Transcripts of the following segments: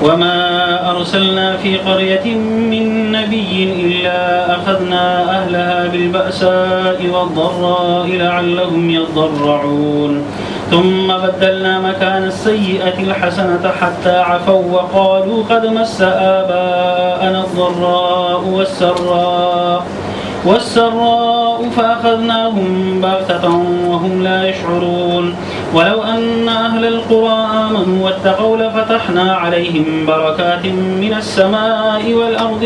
وما أرسلنا في قرية من نبي إلا أخذنا أهلها بالبأساء والضراء لعلهم يضرعون ثم بدلنا مكان السيئة الحسنة حتى عفوا وقالوا قد مس آباءنا الضراء والسراء فأخذناهم بغتة وهم لا يشعرون ولو أن أهل القرى آمنوا واتقوا لفتحنا عليهم بركات من السماء والأرض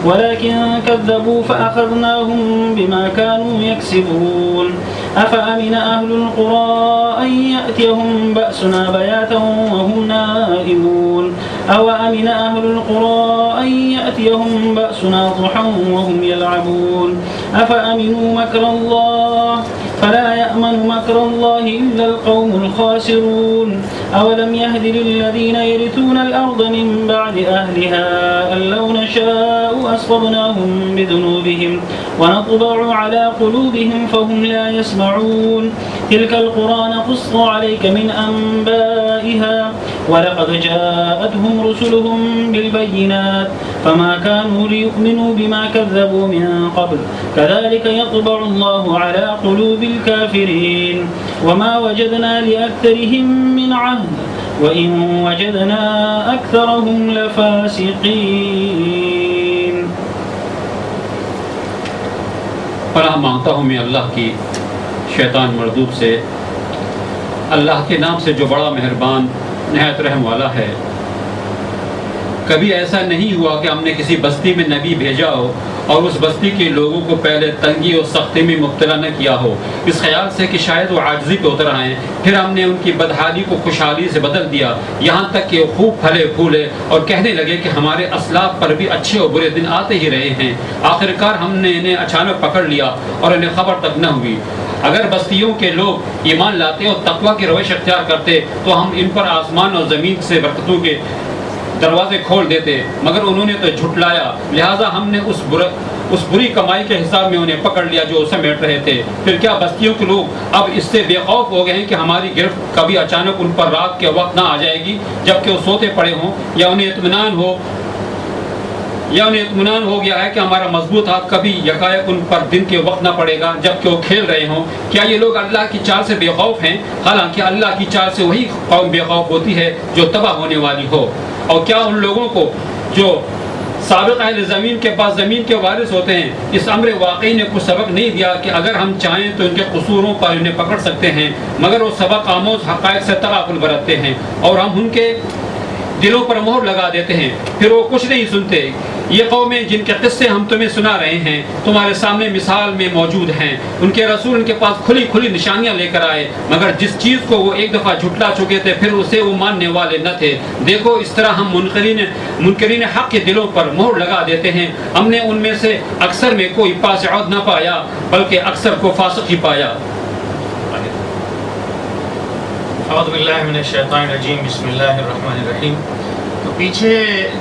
ولكن كذبوا فأخذناهم بما كانوا يكسبون أفأمن أهل القرى أن يأتيهم بأسنا بياتا وهم نائمون أوأمن أهل القرى أن يأتيهم بأسنا ضحى وهم يلعبون أفأمنوا مكر الله فلا يأمن مكر الله إلا القوم الخاسرون أولم يهد للذين يرثون الأرض من بعد أهلها أن لو نشاء أصبناهم بذنوبهم ونطبع على قلوبهم فهم لا يسمعون تلك القرى نقص عليك من أنبائها ولقد جاءتهم رسلهم بالبينات فما كانوا ليؤمنوا بما كذبوا من قبل كذلك يطبع الله على قلوب الكافرين وما وجدنا لأكثرهم من عهد وإن وجدنا أكثرهم لفاسقين. پناہ مانگتا ہوں میں اللہ کی شیطان مردود سے، اللہ کے نام سے جو بڑا مہربان نہایت رحم والا ہے۔ کبھی ایسا نہیں ہوا کہ ہم نے کسی بستی میں نبی بھیجا ہو اور اس بستی کے لوگوں کو پہلے تنگی اور سختی میں مبتلا نہ کیا ہو، اس خیال سے کہ شاید وہ عاجزی پہ اتر آئیں، پھر ہم نے ان کی بدحالی کو خوشحالی سے بدل دیا، یہاں تک کہ وہ خوب پھلے پھولے اور کہنے لگے کہ ہمارے اسلاف پر بھی اچھے اور برے دن آتے ہی رہے ہیں۔ آخرکار ہم نے انہیں اچانک پکڑ لیا اور انہیں خبر تک نہ ہوئی۔ اگر بستیوں کے لوگ ایمان لاتے اور تقوی کی روش اختیار کرتے تو ہم ان پر آسمان اور زمین سے برکتوں کے دروازے کھول دیتے، مگر انہوں نے تو جھٹلایا، لہٰذا ہم نے اس بری کمائی کے حساب میں انہیں پکڑ لیا جو سمیٹ رہے تھے۔ پھر کیا بستیوں کے لوگ اب اس سے بے خوف ہو گئے ہیں کہ ہماری گرفت کبھی اچانک ان پر رات کے وقت نہ آ جائے گی جبکہ وہ سوتے پڑے ہوں، یا انہیں اطمینان ہو گیا ہے کہ ہمارا مضبوط ہاتھ کبھی یکایک ان پر دن کے وقت نہ پڑے گا جبکہ وہ کھیل رہے ہوں؟ کیا یہ لوگ اللہ کی چال سے بے خوف ہیں؟ حالانکہ اللہ کی چال سے وہی قوم بے خوف ہوتی ہے جو تباہ ہونے والی ہو۔ اور کیا ان لوگوں کو جو سابق اہل زمین کے پاس زمین کے وارث ہوتے ہیں اس امر واقعی نے کچھ سبق نہیں دیا کہ اگر ہم چاہیں تو ان کے قصوروں پر انہیں پکڑ سکتے ہیں، مگر وہ سبق آموز حقائق سے تغافل برتتے ہیں اور ہم ان کے دلوں پر مہر لگا دیتے ہیں، پھر وہ کچھ نہیں سنتے۔ یہ قومیں جن کے قصے ہم تمہیں سنا رہے ہیں تمہارے سامنے مثال میں موجود ہیں، ان کے رسول ان کے پاس کھلی کھلی نشانیاں لے کر آئے، مگر جس چیز کو وہ ایک دفعہ جھٹلا چکے تھے پھر اسے وہ ماننے والے نہ تھے۔ دیکھو اس طرح ہم منکرین حق کے دلوں پر مہر لگا دیتے ہیں، ہم نے ان میں سے اکثر میں کوئی پاس عود نہ پایا بلکہ اکثر کو فاسق ہی پایا۔ اعوذ باللہ من الشیطان الرجیم، بسم اللہ الرحمن الرحیم۔ تو پیچھے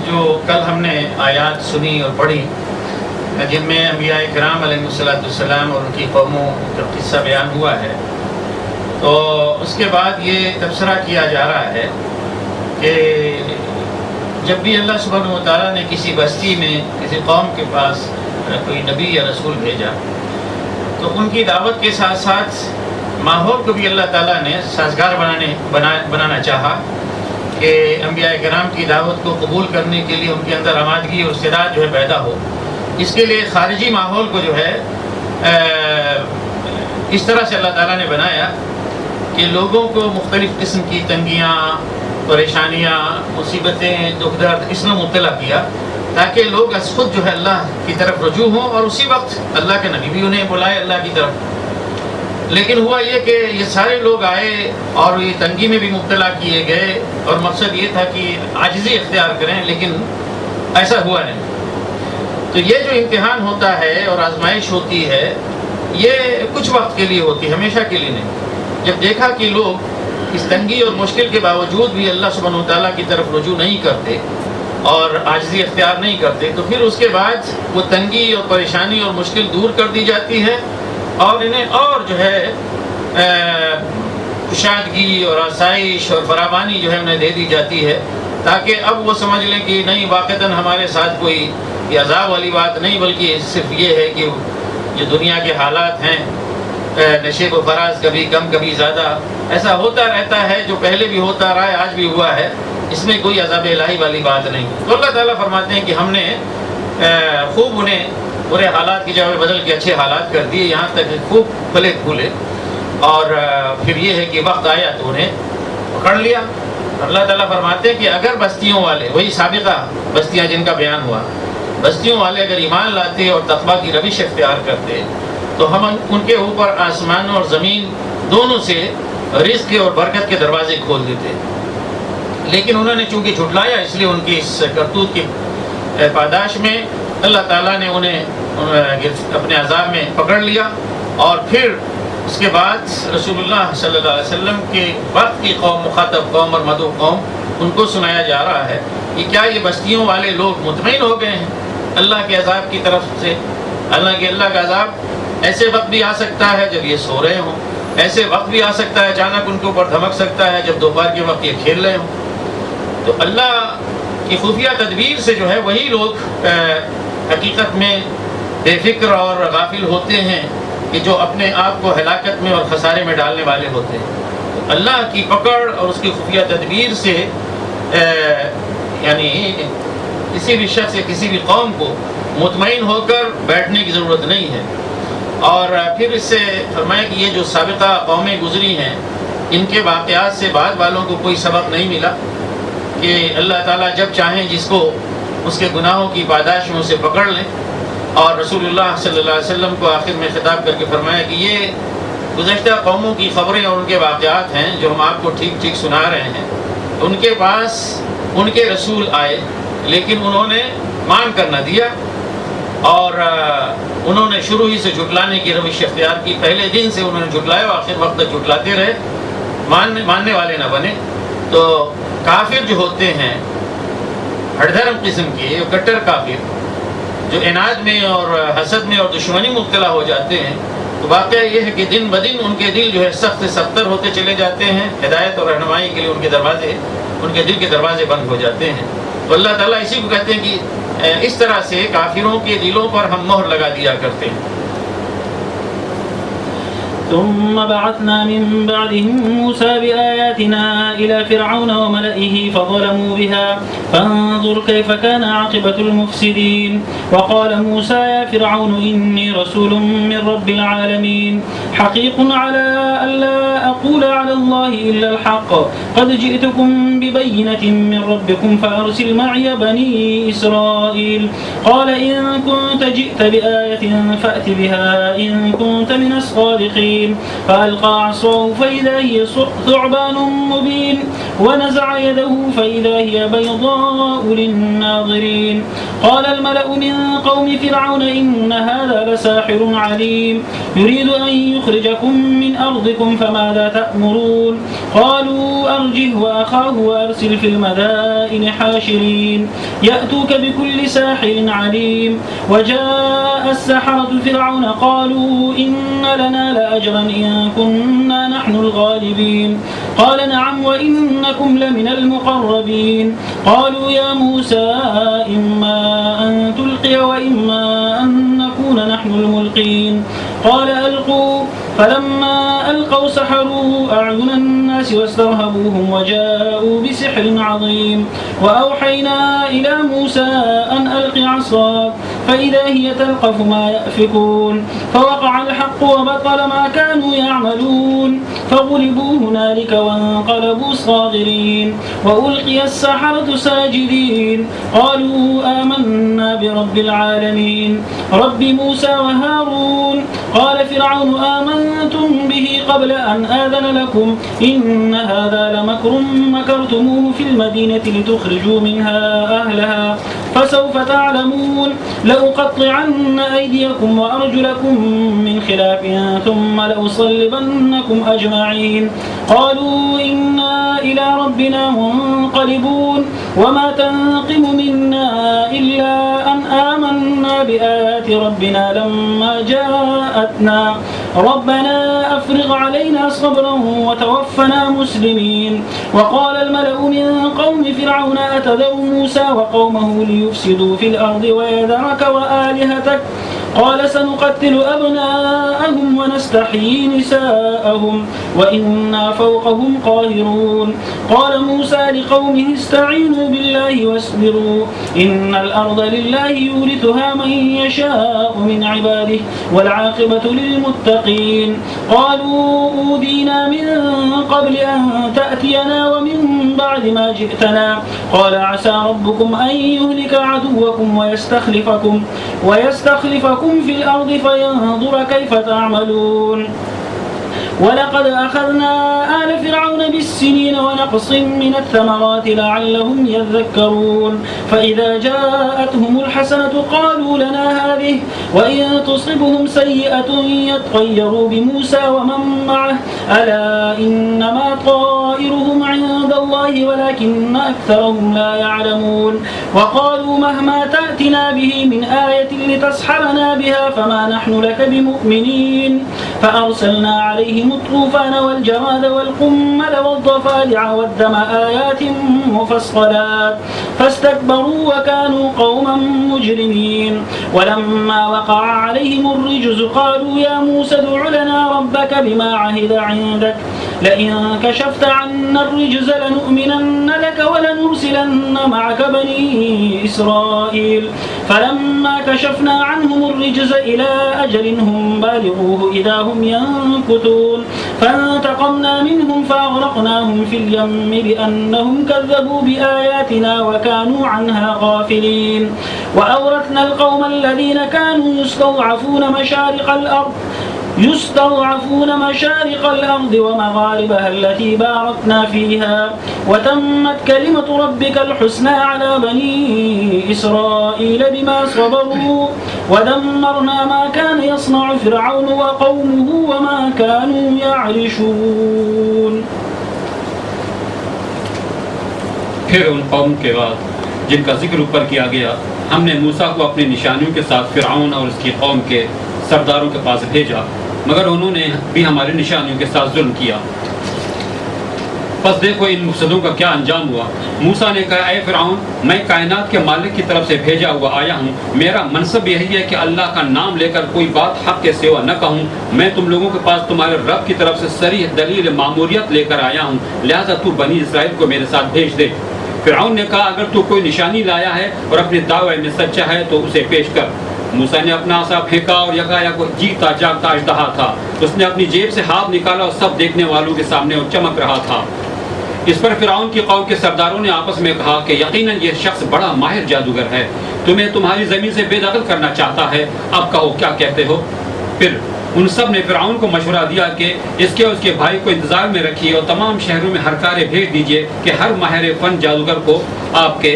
جو کل ہم نے آیات سنی اور پڑھی جن میں انبیاء کرام علیہ السلام اور ان کی قوموں کا قصہ بیان ہوا ہے، تو اس کے بعد یہ تبصرہ کیا جا رہا ہے کہ جب بھی اللہ سبحانہ و تعالیٰ نے کسی بستی میں کسی قوم کے پاس کوئی نبی یا رسول بھیجا تو ان کی دعوت کے ساتھ ساتھ ماحول کو بھی اللہ تعالیٰ نے سازگار بنانا چاہا کہ انبیاء کرام کی دعوت کو قبول کرنے کے لیے ان کے اندر آمادگی اور استعداد جو ہے پیدا ہو۔ اس کے لیے خارجی ماحول کو جو ہے اس طرح سے اللہ تعالیٰ نے بنایا کہ لوگوں کو مختلف قسم کی تنگیاں، پریشانیاں، مصیبتیں، دکھ درد اس میں مبتلا کیا تاکہ لوگ از خود جو ہے اللہ کی طرف رجوع ہوں، اور اسی وقت اللہ کے نبی بھی انہیں بلائے اللہ کی طرف۔ لیکن ہوا یہ کہ یہ سارے لوگ آئے اور یہ تنگی میں بھی مبتلا کیے گئے، اور مقصد یہ تھا کہ عاجزی اختیار کریں، لیکن ایسا ہوا نہیں۔ تو یہ جو امتحان ہوتا ہے اور آزمائش ہوتی ہے یہ کچھ وقت کے لیے ہوتی ہے، ہمیشہ کے لیے نہیں۔ جب دیکھا کہ لوگ اس تنگی اور مشکل کے باوجود بھی اللہ سبحانہ و تعالیٰ کی طرف رجوع نہیں کرتے اور عاجزی اختیار نہیں کرتے، تو پھر اس کے بعد وہ تنگی اور پریشانی اور مشکل دور کر دی جاتی ہے، اور انہیں اور جو ہے کشادگی اور آسائش اور فراوانی جو ہے انہیں دے دی جاتی ہے، تاکہ اب وہ سمجھ لیں کہ نہیں، واقعتاً ہمارے ساتھ کوئی یہ عذاب والی بات نہیں، بلکہ صرف یہ ہے کہ جو دنیا کے حالات ہیں، نشیب و فراز کبھی کم کبھی زیادہ، ایسا ہوتا رہتا ہے، جو پہلے بھی ہوتا رہا ہے، آج بھی ہوا ہے، اس میں کوئی عذاب الہی والی بات نہیں۔ تو اللہ تعالیٰ فرماتے ہیں کہ ہم نے خوب انہیں برے حالات کی جگہ بدل کے اچھے حالات کر دیے، یہاں تک کہ خوب پھلے پھولے، اور پھر یہ ہے کہ وقت آیا تو انہیں پکڑ لیا۔ اللہ تعالیٰ فرماتے ہیں کہ اگر بستیوں والے، وہی سابقہ بستیاں جن کا بیان ہوا، بستیوں والے اگر ایمان لاتے اور تقویٰ کی روش اختیار کرتے تو ہم ان کے اوپر آسمان اور زمین دونوں سے رزق اور برکت کے دروازے کھول دیتے، لیکن انہوں نے چونکہ جھٹلایا، اس لیے ان کی اس کرتوت کی پاداش میں اللہ تعالیٰ نے انہیں اپنے عذاب میں پکڑ لیا۔ اور پھر اس کے بعد رسول اللہ صلی اللہ علیہ وسلم کے وقت کی قوم، مخاطب قوم اور مدعو قوم، ان کو سنایا جا رہا ہے کہ کیا یہ بستیوں والے لوگ مطمئن ہو گئے ہیں اللہ کے عذاب کی طرف سے؟ حالانکہ اللہ کا عذاب ایسے وقت بھی آ سکتا ہے جب یہ سو رہے ہوں، ایسے وقت بھی آ سکتا ہے اچانک ان کے اوپر دھمک سکتا ہے جب دوپہر کے وقت یہ کھیل رہے ہوں۔ تو اللہ کی خفیہ تدبیر سے جو ہے وہی لوگ حقیقت میں بے فکر اور غافل ہوتے ہیں کہ جو اپنے آپ کو ہلاکت میں اور خسارے میں ڈالنے والے ہوتے ہیں۔ تو اللہ کی پکڑ اور اس کی خفیہ تدبیر سے یعنی کسی بھی شخص یا کسی بھی قوم کو مطمئن ہو کر بیٹھنے کی ضرورت نہیں ہے۔ اور پھر اس سے فرمایا کہ یہ جو سابقہ قومیں گزری ہیں، ان کے واقعات سے بعد والوں کو کوئی سبق نہیں ملا کہ اللہ تعالیٰ جب چاہیں جس کو اس کے گناہوں کی پاداش میں اسے پکڑ لیں۔ اور رسول اللہ صلی اللہ علیہ وسلم کو آخر میں خطاب کر کے فرمایا کہ یہ گزشتہ قوموں کی خبریں اور ان کے واقعات ہیں جو ہم آپ کو ٹھیک ٹھیک سنا رہے ہیں۔ ان کے پاس ان کے رسول آئے، لیکن انہوں نے مان کر نہ دیا، اور انہوں نے شروع ہی سے جھٹلانے کی روش اختیار کی۔ پہلے دن سے انہوں نے جھٹلایا اور آخر وقت تک جھٹلاتے رہے، ماننے والے نہ بنے۔ تو کافر جو ہوتے ہیں ہر دھرم قسم کے، کٹر کافر جو عناد میں اور حسد میں اور دشمنی مبتلا ہو جاتے ہیں، تو واقعہ یہ ہے کہ دن بدن ان کے دل جو ہے سخت سے سختر ہوتے چلے جاتے ہیں۔ ہدایت اور رہنمائی کے لیے ان کے دل کے دروازے بند ہو جاتے ہیں۔ تو اللہ تعالیٰ اسی کو کہتے ہیں کہ اس طرح سے کافروں کے دلوں پر ہم مہر لگا دیا کرتے ہیں۔ ثم بعثنا من بعدهم موسى بآياتنا إلى فرعون وملئه فظلموا بها فانظر كيف كان عاقبة المفسدين وقال موسى يا فرعون إني رسول من رب العالمين حقيق على ألا أقول على الله إلا الحق قد جئتكم ببينة من ربكم فأرسل معي بني إسرائيل قال إن كنت جئت بآية فأت بها إن كنت من الصادقين فألقى عصاه فإذا هي ثعبان مبين ونزع يده فإذا هي بيضاء للناظرين قال الملأ من قوم فرعون إن هذا لساحر عليم يريد أن يخرجكم من أرضكم فماذا تأمرون قالوا أرجه وأخاه وأرسل في المدائن حاشرين يأتوك بكل ساحر عليم وجاء السحرة فرعون قالوا إن لنا لأجرا إن كنا نحن الغالبين قال نعم وإنكم لمن المقربين قالوا يا موسى إما أن تلقي وإما أن نكون نحن الملقين قال ألقوا فلما ألقوا سحروا أعين الناس واسترهبوهم وجاءوا بسحر عظيم وأوحينا إلى موسى أن ألق عصاك فإذا هي تلقف ما يأفكون فوقع الحق وبطل ما كانوا يعملون فغلبوا هنالك وانقلبوا صاغرين وألقي السحرة ساجدين قالوا آمنا برب العالمين رب موسى وهارون قال فرعون آمنتم به قبل أن آذن لكم إن هذا لمكر مكرتموه في المدينة لتخرجوا منها أهلها فسوف تعلمون لأقطعن أيديكم وأرجلكم من خلاف ثم لأصلبنكم أجمعين قالوا إنا إلى ربنا منقلبون وما تنقم منا إلا أن آمنا بآيات ربنا لما جاءتنا ربنا أفرغ علينا صبرا وتوفنا مسلمين. وقال الملأ من قوم فرعون أتذر موسى وقومه ليفسدوا في الأرض ويذرك وآلهتك قال سنقتل أبناءهم ونستحيي نساءهم وإنا فوقهم قاهرون. قال موسى لقومه استعينوا بالله واصبروا إن الأرض لله يورثها من يشاء من عباده والعاقبة للمتقين. قالوا أوذينا من قبل أن تأتينا ومن بعد ما جئتنا قال عسى ربكم أن يهلك عدوكم ويستخلفكم في الأرض فينظر كيف تعملون. ولقد أخذنا آل فرعون بالسنين ونقص من الثمرات لعلهم يذكرون. فإذا جاءتهم الحسنة قالوا لنا هذه وإن تصبهم سيئة يطيروا بموسى ومن معه ألا إنما طائرهم عند الله ولكن أكثرهم لا يعلمون. وقالوا مهما تأتنا به من آية لتسحرنا بها فما نحن لك بمؤمنين. فأرسلنا عليهم الطوفان والجراد والقمل والضفادع والدم آيات مفصلات فاستكبروا وكانوا قوما مجرمين. ولما وقع عليهم الرجز قالوا يا موسى ادع لنا ربك بما عهد عندك لئن كشفت عنا الرجز لنؤمنن لك ولنرسلن معك بني إسرائيل. فلما كشفنا عنهم الرجز إلى أجل هم بالغوه إذا هم ينكثون فانتقمنا منهم فأغرقناهم في اليم بأنهم كذبوا بآياتنا وكانوا عنها غافلين. وأورثنا القوم الذين كانوا يستضعفون مشارق الأرض ومغاربها التي باركنا فيها وتمت كلمة ربك الحسنى على بني إسرائيل بما صبروا ودمرنا ما كان يصنع فرعون وقومه وما كانوا يعرشون. پھر ان قوم کے بعد جن کا ذکر اوپر کیا گیا ہم نے موسیٰ کو اپنی نشانیوں کے ساتھ فرعون اور اس کی قوم کے سرداروں کے پاس بھیجا مگر انہوں نے بھی ہماری نشانیوں کے ساتھ ظلم کیا. پس دیکھو ان مفسدوں کا کیا انجام ہوا. موسیٰ نے کہا اے فرعون میں کائنات کے مالک کی طرف سے بھیجا ہوا آیا ہوں. میرا منصب یہی ہے کہ اللہ کا نام لے کر کوئی بات حق کے سوا نہ کہوں. میں تم لوگوں کے پاس تمہارے رب کی طرف سے صریح دلیل ماموریت لے کر آیا ہوں لہذا تو بنی اسرائیل کو میرے ساتھ بھیج دے. فرعون نے کہا اگر تو کوئی نشانی لایا ہے اور اپنے دعوے میں سچا ہے تو اسے پیش کر. موسیٰ نے اپنا عصا پھینکا اور یکایک جیتا جاگتا اژدہا تھا. اس نے اپنی جیب سے ہاتھ نکالا اور سب دیکھنے والوں کے سامنے وہ چمک رہا تھا. اس پر فرعون کی قوم کے سرداروں نے آپس میں کہا کہ یقیناً یہ شخص بڑا ماہر جادوگر ہے, تمہیں تمہاری زمین سے بے دخل کرنا چاہتا ہے, اب کہو کیا کہتے ہو. پھر ان سب نے فرعون کو مشورہ دیا کہ اس کے اور اس کے بھائی کو انتظار میں رکھیے اور تمام شہروں میں ہر کارے بھیج دیجیے کہ ہر ماہر فن جادوگر کو آپ کے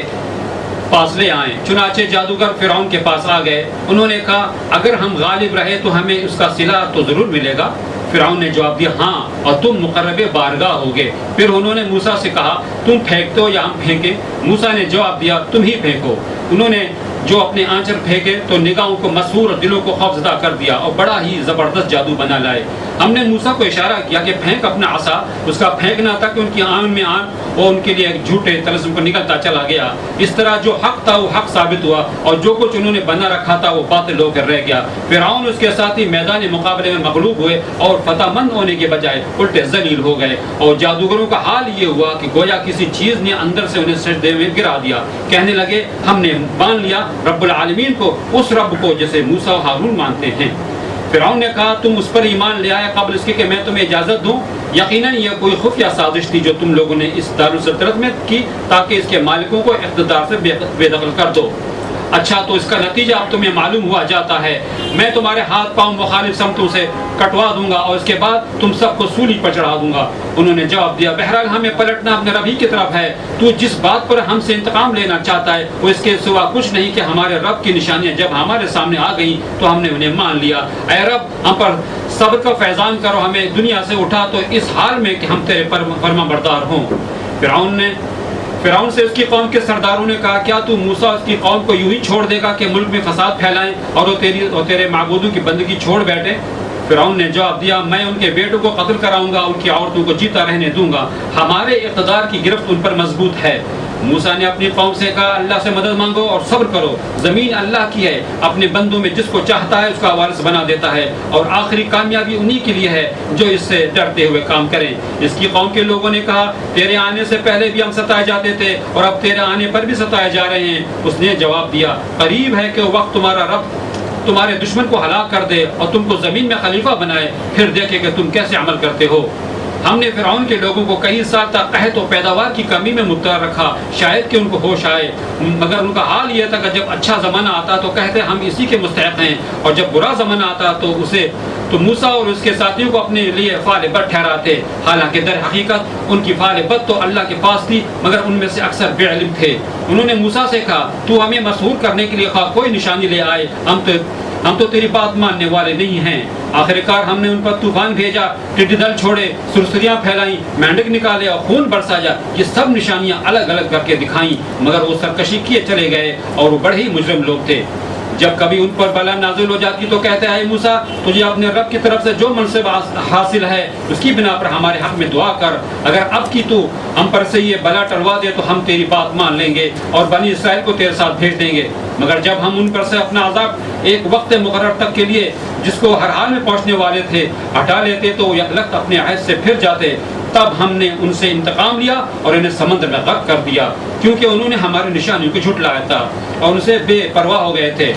پاس لے آئیں. چنانچہ جادوگر فرعون کے پاس آ گئے. انہوں نے کہا اگر ہم غالب رہے تو ہمیں اس کا صلہ تو ضرور ملے گا. فرعون نے جواب دیا ہاں اور تم مقرب بارگاہ ہوگے. پھر انہوں نے موسیٰ سے کہا تم پھینکتے ہو یا ہم پھینکیں. موسیٰ نے جواب دیا تم ہی پھینکو. انہوں نے جو اپنے آنچر پھینکے تو نگاہوں کو مسحور اور دلوں کو خوفزدہ کر دیا اور بڑا ہی زبردست جادو بنا لائے. ہم نے موسیٰ کو اشارہ کیا کہ پھینک اپنا عصا. اس کا پھینکنا تھا کہ ان کی آن میں آن وہ ان کے لیے ایک جھوٹے طلسم کو نکلتا چلا گیا. اس طرح جو حق تھا وہ حق ثابت ہوا اور جو کچھ انہوں نے بنا رکھا تھا وہ باطل ہو کر رہ گیا. فرعون اس کے ساتھی میدان مقابلے میں مغلوب ہوئے اور فتح مند ہونے کے بجائے الٹے ذلیل ہو گئے. اور جادوگروں کا حال یہ ہوا کہ گویا کسی چیز نے اندر سے انہیں سجدے میں گرا دیا. کہنے لگے ہم نے مان لیا رب العالمین کو, اس رب کو جسے موسیٰ و ہارون مانتے ہیں. فرعون نے کہا تم اس پر ایمان لے آئے قبل اس کے کہ میں تمہیں اجازت دوں. یقیناً یہ کوئی خفیہ سازش تھی جو تم لوگوں نے اس دارالسلطنت میں کی تاکہ اس کے مالکوں کو اقتدار سے بے دخل کر دو. اچھا تو اس کا نتیجہ اب تمہیں معلوم ہوا جاتا ہے. میں تمہارے ہاتھ پاؤں مخالف سمتوں سے کٹوا دوں گا اور اس کے بعد تم سب کو سولی پر چڑھا دوں گا. انہوں نے جواب دیا بہرحال ہمیں پلٹنا اپنے رب ہی کی طرف ہے. تو جس بات پر ہم سے انتقام لینا چاہتا ہے وہ اس کے سوا کچھ نہیں کہ ہمارے رب کی نشانیاں جب ہمارے سامنے آ گئیں تو ہم نے انہیں مان لیا. اے رب ہم پر صبر کا فیضان کرو, ہمیں دنیا سے اٹھا تو اس حال میں کہ ہم تیرے فرما بردار ہوں. فرعون سے اس کی قوم کے سرداروں نے کہا کیا تو موسیٰ اس کی قوم کو یوں ہی چھوڑ دے گا کہ ملک میں فساد پھیلائیں اور وہ تیرے معبودوں کی بندگی چھوڑ بیٹھے. فرعون نے جواب دیا میں ان کے بیٹوں کو قتل کراؤں گا، ان کی عورتوں کو جیتا رہنے دوں گا، ہمارے اقتدار کی گرفت ان پر مضبوط ہے۔ موسیٰ نے اپنی قوم سے کہا اللہ سے مدد مانگو اور صبر کرو، زمین اللہ کی ہے، اپنے بندوں میں جس کو چاہتا ہے اس کا وارث بنا دیتا ہے، اور آخری کامیابی انہی کے لیے ہے جو اس سے ڈرتے ہوئے کام کریں۔ اس کی قوم کے لوگوں نے کہا تیرے آنے سے پہلے بھی ہم ستائے جاتے تھے اور اب تیرے آنے پر بھی ستائے جا رہے ہیں۔ اس نے جواب دیا قریب ہے کہ وقت تمہارا رب تمہارے دشمن کو ہلاک کر دے اور تم کو زمین میں خلیفہ بنائے، پھر دیکھے کہ تم کیسے عمل کرتے ہو۔ ہم نے فرعون کے لوگوں کو کئی سال تک قحط و پیداوار کی کمی میں مبتلا رکھا، شاید کہ ان کو ہوش آئے، مگر ان کا حال یہ تھا کہ جب اچھا زمانہ آتا تو کہتے ہم اسی کے مستحق ہیں، اور جب برا زمانہ آتا تو موسیٰ اور اس کے ساتھیوں کو اپنے لیے فعال بد ٹھہراتے، حالانکہ در حقیقت ان کی فعال بد تو اللہ کے پاس تھی، مگر ان میں سے اکثر بے علم تھے۔ انہوں نے موسیٰ سے کہا تو ہمیں مسحور کرنے کے لیے خواہ کوئی نشانی لے آئے، ہم تو تیری بات ماننے والے نہیں ہیں۔ آخرکار ہم نے ان پر طوفان بھیجا، ٹڈی دل چھوڑے، سرسریاں پھیلائیں، مینڈک نکالے اور خون برسایا، یہ سب نشانیاں الگ الگ کر کے دکھائیں، مگر وہ سرکشی کیے چلے گئے اور وہ بڑے ہی مجرم لوگ تھے۔ جب کبھی ان پر بلا نازل ہو جاتی تو کہتے ہیں اے موسیٰ تجھے اپنے رب کی طرف سے جو منصب حاصل ہے اس کی بنا پر ہمارے حق میں دعا کر، اگر اب کی تو ہم پر سے یہ بلا ٹلوا دے تو ہم تیری بات مان لیں گے اور بنی اسرائیل کو تیرے ساتھ بھیج دیں گے، مگر جب ہم ان پر سے اپنا عذاب ایک وقت مقرر تک کے لیے جس کو ہر حال میں پہنچنے والے تھے ہٹا لیتے تو وہ یکلخت اپنے عہد سے پھر جاتے، تب ہم نے ان سے انتقام لیا اور انہیں سمندر میں غرق کر دیا، کیونکہ انہوں نے ہماری نشانیوں کو جھٹلایا تھا اور ان سے بے پرواہ ہو گئے تھے،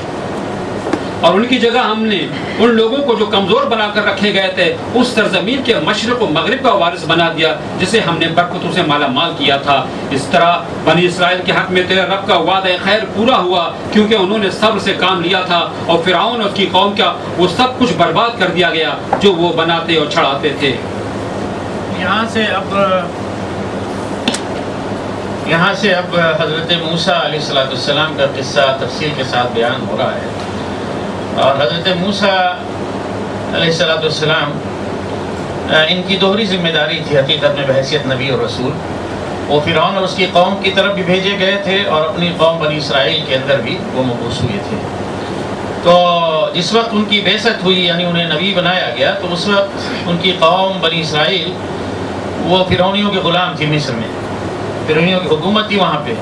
اور ان کی جگہ ہم نے ان لوگوں کو جو کمزور بنا کر رکھے گئے تھے اس سرزمین کے مشرق و مغرب کا وارث بنا دیا جسے ہم نے برکتوں سے مالا مال کیا تھا۔ اس طرح بنی اسرائیل کے حق میں تیرے رب کا وعدہ خیر پورا ہوا، کیونکہ انہوں نے صبر سے کام لیا تھا، اور فرعون اور اس کی قوم کا وہ سب کچھ برباد کر دیا گیا جو وہ بناتے اور چھڑاتے تھے۔ یہاں سے اب حضرت موسیٰ علیہ السلام کا قصہ تفصیل کے ساتھ بیان ہو رہا ہے، اور حضرت موسیٰ علیہ السلام ان کی دوہری ذمہ داری تھی حقیقت میں بحیثیت نبی اور رسول۔ وہ فرعون اور اس کی قوم کی طرف بھی بھیجے گئے تھے اور اپنی قوم بنی اسرائیل کے اندر بھی وہ مبعوث ہوئے تھے۔ تو جس وقت ان کی بعثت ہوئی یعنی انہیں نبی بنایا گیا تو اس وقت ان کی قوم بنی اسرائیل وہ فرعونیوں کے غلام تھی، مصر میں فرعونیوں کی حکومت تھی وہاں پہ،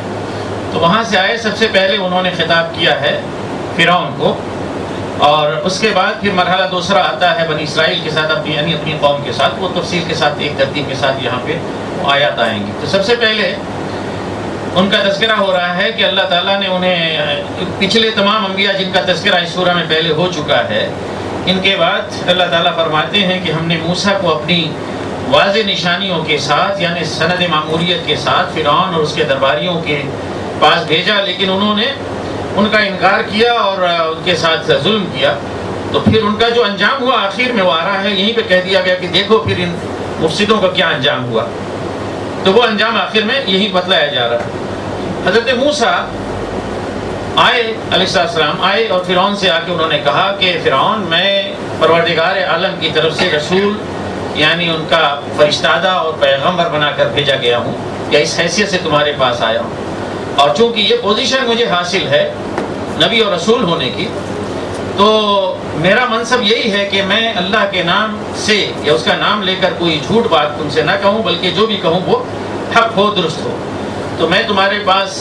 تو وہاں سے آئے سب سے پہلے انہوں نے خطاب کیا ہے فرعون کو، اور اس کے بعد پھر مرحلہ دوسرا آتا ہے بنی اسرائیل کے ساتھ اپنی قوم کے ساتھ، وہ تفصیل کے ساتھ ایک ترتیب کے ساتھ یہاں پہ آیات آئیں گی۔ تو سب سے پہلے ان کا تذکرہ ہو رہا ہے کہ اللہ تعالیٰ نے انہیں پچھلے تمام انبیاء جن کا تذکرہ اس سورہ میں پہلے ہو چکا ہے، ان کے بعد اللہ تعالیٰ فرماتے ہیں کہ ہم نے موسیٰ کو اپنی واضح نشانیوں کے ساتھ یعنی سند معموریت کے ساتھ فرعون اور اس کے درباریوں کے پاس بھیجا، لیکن انہوں نے ان کا انکار کیا اور ان کے ساتھ ظلم کیا، تو پھر ان کا جو انجام ہوا آخر میں وہ آ رہا ہے، یہیں پہ کہہ دیا گیا کہ دیکھو پھر ان مفسدوں کا کیا انجام ہوا، تو وہ انجام آخر میں یہی بتلایا جا رہا ہے۔ حضرت موسیٰ آئے علیہ السلام آئے اور فرعون سے آ کے انہوں نے کہا کہ فرعون میں پروردگار عالم کی طرف سے رسول یعنی ان کا فرشتادہ اور پیغمبر بنا کر بھیجا گیا ہوں، یا اس حیثیت سے تمہارے پاس آیا ہوں، اور چونکہ یہ پوزیشن مجھے حاصل ہے نبی اور رسول ہونے کی، تو میرا منصب یہی ہے کہ میں اللہ کے نام سے یا اس کا نام لے کر کوئی جھوٹ بات تم سے نہ کہوں، بلکہ جو بھی کہوں وہ حق ہو، درست ہو۔ تو میں تمہارے پاس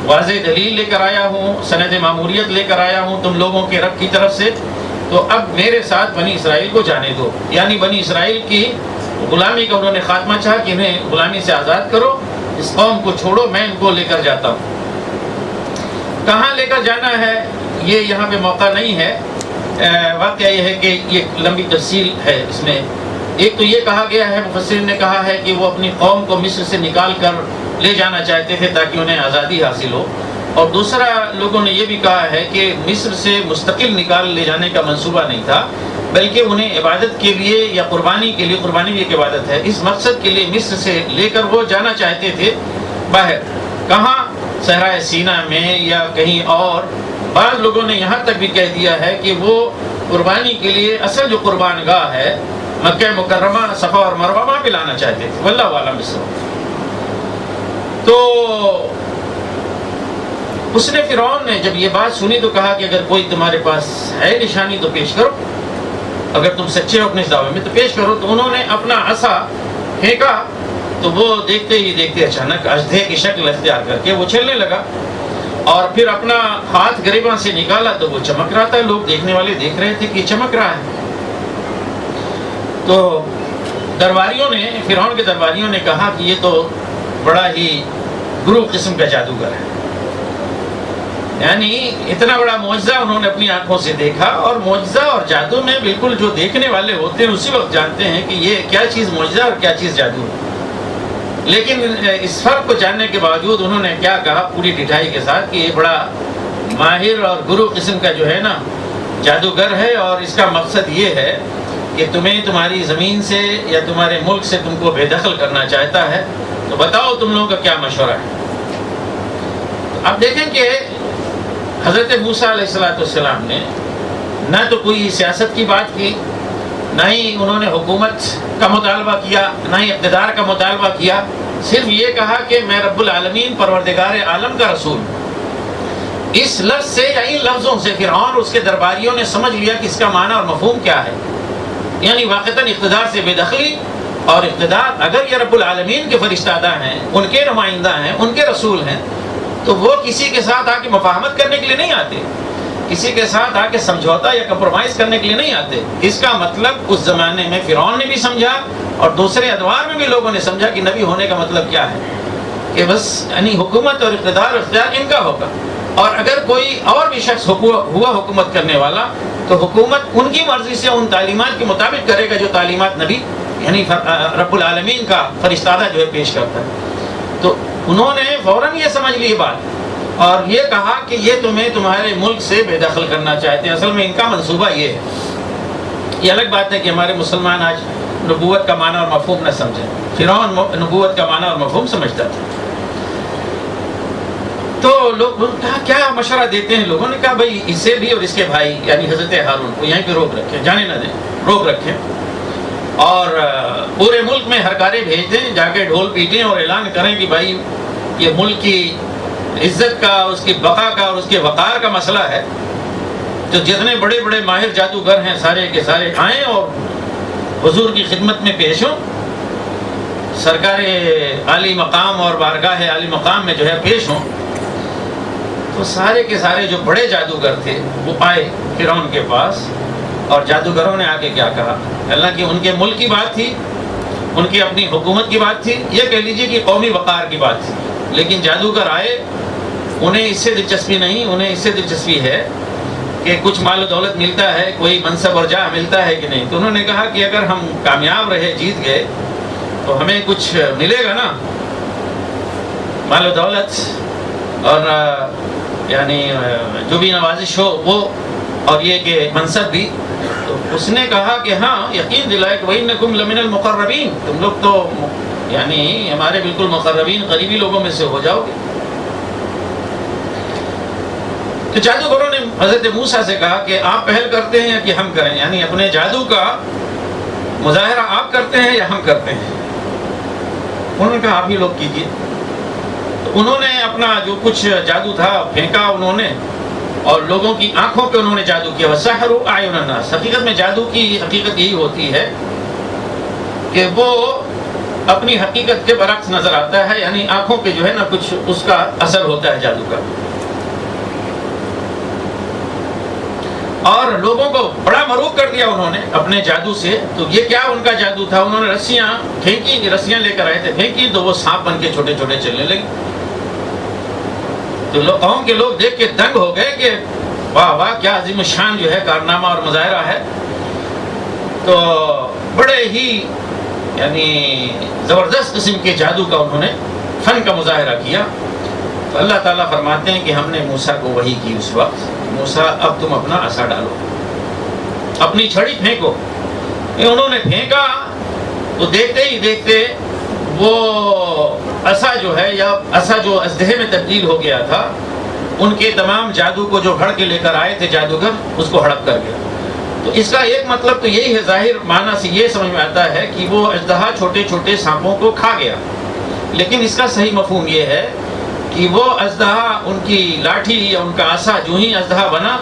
واضح دلیل لے کر آیا ہوں، سند معموریت لے کر آیا ہوں تم لوگوں کے رب کی طرف سے، تو اب میرے ساتھ بنی اسرائیل کو جانے دو، یعنی بنی اسرائیل کی غلامی کا انہوں نے خاتمہ چاہا کہ انہیں غلامی سے آزاد کرو، اس قوم کو چھوڑو، میں ان کو لے کر جاتا ہوں۔ کہاں لے کر جانا ہے یہ یہاں پہ موقع نہیں ہے، واقعہ یہ ہے کہ یہ لمبی تفصیل ہے اس میں۔ ایک تو یہ کہا گیا ہے، مفسرین نے کہا ہے کہ وہ اپنی قوم کو مصر سے نکال کر لے جانا چاہتے تھے تاکہ انہیں آزادی حاصل ہو، اور دوسرا لوگوں نے یہ بھی کہا ہے کہ مصر سے مستقل نکال لے جانے کا منصوبہ نہیں تھا، بلکہ انہیں عبادت کے لیے یا قربانی کے لیے، قربانی بھی ایک عبادت ہے، اس مقصد کے لیے مصر سے لے کر وہ جانا چاہتے تھے باہر، کہاں؟ صحرائے سینا میں یا کہیں اور۔ بعض لوگوں نے یہاں تک بھی کہہ دیا ہے کہ وہ قربانی کے لیے اصل جو قربان گاہ ہے مکہ مکرمہ، صفا اور مروہ، وہاں پہ لانا چاہتے تھے، واللہ اعلم بالصواب۔ تو اس نے فرعون نے جب یہ بات سنی تو کہا کہ اگر کوئی تمہارے پاس ہے نشانی تو پیش کرو، اگر تم سچے ہو اپنے اس دعوے میں تو پیش کرو. تو انہوں نے اپنا عصا پھینکا تو وہ دیکھتے ہی دیکھتے اچانک اژدھے کی شکل اختیار کر کے وہ چلنے لگا, اور پھر اپنا ہاتھ گریباں سے نکالا تو وہ چمک رہا تھا. لوگ دیکھنے والے دیکھ رہے تھے کہ چمک رہا ہے. تو درباریوں نے, فرعون کے درباریوں نے کہا کہ یہ تو بڑا ہی گرو قسم کا جادوگر ہے. یعنی اتنا بڑا معجزہ انہوں نے اپنی آنکھوں سے دیکھا, اور معجزہ اور جادو میں بالکل جو دیکھنے والے ہوتے ہیں اسی وقت جانتے ہیں کہ یہ کیا چیز معجزہ اور کیا چیز جادو ہے. لیکن اس فرق کو جاننے کے باوجود انہوں نے کیا کہا پوری ڈٹھائی کے ساتھ کہ یہ بڑا ماہر اور گرو قسم کا جو ہے نا جادوگر ہے, اور اس کا مقصد یہ ہے کہ تمہیں تمہاری زمین سے یا تمہارے ملک سے تم کو بے دخل کرنا چاہتا ہے. تو بتاؤ تم لوگوں کا کیا مشورہ ہے. اب دیکھیں کہ حضرت موسیٰ علیہ السلام نے نہ تو کوئی سیاست کی بات کی, نہ ہی انہوں نے حکومت کا مطالبہ کیا, نہ ہی اقتدار کا مطالبہ کیا. صرف یہ کہا کہ میں رب العالمین پروردگار عالم کا رسول ہوں. اس لفظ سے یا ان لفظوں سے فرعون اور اس کے درباریوں نے سمجھ لیا کہ اس کا معنی اور مفہوم کیا ہے. یعنی واقعتاً اقتدار سے بے دخلی, اور اقتدار اگر یہ رب العالمین کے فرشتہ ہیں, ان کے نمائندہ ہیں, ان کے رسول ہیں, تو وہ کسی کے ساتھ آ کے مفاہمت کرنے کے لیے نہیں آتے, کسی کے ساتھ آ کے سمجھوتا یا کمپرومائز کرنے کے لیے نہیں آتے. اس کا مطلب اس زمانے میں فرعون نے بھی سمجھا, اور دوسرے ادوار میں بھی لوگوں نے سمجھا کہ نبی ہونے کا مطلب کیا ہے, کہ بس یعنی حکومت اور اقتدار اختیار ان کا ہوگا, اور اگر کوئی اور بھی شخص ہوا حکومت کرنے والا تو حکومت ان کی مرضی سے ان تعلیمات کے مطابق کرے گا جو تعلیمات نبی یعنی رب العالمین کا فرشتہ جو ہے پیش کرتا ہے. تو انہوں نے فوراً یہ سمجھ لی بات, اور یہ کہا کہ یہ تمہیں تمہارے ملک سے بے دخل کرنا چاہتے ہیں. اصل میں ان کا منصوبہ یہ ہے. یہ الگ بات ہے کہ ہمارے مسلمان آج نبوت کا معنی اور مفہوم نہ سمجھیں. فرعون نبوت کا معنی اور مفہوم سمجھتا تھا. تو لوگ کہا کیا مشورہ دیتے ہیں. لوگوں نے کہا بھائی اسے بھی اور اس کے بھائی یعنی حضرت ہارون کو یہیں پہ روک رکھیں, جانے نہ دیں, روک رکھیں, اور پورے ملک میں ہرکارے بھیج دیں, جا کے ڈھول پیٹیں اور اعلان کریں کہ بھائی یہ ملک کی عزت کا, اس کی بقا کا اور اس کے وقار کا مسئلہ ہے. جو جتنے بڑے بڑے ماہر جادوگر ہیں سارے کے سارے آئیں اور حضور کی خدمت میں پیش ہوں, سرکار عالی مقام اور بارگاہ عالی مقام میں جو ہے پیش ہوں. تو سارے کے سارے جو بڑے جادوگر تھے وہ آئے فرعون کے پاس, اور جادوگروں نے آگے کیا کہا. حالانکہ ان کے ملک کی بات تھی, ان کی اپنی حکومت کی بات تھی, یہ کہہ لیجیے کہ قومی وقار کی بات تھی. لیکن جادوگر آئے, انہیں اس سے دلچسپی نہیں, انہیں اس سے دلچسپی ہے کہ کچھ مال و دولت ملتا ہے, کوئی منصب اور جاہ ملتا ہے کہ نہیں. تو انہوں نے کہا کہ اگر ہم کامیاب رہے, جیت گئے, تو ہمیں کچھ ملے گا نا, مال و دولت اور یعنی جو بھی نوازش ہو وہ, اور یہ کہ منصب بھی. تو اس نے کہا کہ ہاں یقین دلائے کہ وَإِنَّكُمْ لَمِنَ الْمُقَرَّبِينَ, تم لوگ تو یعنی ہمارے بالکل مقربین قریبی لوگوں میں سے ہو جاؤ گے. تو جادوگروں نے حضرت موسیٰ سے کہا کہ آپ پہل کرتے ہیں یا کہ ہم کریں, یعنی اپنے جادو کا مظاہرہ آپ کرتے ہیں یا ہم کرتے ہیں. انہوں نے کہا آپ ہی لوگ کیجیے. تو انہوں نے اپنا جو کچھ جادو تھا پھینکا انہوں نے, اور لوگوں کی آنکھوں پہ انہوں نے جادو کیا. وَسَحَرُوا أَعْيُنَ النَّاسِ, حقیقت میں جادو کی حقیقت یہی ہوتی ہے کہ وہ اپنی حقیقت کے برعکس نظر آتا ہے, یعنی آنکھوں پہ جو ہے نا کچھ اس کا اثر ہوتا ہے جادو کا. اور لوگوں کو بڑا مروب کر دیا انہوں نے اپنے جادو سے. تو یہ کیا ان کا جادو تھا, انہوں نے رسیاں پھینکی, رسیاں لے کر آئے تھے, پھینکی تو وہ سانپ بن کے چھوٹے چھوٹے چلنے لگے. تو قوم کے لوگ دیکھ کے دنگ ہو گئے کہ واہ واہ کیا عظیم الشان جو ہے کارنامہ اور مظاہرہ ہے. تو بڑے ہی یعنی زبردست قسم کے جادو کا انہوں نے فن کا مظاہرہ کیا. تو اللہ تعالیٰ فرماتے ہیں کہ ہم نے موسیٰ کو وحی کی اس وقت, موسیٰ اب تم اپنا عصا ڈالو, اپنی چھڑی پھینکو. انہوں نے پھینکا تو دیکھتے ہی دیکھتے وہ عصا جو ہے یا عصا جو اژدہے میں تبدیل ہو گیا تھا, ان کے تمام جادو کو جو گھڑ کے لے کر آئے تھے جادوگر, اس کو ہڑپ کر گیا. تو اس کا ایک مطلب تو یہی ہے, ظاہر معنی سے یہ سمجھ میں آتا ہے کہ وہ اژدہا چھوٹے چھوٹے سانپوں کو کھا گیا. لیکن اس کا صحیح مفہوم یہ ہے کہ وہ اژدہا, ان کی لاٹھی یا ان کا عصا جو ہی اژدہا بنا,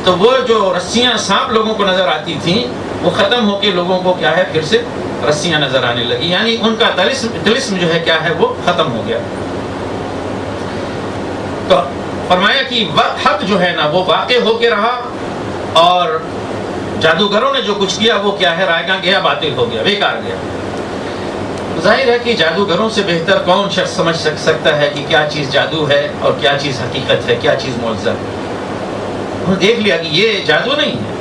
تو وہ جو رسیاں سانپ لوگوں کو نظر آتی تھیں وہ ختم ہو کے لوگوں کو کیا ہے پھر سے رسیاں نظر آنے لگی، یعنی ان کا طلسم جو ہے کیا ہے وہ ختم ہو گیا۔ تو فرمایا کہ حق جو ہے نا وہ واقع ہو کے رہا، اور جادوگروں نے جو کچھ کیا وہ کیا ہے رائگاں گیا، باطل ہو گیا، بیکار گیا۔ ظاہر ہے کہ جادوگروں سے بہتر کون شخص سمجھ سکتا ہے کہ کیا چیز جادو ہے اور کیا چیز حقیقت ہے، کیا چیز معجزہ ہے۔ انہوں نے دیکھ لیا کہ یہ جادو نہیں ہے،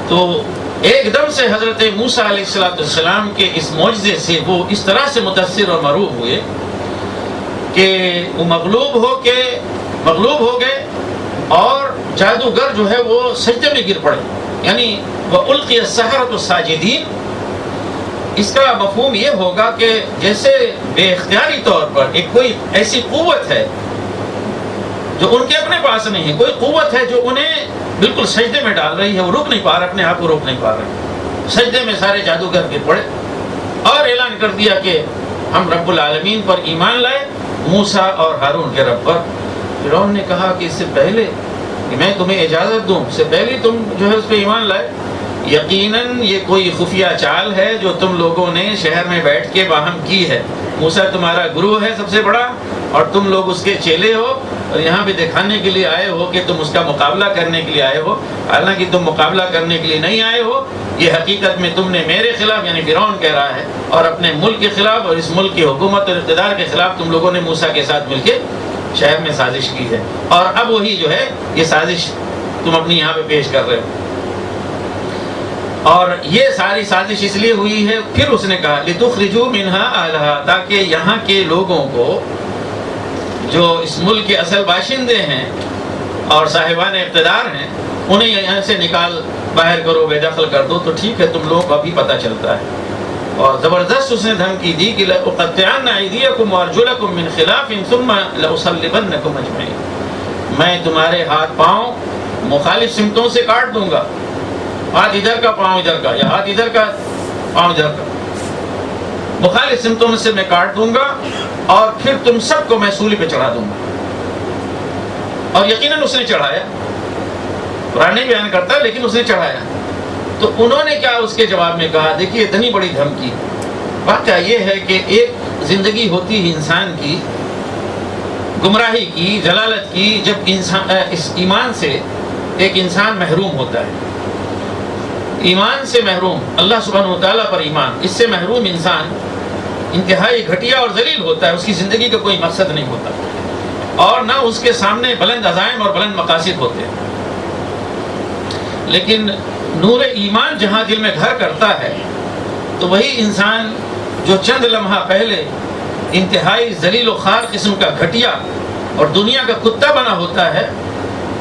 تو ایک دم سے حضرت موسیٰ علیہ السلام کے اس معجزے سے وہ اس طرح سے متاثر اور مرعوب ہوئے کہ وہ مغلوب ہو گئے، اور جادوگر جو ہے وہ سجدے میں گر پڑے، یعنی وَأُلْقِيَ السَّحَرَةُ سَاجِدِينَ۔ اس کا مفہوم یہ ہوگا کہ جیسے بے اختیاری طور پر ایک کوئی ایسی قوت ہے جو ان کے اپنے پاس نہیں ہے، کوئی قوت ہے جو انہیں بالکل سجدے میں ڈال رہی ہے، وہ روک نہیں پا رہے، اپنے آپ کو روک نہیں پا رہے۔ سجدے میں سارے جادوگر گر پڑے اور اعلان کر دیا کہ ہم رب العالمین پر ایمان لائے، موسیٰ اور ہارون کے رب پر۔ فرعون نے کہا کہ اس سے پہلے کہ میں تمہیں اجازت دوں، اس سے پہلے تم جو ہے اس پہ ایمان لائے، یقیناً یہ کوئی خفیہ چال ہے جو تم لوگوں نے شہر میں بیٹھ کے باہم کی ہے۔ موسیٰ تمہارا گرو ہے سب سے بڑا، اور تم لوگ اس کے چیلے ہو، اور یہاں پہ دکھانے کے لیے آئے ہو کہ تم اس کا مقابلہ کرنے کے لیے آئے ہو، حالانکہ تم مقابلہ کرنے کے لیے نہیں آئے ہو، یہ حقیقت میں تم نے میرے خلاف، یعنی فرعون کہہ رہا ہے، اور اپنے ملک کے خلاف اور اس ملک کی حکومت اور اقتدار کے خلاف تم لوگوں نے موسیٰ کے ساتھ مل کے شہر میں سازش کی ہے، اور اب وہی جو ہے یہ سازش تم اپنی یہاں پہ پیش کر رہے ہو۔ اور یہ ساری سازش اس لیے ہوئی ہے، پھر اس نے کہا لِتُخْرِجُوا مِنْهَا أَهْلَهَا، تاکہ یہاں کے لوگوں کو جو اس ملک کے اصل باشندے ہیں اور صاحبان اقتدار ہیں انہیں یہاں سے نکال باہر کرو، بے دخل کر دو، تو ٹھیک ہے تم لوگوں کو ابھی پتہ چلتا ہے۔ اور زبردست اس نے دھمکی دی کہ لَأُقَطِّعَنَّ أَيْدِيَكُمْ وَأَرْجُلَكُمْ مِنْ خِلَافٍ ثُمَّ لَأُصَلِّبَنَّكُمْ أَجْمَعِينَ، میں تمہارے ہاتھ پاؤں مخالف سمتوں سے کاٹ دوں گا، ہاتھ ادھر کا پاؤں ادھر کا، یا ہاتھ ادھر کا پاؤں ادھر کا، مخالف سمتوں میں سے میں کاٹ دوں گا، اور پھر تم سب کو میں سولی پہ چڑھا دوں گا۔ اور یقیناً اس نے چڑھایا، قرآن نہیں بیان کرتا لیکن اس نے چڑھایا۔ تو انہوں نے کیا اس کے جواب میں کہا، دیکھیے اتنی بڑی دھمکی، واقعہ یہ ہے کہ ایک زندگی ہوتی ہے انسان کی گمراہی کی، جلالت کی، جب انسان اس ایمان سے ایک انسان محروم ہوتا ہے، ایمان سے محروم، اللہ سبحانہ وتعالیٰ پر ایمان، اس سے محروم انسان انتہائی گھٹیا اور ذلیل ہوتا ہے، اس کی زندگی کا کوئی مقصد نہیں ہوتا، اور نہ اس کے سامنے بلند عزائم اور بلند مقاصد ہوتے ہیں۔ لیکن نور ایمان جہاں دل میں گھر کرتا ہے تو وہی انسان جو چند لمحہ پہلے انتہائی ذلیل و خوار قسم کا گھٹیا اور دنیا کا کتا بنا ہوتا ہے،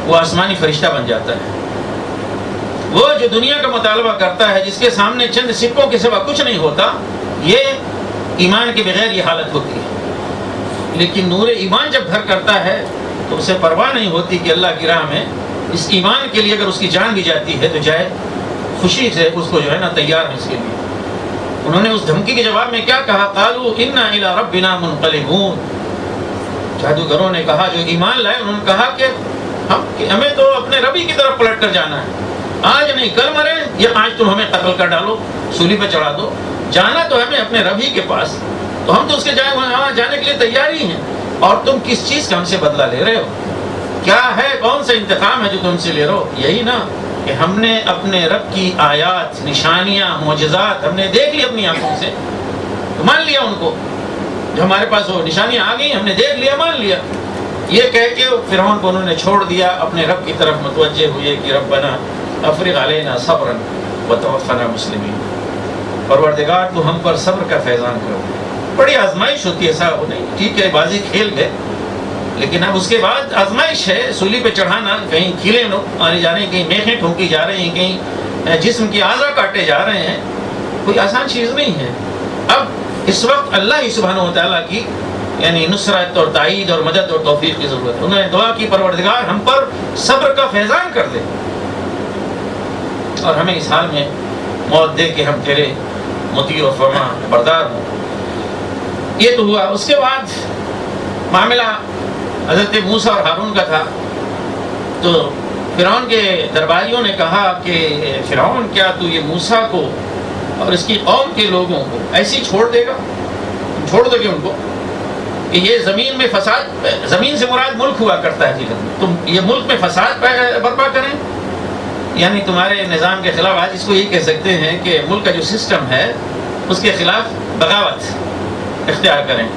وہ آسمانی فرشتہ بن جاتا ہے۔ وہ جو دنیا کا مطالبہ کرتا ہے، جس کے سامنے چند سکوں کے سوا کچھ نہیں ہوتا، یہ ایمان کے بغیر یہ حالت ہوتی ہے۔ لیکن نور ایمان جب گھر کرتا ہے تو اسے پرواہ نہیں ہوتی کہ اللہ کی راہ میں اس ایمان کے لیے اگر اس کی جان بھی جاتی ہے تو جائے، خوشی سے اس کو جو ہے نا تیار ہے اس کے لیے۔ انہوں نے اس دھمکی کے جواب میں کیا کہا، قالوا انا الی ربنا منقلبون، جادوگروں نے کہا جو ایمان لائے، انہوں نے کہا کہ ہمیں تو اپنے ربی کی طرف پلٹ کر جانا ہے، آج نہیں کل مرے، یہ آج تم ہمیں قتل کر ڈالو، سولی پہ چڑھا دو، جانا تو ہمیں اپنے ربی کے پاس، تو ہم تو اس کے وہاں جانے کے لیے تیار ہی ہیں، اور تم کس چیز کا ہم سے بدلہ لے رہے ہو؟ کیا ہے، کون سا انتقام ہے جو تم سے لے رہے ہو؟ یہی نا کہ ہم نے اپنے رب کی آیات، نشانیاں، معجزات ہم نے دیکھ لی اپنی آنکھوں سے، تو مان لیا ان کو، جو ہمارے پاس وہ نشانیاں آ گئی ہم نے دیکھ لیا، مان لیا۔ یہ کہہ کے فرعون کو انہوں نے چھوڑ دیا، اپنے رب کی طرف متوجہ ہوئے کہ ربنا افرغ علینا صبرا وتوفنا مسلمین، پروردگار تو ہم پر صبر کا فیضان کرو۔ بڑی آزمائش ہوتی ہے، ایسا نہیں، ٹھیک ہے بازی کھیل گئے، لیکن اب اس کے بعد آزمائش ہے، سولی پہ چڑھانا، کہیں کھیلے آنے جا رہے ہیں، کہیں میخیں ٹھونکی جا رہے ہیں، کہیں جسم کی اعضاء کاٹے جا رہے ہیں، کوئی آسان چیز نہیں ہے۔ اب اس وقت اللہ ہی سبحانہ وتعالیٰ کی یعنی نصرت اور تائید اور مدد اور توفیق کی ضرورت ہے۔ انہوں نے دعا کی پروردگار ہم پر صبر کا فیضان کر دے اور ہمیں اس حال میں موت دے کہ ہم تیرے مطیع و فرما بردار ہوں۔ یہ تو ہوا۔ اس کے بعد معاملہ حضرت موسیٰ اور ہارون کا تھا، تو فرعون کے درباریوں نے کہا کہ فرعون کیا تو یہ موسیٰ کو اور اس کی قوم کے لوگوں کو ایسی چھوڑ دے گا؟ چھوڑ دو گے ان کو کہ یہ زمین میں فساد، زمین سے مراد ملک ہوا کرتا ہے، تم یہ ملک میں فساد برپا کریں، یعنی تمہارے نظام کے خلاف، آج اس کو یہی کہہ سکتے ہیں کہ ملک کا جو سسٹم ہے اس کے خلاف بغاوت اختیار کریں،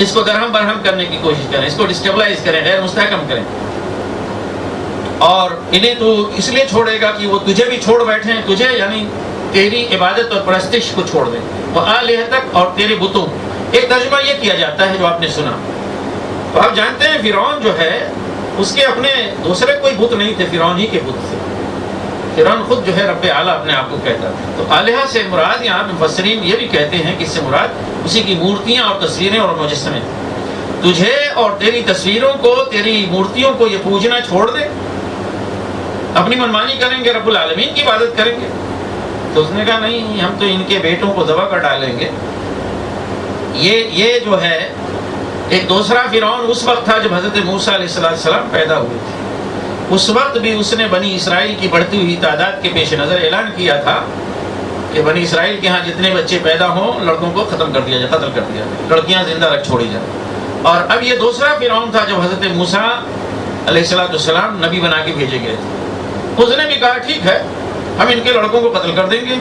اس کو درہم برہم کرنے کی کوشش کریں، اس کو ڈسٹیبلائز کریں، غیر مستحکم کریں، اور انہیں تو اس لیے چھوڑے گا کہ وہ تجھے بھی چھوڑ بیٹھیں، تجھے یعنی تیری عبادت اور پرستش کو چھوڑ دیں، وہ آلہتک اور تیرے بتوں، ایک ترجمہ یہ کیا جاتا ہے جو آپ نے سنا۔ تو آپ جانتے ہیں فرعون جو ہے اس کے اپنے دوسرے کوئی بت نہیں تھے، فرعون ہی کے بت تھے، فرعون خود جو ہے رب اعلیٰ اپنے آپ کو کہتا تھا۔ تو آلہہ سے مراد یہاں مفسرین یہ بھی کہتے ہیں کہ اس سے مراد اسی کی مورتیاں اور تصویریں اور مجسمے، تجھے اور تیری تصویروں کو، تیری مورتیوں کو یہ پوجنا چھوڑ دے، اپنی منمانی کریں گے، رب العالمین کی عبادت کریں گے۔ تو اس نے کہا نہیں، ہم تو ان کے بیٹوں کو ذبح کر ڈالیں گے۔ یہ جو ہے ایک دوسرا فرعون اس وقت تھا جب حضرت موسیٰ علیہ السلام پیدا ہوئے تھے، اس وقت بھی اس نے بنی اسرائیل کی بڑھتی ہوئی تعداد کے پیش نظر اعلان کیا تھا کہ بنی اسرائیل کے ہاں جتنے بچے پیدا ہوں لڑکوں کو ختم کر دیا جائے، قتل کر دیا جائے، لڑکیاں زندہ رکھ چھوڑی جائیں۔ اور اب یہ دوسرا فرعون تھا جب حضرت موسیٰ علیہ السلام نبی بنا کے بھیجے گئے تھے، اس نے بھی کہا ٹھیک ہے ہم ان کے لڑکوں کو قتل کر دیں گے،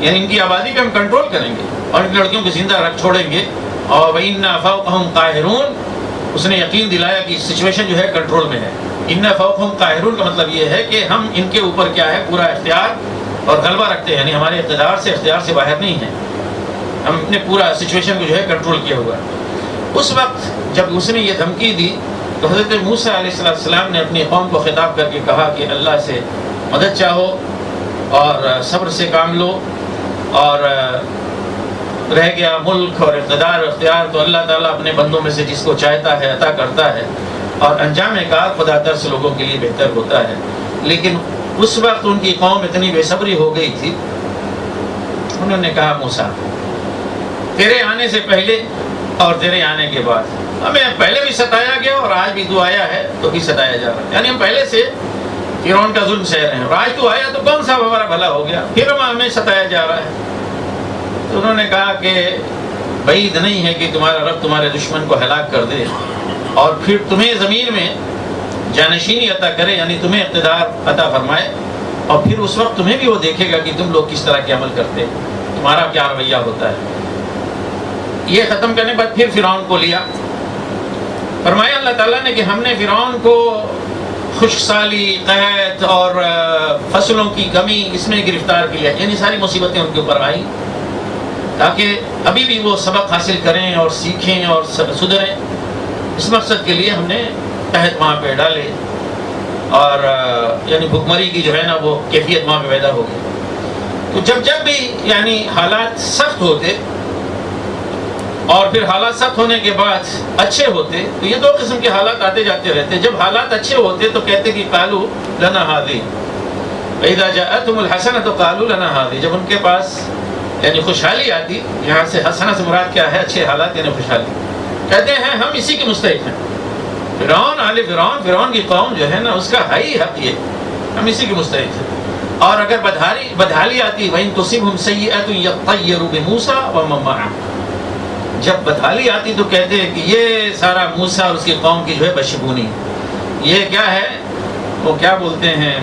یعنی ان کی آبادی پہ ہم کنٹرول کریں گے اور ان لڑکیوں کو زندہ رکھ چھوڑیں گے، اور وَإِنَّا فَوْقَهُمْ قَاهِرُونَ، اس نے یقین دلایا کہ سچویشن جو ہے کنٹرول میں ہے۔ إِنَّا فَوْقَهُمْ قَاهِرُونَ کا مطلب یہ ہے کہ ہم ان کے اوپر کیا ہے پورا اختیار اور غلبہ رکھتے ہیں، یعنی ہمارے اختیار سے باہر نہیں ہیں، ہم اپنے پورا سچویشن کو جو ہے کنٹرول کیا ہوا ہے۔ اس وقت جب اس نے یہ دھمکی دی تو حضرت موسیٰ علیہ السلام نے اپنی قوم کو خطاب کر کے کہا کہ اللہ سے مدد چاہو اور صبر سے کام لو، اور رہ گیا ملک اور اقتدار اختیار تو اللہ تعالیٰ اپنے بندوں میں سے جس کو چاہتا ہے عطا کرتا ہے، اور انجام کار خدا ترس لوگوں کے لیے بہتر ہوتا ہے۔ لیکن اس وقت ان کی قوم اتنی بے صبری ہو گئی تھی، انہوں نے کہا موسیٰ تیرے آنے سے پہلے اور تیرے آنے کے بعد ہمیں پہلے بھی ستایا گیا اور آج بھی تو آیا ہے تو بھی ستایا جا رہا ہے، یعنی ہم پہلے سے فرعون کا ظلم سہ رہے ہیں، اور آج تو آیا تو کون سا ہمارا بھلا ہو گیا، پھر ہمیں ستایا جا رہا ہے۔ تو انہوں نے کہا کہ بعید نہیں ہے کہ تمہارا رب تمہارے دشمن کو ہلاک کر دے اور پھر تمہیں زمین میں جانشینی عطا کرے، یعنی تمہیں اقتدار عطا فرمائے، اور پھر اس وقت تمہیں بھی وہ دیکھے گا کہ تم لوگ کس طرح کے عمل کرتے، تمہارا کیا رویہ ہوتا ہے۔ یہ ختم کرنے کے بعد پھر فرعون کو لیا، فرمایا اللہ تعالیٰ نے کہ ہم نے فرعون کو خشک سالی، قحط اور فصلوں کی کمی اس میں گرفتار کیا، یعنی ساری مصیبتیں ان کے اوپر آئیں تاکہ ابھی بھی وہ سبق حاصل کریں اور سیکھیں اور سدھریں۔ اس مقصد کے لیے ہم نے قحط وہاں پہ ڈالے، اور یعنی بھوکمری کی جو ہے نا وہ کیفیت وہاں پہ پیدا ہو گئی۔ تو جب بھی یعنی حالات سخت ہوتے اور پھر حالات سخت ہونے کے بعد اچھے ہوتے، تو یہ دو قسم کے حالات آتے جاتے رہتے۔ جب حالات اچھے ہوتے تو کہتے کہ قالوا لنا هذه، فإذا جاءتهم الحسنة قالوا لنا هذه، جب ان کے پاس یعنی خوشحالی آتی، یہاں سے حسنہ سے مراد کیا ہے، اچھے حالات یعنی خوشحالی، کہتے ہیں ہم اسی کے مستحق ہیں۔ فرعون کی قوم جو ہے نا اس کا ہے ہی حق یہ، ہم اسی کے مستحق ہیں۔ اور اگر بدحالی آتی وَإِن تُصِبْهُمْ سَيِّئَةٌ يَطَّيَّرُوا بِمُوسَىٰ وَمَن مَّعَهُ، جب بدحالی آتی تو کہتے ہیں کہ یہ سارا موسیٰ اور اس کی قوم کی جو ہے بشگونی، یہ کیا ہے، وہ کیا بولتے ہیں،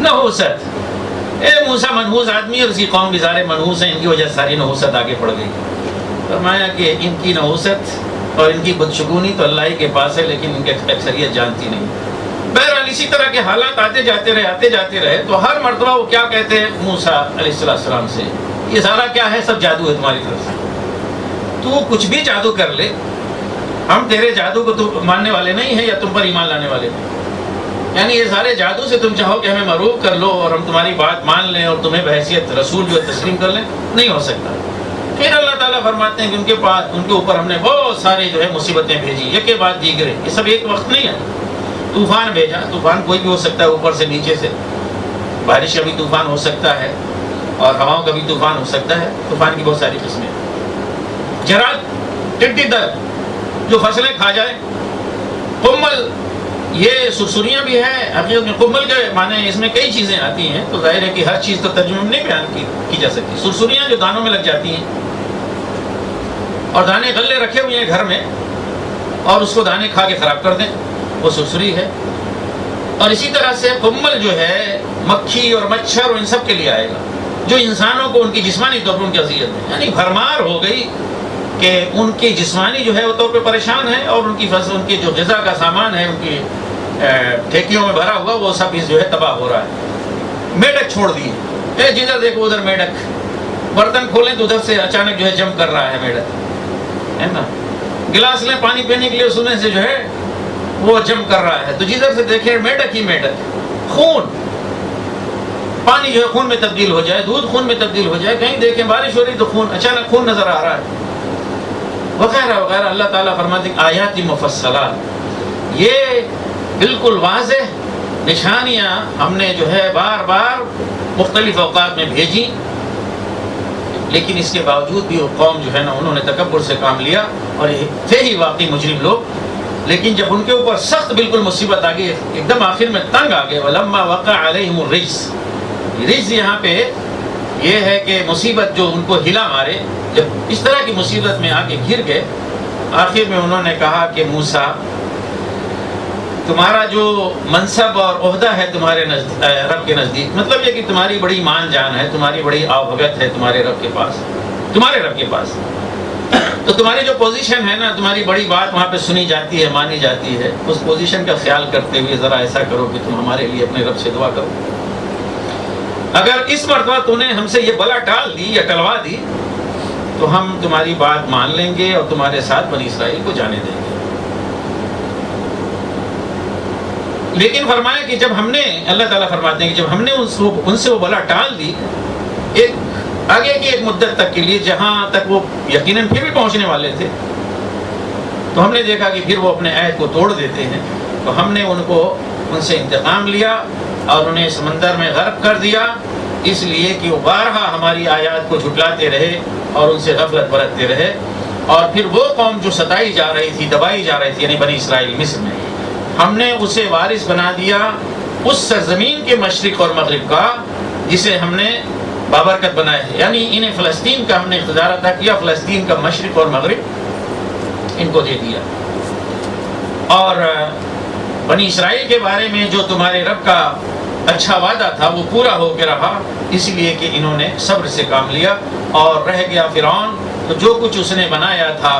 نحوست، موسیٰ منحوس آدمی اور اس کی قوم بھی سارے منحوس ہیں، ان کی وجہ سے ساری نحوست آگے پڑ گئی۔ فرمایا کہ ان کی نحوست اور ان کی بدشگونی تو اللہ ہی کے پاس ہے، لیکن ان کی اکثریت جانتی نہیں۔ بہرحال اسی طرح کے حالات آتے جاتے رہے تو ہر مرتبہ وہ کیا کہتے ہیں موسیٰ علیہ السلام سے، یہ سارا کیا ہے، سب جادو ہے تمہاری طرف سے، تو کچھ بھی جادو کر لے، ہم تیرے جادو کو تو ماننے والے نہیں ہیں یا تم پر ایمان لانے والے ہیں، یعنی یہ سارے جادو سے تم چاہو کہ ہمیں مروب کر لو اور ہم تمہاری بات مان لیں اور تمہیں بحیثیت رسول جو ہے تسلیم کر لیں، نہیں ہو سکتا۔ پھر اللہ تعالیٰ فرماتے ہیں کہ ان کے اوپر ہم نے بہت ساری جو ہے مصیبتیں بھیجی، ایک کے بعد دیگرے، یہ سب ایک وقت نہیں ہے۔ طوفان بھیجا، طوفان کوئی بھی ہو سکتا ہے، اوپر سے نیچے سے، بارش کا بھی طوفان ہو سکتا ہے اور ہواؤں کا بھی طوفان ہو سکتا ہے، طوفان کی بہت ساری قسمیں۔ جراد، ٹڈی دل جو فصلیں کھا جائے، قمل یہ سرسریاں بھی ہے حقیقت میں قمل کے معنی اس میں کئی چیزیں آتی ہیں، تو ظاہر ہے کہ ہر چیز تو ترجمے میں نہیں بیان کی جا سکتی. سرسریاں جو دانوں میں لگ جاتی ہیں، اور دانے غلے رکھے ہوئے ہیں گھر میں اور اس کو دانے کھا کے خراب کر دیں، وہ سرسری ہے. اور اسی طرح سے قمل جو ہے مکھی اور مچھر اور ان سب کے لیے آئے گا جو انسانوں کو ان کی جسمانی طور پر ان کی اذیت ہے، یعنی بھرمار ہو گئی کہ ان کی جسمانی جو ہے وہ طور پہ پریشان ہے، اور ان کی فصل، ان کی جو غذا کا سامان ہے ان کی ٹھیکیوں میں بھرا ہوا وہ سب جو ہے تباہ ہو رہا ہے. میڈک چھوڑ دیے، جدھر دیکھو ادھر میڈک، برتن کھولیں تو ادھر سے اچانک جو ہے جم کر رہا ہے میڈک، ہے نا. گلاس لیں پانی پینے کے لیے، سننے سے جو ہے وہ جم کر رہا ہے، تو جدھر سے دیکھیں میڈک ہی میڈک. خون، پانی جو ہے خون میں تبدیل ہو جائے، دودھ خون میں تبدیل ہو جائے، کہیں دیکھیں بارش ہو رہی تو خون، اچانک خون نظر آ رہا ہے، وغیرہ وغیرہ. اللہ تعالیٰ فرماتے ہیں آیات مفصلات، یہ بالکل واضح نشانیاں ہم نے جو ہے بار بار مختلف اوقات میں بھیجی، لیکن اس کے باوجود بھی وہ قوم جو ہے نا انہوں نے تکبر سے کام لیا، اور یہ تھے ہی واقعی مجرم لوگ. لیکن جب ان کے اوپر سخت بالکل مصیبت آ گئی، ایک دم آخر میں تنگ آ گئے، وَلَمَّا وَقَعَ عَلَيْهِمُ الرِّجْزُ. رجز یہاں پہ یہ ہے کہ مصیبت جو ان کو ہلا مارے، جب اس طرح کی مصیبت میں آ کے گر گئے، آخر میں انہوں نے کہا کہ موسیٰ، تمہارا جو منصب اور عہدہ ہے تمہارے رب کے نزدیک، مطلب یہ کہ تمہاری بڑی مان جان ہے، تمہاری بڑی آبھگت ہے تمہارے رب کے پاس، تمہارے رب کے پاس، تو تمہاری جو پوزیشن ہے نا، تمہاری بڑی بات وہاں پہ سنی جاتی ہے، مانی جاتی ہے. اس پوزیشن کا خیال کرتے ہوئے ذرا ایسا کرو کہ تم ہمارے لیے اپنے رب سے دعا کرو. اگر اس مرتبہ تو نے ہم سے یہ بلا ٹال دی یا ٹلوا دی تو ہم تمہاری بات مان لیں گے اور تمہارے ساتھ بنی اسرائیل کو جانے دیں گے. لیکن فرمایا کہ جب ہم نے، اللہ تعالیٰ فرماتے ہیں کہ جب ہم نے ان سے وہ بلا ٹال دی، ایک آگے کی ایک مدت تک کے لیے، جہاں تک وہ یقیناً پھر بھی پہنچنے والے تھے، تو ہم نے دیکھا کہ پھر وہ اپنے عہد کو توڑ دیتے ہیں، تو ہم نے ان سے انتقام لیا اور انہیں سمندر میں غرق کر دیا، اس لیے کہ وہ بارہا ہماری آیات کو جھٹلاتے رہے اور ان سے غفلت برتتے رہے. اور پھر وہ قوم جو ستائی جا رہی تھی، دبائی جا رہی تھی، یعنی بنی اسرائیل مصر میں، ہم نے اسے وارث بنا دیا اس سرزمین کے مشرق اور مغرب کا جسے ہم نے بابرکت بنایا ہے. یعنی انہیں فلسطین کا ہم نے اقتدار عطا کیا، فلسطین کا مشرق اور مغرب ان کو دے دیا. اور بنی اسرائیل کے بارے میں جو تمہارے رب کا اچھا وعدہ تھا وہ پورا ہو کے رہا، اس لیے کہ انہوں نے صبر سے کام لیا. اور رہ گیا فرعون، تو جو کچھ اس نے بنایا تھا،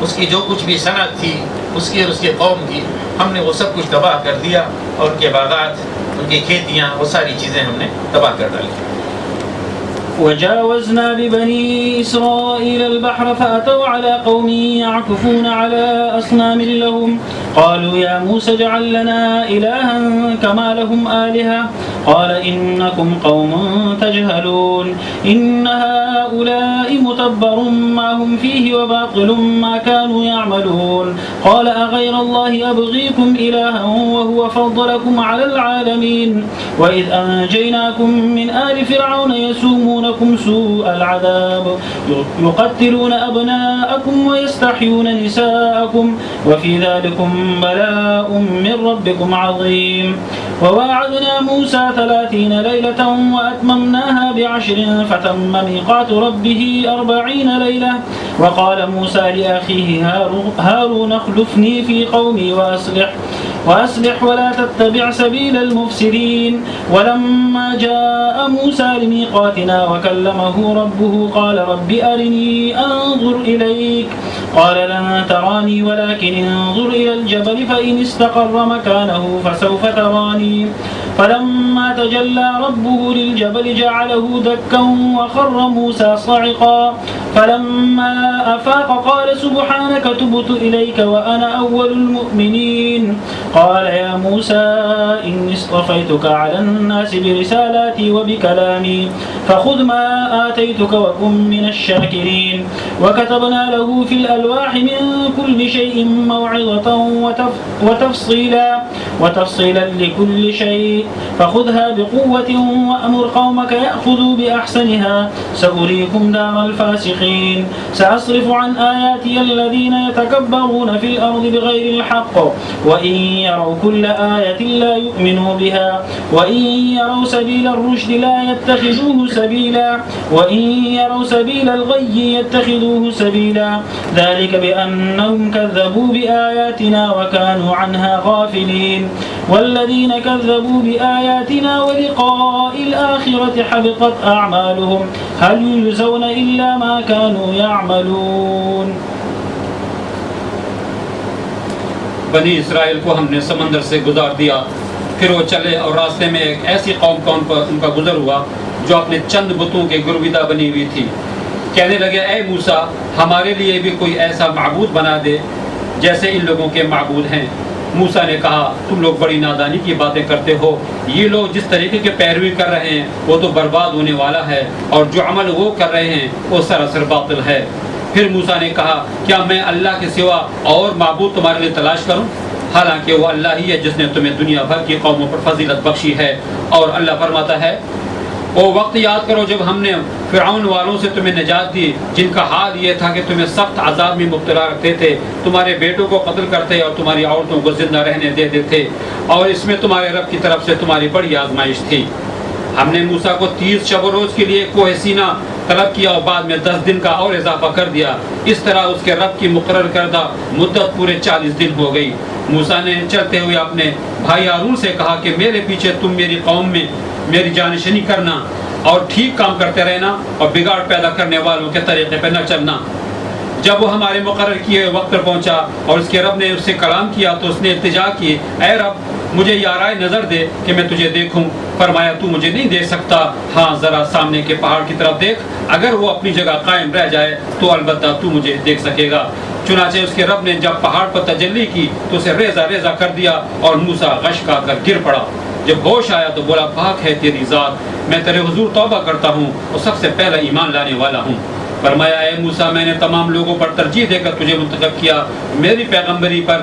اس کی جو کچھ بھی صنعت تھی اس کی اور اس کے قوم کی، ہم نے وہ سب کچھ تباہ کر دیا، اور ان کے باغات، ان کی کھیتیاں، وہ ساری چیزیں ہم نے تباہ کر ڈالی. وجاوزنا ببني إسرائيل البحر فأتوا على قوم يعكفون على أصنام لهم قالوا يا موسى اجعل لنا إلها كما لهم آلهة قال إنكم قوم تجهلون إن هؤلاء متبر ما هم فيه وباطل ما كانوا يعملون قال أغير الله أبغيكم إلها وهو فضلكم على العالمين وإذ أنجيناكم من آل فرعون يسومون سوء العذاب يقتلون أبناءكم ويستحيون نساءكم وفي ذلكم بلاء من ربكم عظيم وواعدنا موسى 30 ليلة وأتممناها ب10 فتم ميقات ربه 40 ليلة وقال موسى لأخيه هارون اخلفني في قومي وأصلح ولا تتبع سبيل المفسدين ولما جاء موسى لميقاتنا وكلمه ربه قال رب أرني أنظر إليك قال لن تراني ولكن انظر إلى الجبل فإن استقر مكانه فسوف تراني فلما تجلى ربه للجبل جعله دكا وخر موسى صعقا فلما أفاق قال سبحانك تبت إليك وأنا أول المؤمنين قال يا موسى إني اصطفيتك على الناس برسالاتي وبكلامي فخذ ما آتيتك وكن من الشاكرين وكتبنا له في الألواح الألواح من كل شيء موعظة وتفصيلا لكل شيء فخذها بقوة وأمر قومك يأخذوا بأحسنها سأريكم دار الفاسقين سأصرف عن آياتي الذين يتكبرون في الأرض بغير الحق وإن يروا كل آية لا يؤمنوا بها وإن يروا سبيل الرشد لا يتخذوه سبيلا وإن يروا سبيل الغي يتخذوه سبيلا ذلك بأنهم كذبوا بآياتنا وكانوا عنها غافلين والذين كذبوا بآياتنا ولقاء الآخرة حبطت أعمالهم هل يجزون إلا ما كانوا يعملون. بنی اسرائیل کو ہم نے سمندر سے گزار دیا، پھر وہ چلے اور راستے میں ایک ایسی قوم پر ان کا گزر ہوا جو اپنے چند بتوں کے گرویدہ بنی ہوئی تھی. کہنے لگے اے موسیٰ ہمارے لیے بھی کوئی ایسا معبود بنا دے جیسے ان لوگوں کے معبود ہیں. موسیٰ نے کہا تم لوگ بڑی نادانی کی باتیں کرتے ہو، یہ لوگ جس طریقے کے پیروی کر رہے ہیں وہ تو برباد ہونے والا ہے اور جو عمل وہ کر رہے ہیں وہ سراسر باطل ہے. پھر موسیٰ نے کہا کیا میں اللہ کے سوا اور معبود تمہارے لیے تلاش کروں؟ حالانکہ وہ اللہ ہی ہے جس نے تمہیں دنیا بھر کی قوموں پر فضیلت بخشی ہے. اور اللہ فرماتا ہے وہ وقت یاد کرو جب ہم نے فرعون والوں سے تمہیں نجات دی جن کا حال یہ تھا کہ تمہیں سخت عذاب میں مبتلا رکھتے تھے، تمہارے بیٹوں کو قتل کرتے اور تمہاری عورتوں کو زندہ رہنے دیتے تھے، اور اس میں تمہارے رب کی طرف سے تمہاری بڑی آزمائش تھی. ہم نے موسیٰ کو 30 شب و روز کے لیے کوہ سینا طلب کیا اور بعد میں 10 دن کا اور اضافہ کر دیا. اس طرح اس کے رب کی مقرر کردہ مدت پورے 40 دن ہو گئی. موسیٰ نے چلتے ہوئے اپنے بھائی ہارون سے کہا کہ میرے پیچھے تم میری قوم میں میری جانشینی کرنا اور ٹھیک کام کرتے رہنا اور بگاڑ پیدا کرنے والوں کے طریقے پہ نہ چلنا. جب وہ ہمارے مقرر کیے وقت پر پہنچا اور اس کے رب نے اس سے کلام کیا تو اس نے التجا کی اے رب مجھے یارائے نظر دے کہ میں تجھے دیکھوں. فرمایا تو مجھے نہیں دیکھ سکتا، ہاں ذرا سامنے کے پہاڑ کی طرف دیکھ، اگر وہ اپنی جگہ قائم رہ جائے تو البتہ تو مجھے دیکھ سکے گا. چنانچہ اس کے رب نے جب پہاڑ پر تجلی کی تو اسے ریزہ ریزہ کر دیا اور موسیٰ غش کھا کر گر پڑا. جب ہوش آیا تو بولا پاک ہے تیری ذات، میں تیرے حضور توبہ کرتا ہوں اور سب سے پہلا ایمان لانے والا ہوں. فرمایا اے موسیٰ میں نے تمام لوگوں پر ترجیح دے کر تجھے منتخب کیا میری پیغمبری پر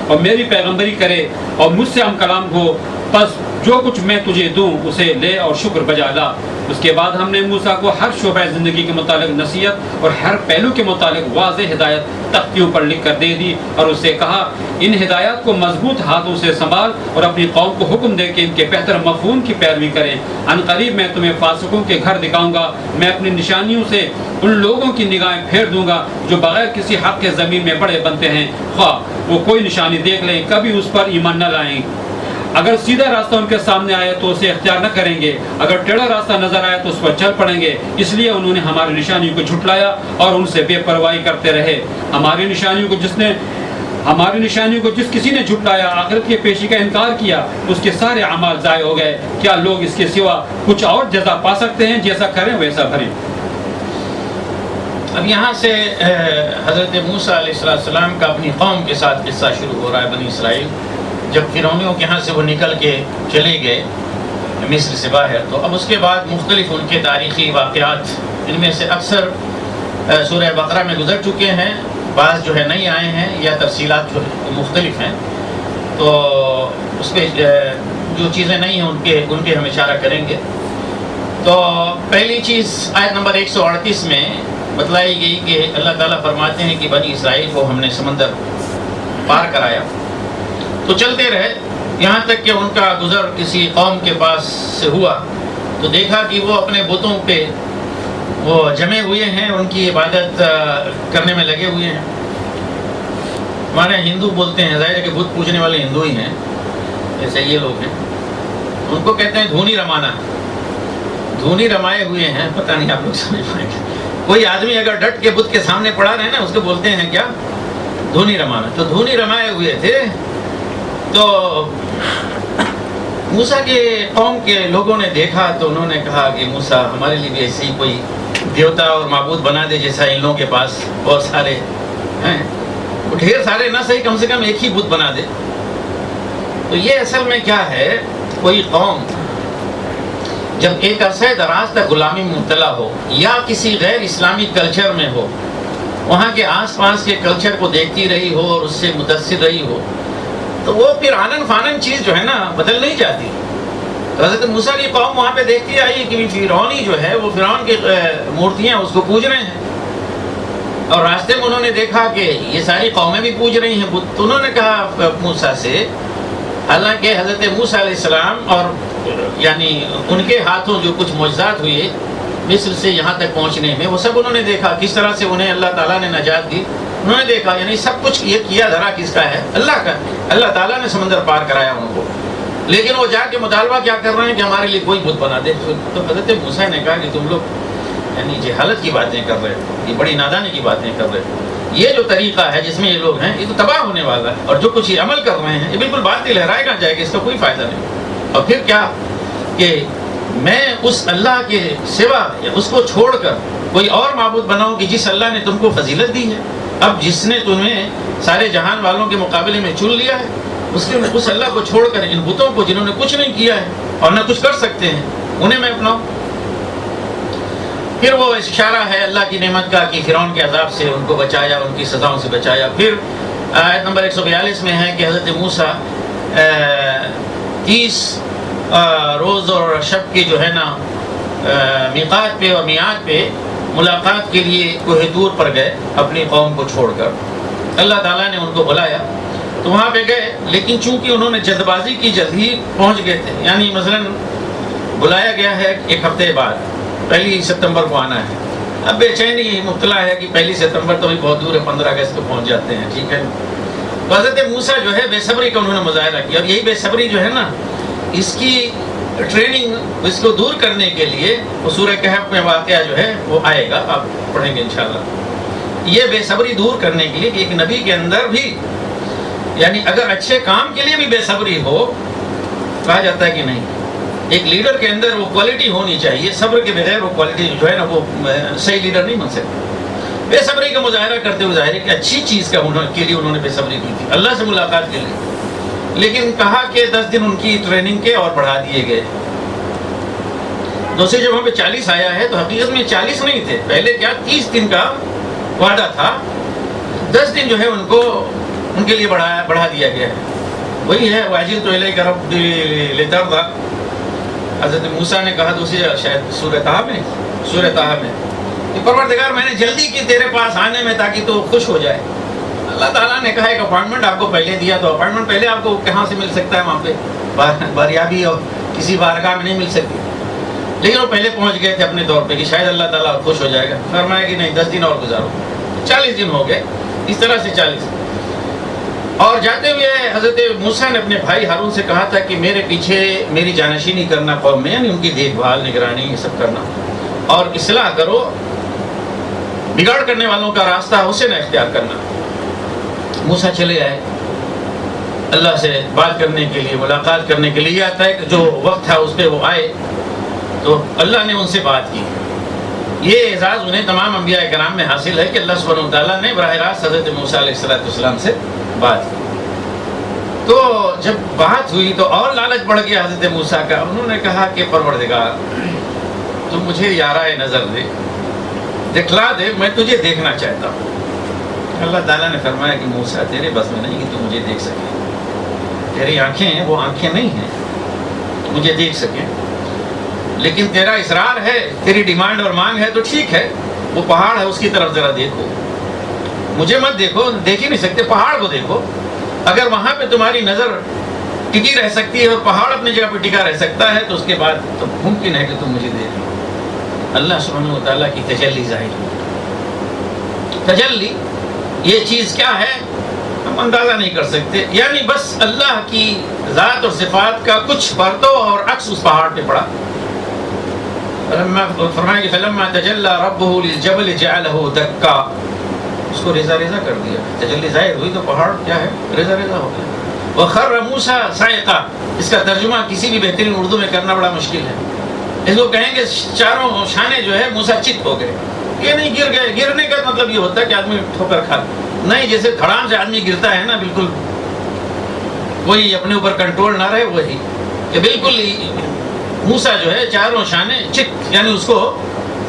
اور میری پیغمبری کرے اور مجھ سے ہم کلام ہو، بس جو کچھ میں تجھے دوں اسے لے اور شکر بجا لا. اس کے بعد ہم نے موسیٰ کو ہر شعبہ زندگی کے متعلق نصیحت اور ہر پہلو کے متعلق واضح ہدایت تختیوں پر لکھ کر دے دی اور اس سے کہا ان ہدایات کو مضبوط ہاتھوں سے سنبھال اور اپنی قوم کو حکم دے کہ ان کے بہتر مفہوم کی پیروی کریں. ان قریب میں تمہیں فاسقوں کے گھر دکھاؤں گا، میں اپنی نشانیوں سے ان لوگوں کی نگاہیں پھیر دوں گا جو بغیر کسی حق کے زمین میں بڑے بنتے ہیں، خواہ وہ کوئی نشانی دیکھ لیں کبھی اس پر ایمان نہ لائیں. اگر سیدھا راستہ ان کے سامنے آئے تو اسے اختیار نہ کریں گے، اگر ٹیڑھا راستہ نظر آئے تو اس پر چل پڑیں گے. اس لیے انہوں نے ہماری نشانیوں کو جھٹلایا اور ان سے بے پرواہی کرتے رہے. ہماری نشانیوں کو جس کسی نے جھٹلایا، آخرت کی پیشی کا انکار کیا، اس کے سارے اعمال ضائع ہو گئے. کیا لوگ اس کے سوا کچھ اور جزا پا سکتے ہیں؟ جیسا کریں ویسا بھریں. اب یہاں سے حضرت موسیٰ علیہ السلام کا اپنی قوم کے ساتھ قصہ شروع ہو رہا ہے. بنی اسرائیل جب فرعونیوں کے یہاں سے وہ نکل کے چلے گئے مصر سے باہر، تو اب اس کے بعد مختلف ان کے تاریخی واقعات ان میں سے اکثر سورہ بقرہ میں گزر چکے ہیں، بعض جو ہے نہیں آئے ہیں یا تفصیلات جو مختلف ہیں. تو اس پہ جو چیزیں نہیں ہیں ان کے ہم اشارہ کریں گے. تو پہلی چیز آیت نمبر 138 میں بتلائی گئی کہ اللہ تعالیٰ فرماتے ہیں کہ بنی اسرائیل کو ہم نے سمندر پار کرایا تو چلتے رہے یہاں تک کہ ان کا گزر کسی قوم کے پاس سے ہوا تو دیکھا کہ وہ اپنے بتوں پہ وہ جمے ہوئے ہیں، ان کی عبادت کرنے میں لگے ہوئے ہیں. ہمارے ہندو بولتے ہیں، ظاہر ہے کہ بت پوجنے والے ہندو ہی ہیں، جیسے یہ لوگ ہیں. ان کو کہتے ہیں دھونی رمانا، دھونی رمائے ہوئے ہیں. پتہ نہیں آپ لوگ سمجھ پائیں گے. کوئی آدمی اگر ڈٹ کے بت کے سامنے پڑا رہے نا اس کو بولتے ہیں کیا؟ دھونی رمانا. تو دھونی رمائے ہوئے تھے. تو موسیٰ کے قوم کے لوگوں نے دیکھا تو انہوں نے کہا کہ موسیٰ ہمارے لیے بھی ایسی کوئی دیوتا اور معبود بنا دے جیسا ان لوگوں کے پاس بہت سارے ہیں. ڈھیر سارے نہ صحیح کم سے کم ایک ہی بت بنا دے. تو یہ اصل میں کیا ہے، کوئی قوم جب ایک عرصہ دراز تک غلامی میں مبتلا ہو یا کسی غیر اسلامی کلچر میں ہو وہاں کے آس پاس کے کلچر کو دیکھتی رہی ہو اور اس سے متاثر رہی ہو، تو وہ پھر آنن فانن چیز جو ہے نا بدل نہیں جاتی. تو حضرت موسیٰ کی قوم وہاں پہ دیکھتی آئی کہ فرعونی جو ہے وہ فرعون کی مورتیاں اس کو پوج رہے ہیں، اور راستے میں انہوں نے دیکھا کہ یہ ساری قومیں بھی پوج رہی ہیں بت. تو انہوں نے کہا موسیٰ سے، حالانکہ حضرت موسیٰ علیہ السلام اور یعنی ان کے ہاتھوں جو کچھ معجزات ہوئے مصر سے یہاں تک پہنچنے میں، وہ سب انہوں نے دیکھا کس طرح سے انہیں اللہ تعالیٰ نے نجات دی. انہوں نے دیکھا یعنی سب کچھ یہ کیا دھرا کس کا ہے؟ اللہ کا. اللہ تعالیٰ نے سمندر پار کرایا ان کو، لیکن وہ جا کے مطالبہ کیا کر رہے ہیں کہ ہمارے لیے کوئی بت بنا دے. تو حضرت موسیٰ نے کہا کہ تم لوگ یعنی جہالت کی باتیں کر رہے ہو، یہ بڑی نادانی کی باتیں کر رہے ہو. یہ جو طریقہ ہے جس میں یہ لوگ ہیں یہ تو تباہ ہونے والا ہے، اور جو کچھ یہ عمل کر رہے ہیں یہ بالکل باطل لہرائے گا جائے گا، اس کا کوئی فائدہ نہیں. اور پھر کیا کہ میں اس اللہ کے سوا اس کو چھوڑ کر کوئی اور معبود بناؤں کہ جس اللہ نے تم کو فضیلت دی ہے. اب جس نے تمہیں سارے جہان والوں کے مقابلے میں چن لیا ہے، اس اللہ کو چھوڑ کر ان بتوں کو جنہوں نے کچھ نہیں کیا ہے اور نہ کچھ کر سکتے ہیں انہیں میں اپناؤں. پھر وہ اشارہ ہے اللہ کی نعمت کا کہ فرعون کے عذاب سے ان کو بچایا، ان کی سزاؤں سے بچایا. پھر آیت نمبر 142 میں ہے کہ حضرت موسیٰ 30 روز اور شب کے جو ہے نا میقات پہ اور میعاد پہ ملاقات کے لیے کوہ طور پر گئے اپنی قوم کو چھوڑ کر. اللہ تعالیٰ نے ان کو بلایا تو وہاں پہ گئے، لیکن چونکہ انہوں نے جلد بازی کی جلد ہی پہنچ گئے تھے. یعنی مثلاً بلایا گیا ہے 1 ہفتے بعد، 1 ستمبر کو آنا ہے. اب بے چینی مبتلا ہے کہ 1 ستمبر تو بھی بہت دور ہے، 15 اگست کو پہنچ جاتے ہیں. ٹھیک ہے، تو حضرت موسیٰ جو ہے بے صبری کا انہوں نے مظاہرہ کیا، اور یہی بے صبری جو ہے نا اس کی ٹریننگ اس کو دور کرنے کے لیے وہ سورہ کہف میں واقعہ جو ہے وہ آئے گا، آپ پڑھیں گے انشاءاللہ. یہ بے صبری دور کرنے کے لیے کہ ایک نبی کے اندر بھی یعنی اگر اچھے کام کے لیے بھی بے صبری ہو، کہا جاتا ہے کہ نہیں، ایک لیڈر کے اندر وہ کوالٹی ہونی چاہیے. صبر کے بغیر وہ کوالٹی جو ہے نا وہ صحیح لیڈر نہیں بن سکتا. بے صبری کا مظاہرہ کرتے ہوئے ظاہر ہے کہ اچھی چیز کے لیے انہوں نے بے صبری کی تھی، اللہ سے ملاقات کے لیے. لیکن کہا کہ 10 دن ان کی ٹریننگ کے اور بڑھا دیے گئے. دوسری جگہوں پہ 40 آیا ہے تو حقیقت میں 40 نہیں تھے، پہلے کیا 30 دن کا وعدہ تھا، 10 دن جو ہے ان کو ان کے لیے بڑھا دیا گیا ہے. وہی ہے واجل تو الیک ربی لترضی. حضرت موسیٰ نے کہا دوسری شاید سورہ طٰہٰ میں کہ پروردگار میں نے جلدی کی تیرے پاس آنے میں تاکہ تو خوش ہو جائے. اللہ تعالیٰ نے کہا ایک اپائنٹمنٹ آپ کو پہلے دیا، تو اپائنٹمنٹ پہلے آپ کو کہاں سے مل سکتا ہے؟ وہاں پہ باریابی اور کسی بارگاہ میں نہیں مل سکتی. لیکن وہ پہلے پہنچ گئے تھے اپنے طور پہ کہ شاید اللہ تعالیٰ خوش ہو جائے گا. فرمایا کہ نہیں 10 دن اور گزارو. 40 دن ہو گئے. اس طرح سے 40. اور جاتے ہوئے حضرت موسیٰ نے اپنے بھائی ہارون سے کہا تھا کہ میرے پیچھے میری جانشینی کرنا قوم میں، یعنی ان کی دیکھ بھال نگرانی یہ سب کرنا، اور اصلاح کرو، بگاڑ کرنے والوں کا راستہ اسے نہ اختیار کرنا. موسیٰ چلے آئے اللہ سے بات کرنے کے لیے، ملاقات کرنے کے لیے. آتا ہے کہ جو وقت تھا اس پہ وہ آئے تو اللہ نے ان سے بات کی. یہ اعزاز انہیں تمام انبیاء کرام میں حاصل ہے کہ اللہ سبحانہ وتعالیٰ نے براہ راست حضرت موسیٰ علیہ السلام سے بات کی. تو جب بات ہوئی تو اور لالچ بڑھ گیا حضرت موسیٰ کا. انہوں نے کہا کہ پروردگار تو مجھے یارائے نظر دے، دکھلا دے، میں تجھے دیکھنا چاہتا ہوں. اللہ تعالیٰ نے فرمایا کہ موسیٰ تیرے بس میں نہیں کہ تو مجھے دیکھ سکے. تیری آنکھیں ہیں وہ آنکھیں نہیں ہیں مجھے دیکھ سکیں، لیکن تیرا اصرار ہے، تیری ڈیمانڈ اور مانگ ہے تو ٹھیک ہے. وہ پہاڑ ہے اس کی طرف ذرا دیکھو، مجھے مت دیکھو، دیکھ ہی نہیں سکتے، پہاڑ کو دیکھو. اگر وہاں پہ تمہاری نظر ٹکی رہ سکتی ہے اور پہاڑ اپنی جگہ پہ ٹکا رہ سکتا ہے تو اس کے بعد تو ممکن ہے کہ تم مجھے دیکھ لو. اللہ سبحانہ وتعالیٰ کی تجلی ظاہر ہوئی. تجلی یہ چیز کیا ہے ہم اندازہ نہیں کر سکتے. یعنی بس اللہ کی ذات اور صفات کا کچھ پرتو اور عکس اس پہاڑ پہ پڑا. فرمایا کہ فلما تجلی ربہ للجبل جعلہ دکا، اس کو ریزہ ریزہ کر دیا. تجلی ظاہر ہوئی تو پہاڑ کیا ہے؟ ریزہ ریزہ ہو گیا. وخر موسیٰ صاعقا، اس کا ترجمہ کسی بھی بہترین اردو میں کرنا بڑا مشکل ہے. اس کو کہیں گے چاروں شانے جو ہے موسیٰ چت ہو گئے. یہ نہیں گر گئے. گرنے کا مطلب یہ ہوتا ہے کہ آدمی ٹھوکر کھا نہیں، جیسے دھڑام سے آدمی گرتا ہے نا، بالکل وہی اپنے اوپر کنٹرول نہ رہے، وہی کہ بالکل موسیٰ جو ہے چاروں شانے چت، یعنی اس کو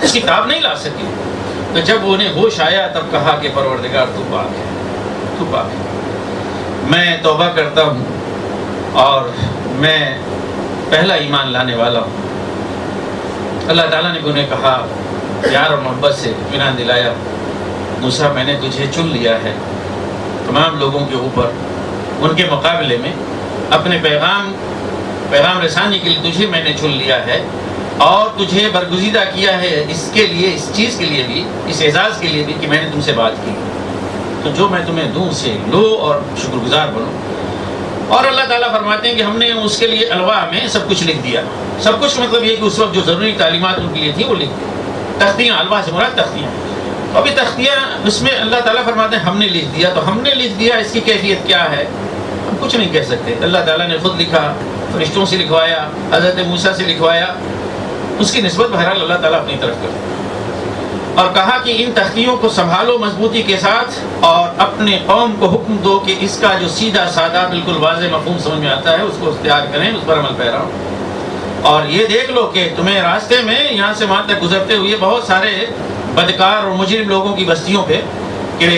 کتاب نہیں لا سکی. تو جب انہیں ہوش آیا تب کہا کہ پروردگار تو پاک ہے، تو پاک ہے، میں توبہ کرتا ہوں اور میں پہلا ایمان لانے والا ہوں۔ اللہ تعالیٰ نے انہیں کہا، پیار اور محبت سے اطمینان دلایا، موسیٰ میں نے تجھے چن لیا ہے تمام لوگوں کے اوپر، ان کے مقابلے میں اپنے پیغام رسانی کے لیے تجھے میں نے چن لیا ہے، اور تجھے برگزیدہ کیا ہے اس کے لیے، اس چیز کے لیے بھی، اس اعزاز کے لیے بھی کہ میں نے تم سے بات کی، تو جو میں تمہیں دوں اسے لو اور شکر گزار بنو۔ اور اللہ تعالیٰ فرماتے ہیں کہ ہم نے اس کے لیے الواح میں سب کچھ لکھ دیا، سب کچھ مطلب یہ کہ اس وقت جو ضروری تعلیمات ان کے لیے تھی وہ لکھ دی، تختیاں، الواح سے مراد تختیاں، ابھی تختیاں اس میں اللہ تعالیٰ فرماتے ہیں ہم نے لکھ دیا، تو ہم نے لکھ دیا، اس کی کیفیت کیا ہے ہم کچھ نہیں کہہ سکتے۔ اللہ تعالیٰ نے خود لکھا، فرشتوں سے لکھوایا، حضرت موسیٰ سے لکھوایا، اس کی نسبت بہرحال اللہ تعالیٰ اپنی طرف کرتا، اور کہا کہ ان تختیوں کو سنبھالو مضبوطی کے ساتھ اور اپنے قوم کو حکم دو کہ اس کا جو سیدھا سادہ بالکل واضح مفہوم سمجھ میں آتا ہے اس کو اختیار کریں، اس پر عمل پیرا ہو، اور یہ دیکھ لو کہ تمہیں راستے میں یہاں سے وہاں تک گزرتے ہوئے بہت سارے بدکار اور مجرم لوگوں کی بستیوں پہ کہ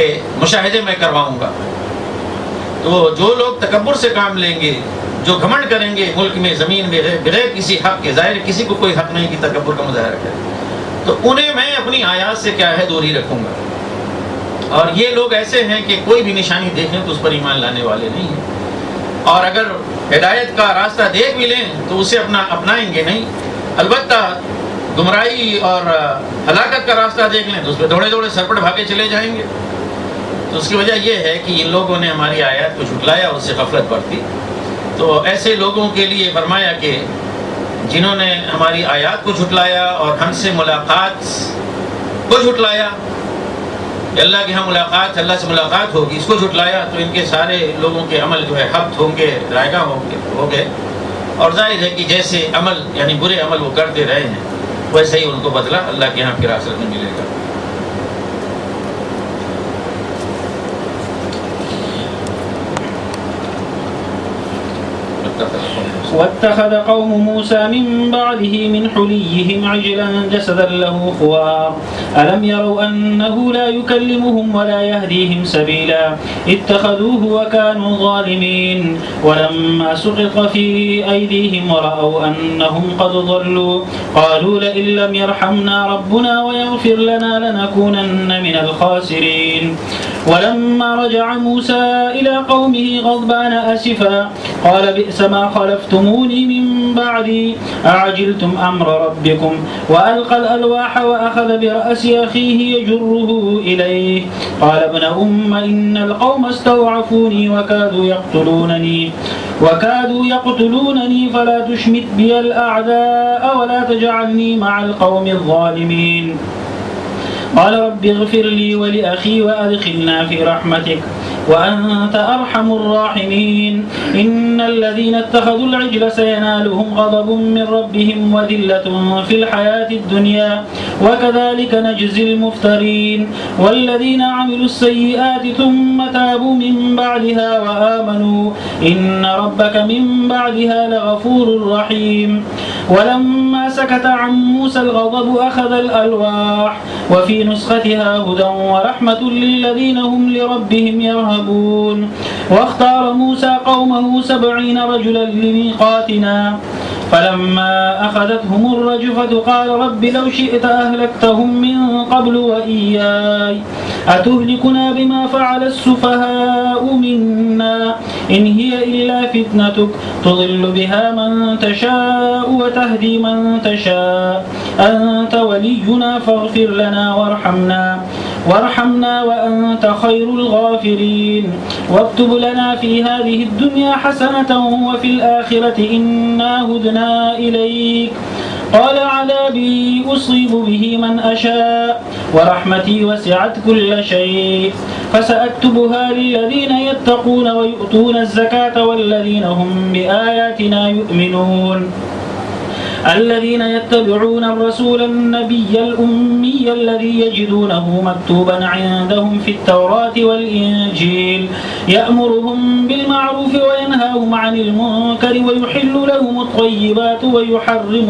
مشاہدے میں کرواؤں گا، تو جو لوگ تکبر سے کام لیں گے، جو گھمنڈ کریں گے ملک میں، زمین میں، بغیر کسی حق کے، ظاہر کسی کو کوئی حق نہیں کہ تکبر کا مظاہرہ کرے، تو انہیں میں اپنی آیات سے کیا ہے دوری رکھوں گا، اور یہ لوگ ایسے ہیں کہ کوئی بھی نشانی دیکھیں تو اس پر ایمان لانے والے نہیں ہیں، اور اگر ہدایت کا راستہ دیکھ بھی لیں تو اسے اپنائیں گے نہیں، البتہ گمراہی اور ہلاکت کا راستہ دیکھ لیں تو اس پہ دوڑے دوڑے سرپٹ بھاگے چلے جائیں گے۔ تو اس کی وجہ یہ ہے کہ ان لوگوں نے ہماری آیات کو جھٹلایا، اس سے غفلت برتی، تو ایسے لوگوں کے لیے فرمایا کہ جنہوں نے ہماری آیات کو جھٹلایا اور ہم سے ملاقات کو جھٹلایا، اللہ کے ہاں ملاقات، اللہ سے ملاقات ہوگی، اس کو جھٹلایا، تو ان کے سارے لوگوں کے عمل جو ہے حبط ہوں گے، رائگاں ہو گئے، اور ظاہر ہے کہ جیسے عمل یعنی برے عمل وہ کرتے رہے ہیں ویسے ہی ان کو بدلہ اللہ کے یہاں پھر آخرت میں ملے گا۔ واتخذ قوم موسى من بعده من حليهم عجلا جسدا له خوار ألم يروا أنه لا يكلمهم ولا يهديهم سبيلا اتخذوه وكانوا ظالمين ولما سقط في أيديهم ورأوا أنهم قد ضلوا قالوا لئن لم يرحمنا ربنا ويغفر لنا لنكونن من الخاسرين ولما رجع موسى إلى قومه غضبان أسفا قال بئس ما خلفتموني من بعدي أعجلتم أمر ربكم وألقى الألواح وأخذ برأس أخيه يجره إليه قال ابن إن القوم استضعفوني وكادوا يقتلونني فلا تشمت بي الأعداء ولا تجعلني مع القوم الظالمين قال رب اغفر لي ولأخي وأدخلنا في رحمتك وأنت أرحم الراحمين إن الذين اتخذوا العجل سينالهم غضب من ربهم وذلة في الحياة الدنيا وكذلك نجزي المفترين والذين عملوا السيئات ثم تابوا من بعدها وآمنوا إن ربك من بعدها لغفور رحيم ولما سكت عن موسى الغضب أخذ الألواح وفي نسختها هدى ورحمة للذين هم لربهم يرهبون واختار موسى قومه 70 رجلا لميقاتنا فلما أخذتهم الرجفة قال رب لو شئت أهلكتهم من قبل وإياي أتهلكنا بما فعل السفهاء منا إن هي إلا فتنتك تضل بها من تشاء وتهدي من تشاء أنت ولينا فاغفر لنا وارحمنا وأنت خير الغافرين واكتب لنا في هذه الدنيا حسنة وفي الآخرة إنا هدنا إليك قال عذابي أصيب به من أشاء ورحمتي وسعت كل شيء فسأكتبها للذين يتقون ويؤتون الزكاة والذين هم بآياتنا يؤمنون الذين يتبعون الرسول النبي الأمي الذي يجدونه مكتوبا عندهم في التوراة والإنجيل يأمرهم بالمعروف وينهاهم عن المنكر ويحل لهم الطيبات ويحرم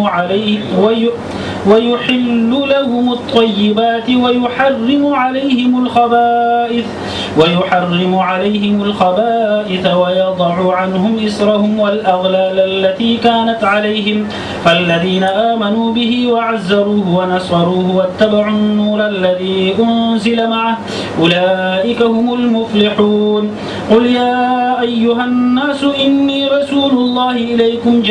عليهم الخبائث ويضع عنهم إصرهم والأغلال التي كانت عليهم فالذين آمنوا به وعزروه ونصروه واتبعوا النور الذي أنزل معه أولئك هم المفلحون قل يا أيها الناس إني رسول الله إليكم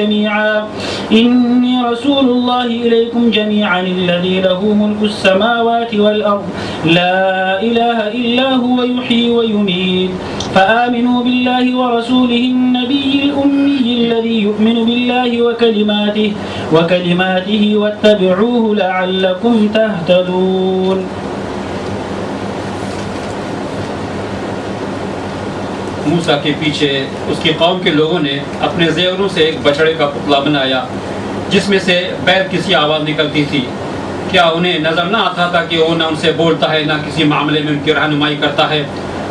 جميعا الذي له ملك السماوات والأرض لا إله إلا هو يحيي ويميت فآمنوا بالله ورسوله النبي الأمي الذي يؤمن بالله وكلماته واتبعوه لعلكم تهتدون. موسیٰ کے پیچھے اس کی قوم کے لوگوں نے اپنے زیوروں سے ایک بچڑے کا پتلا بنایا جس میں سے بیل کسی آواز نکلتی تھی. کیا انہیں نظر نہ آتا تھا کہ وہ نہ ان سے بولتا ہے نہ کسی معاملے میں ان کی رہنمائی کرتا ہے؟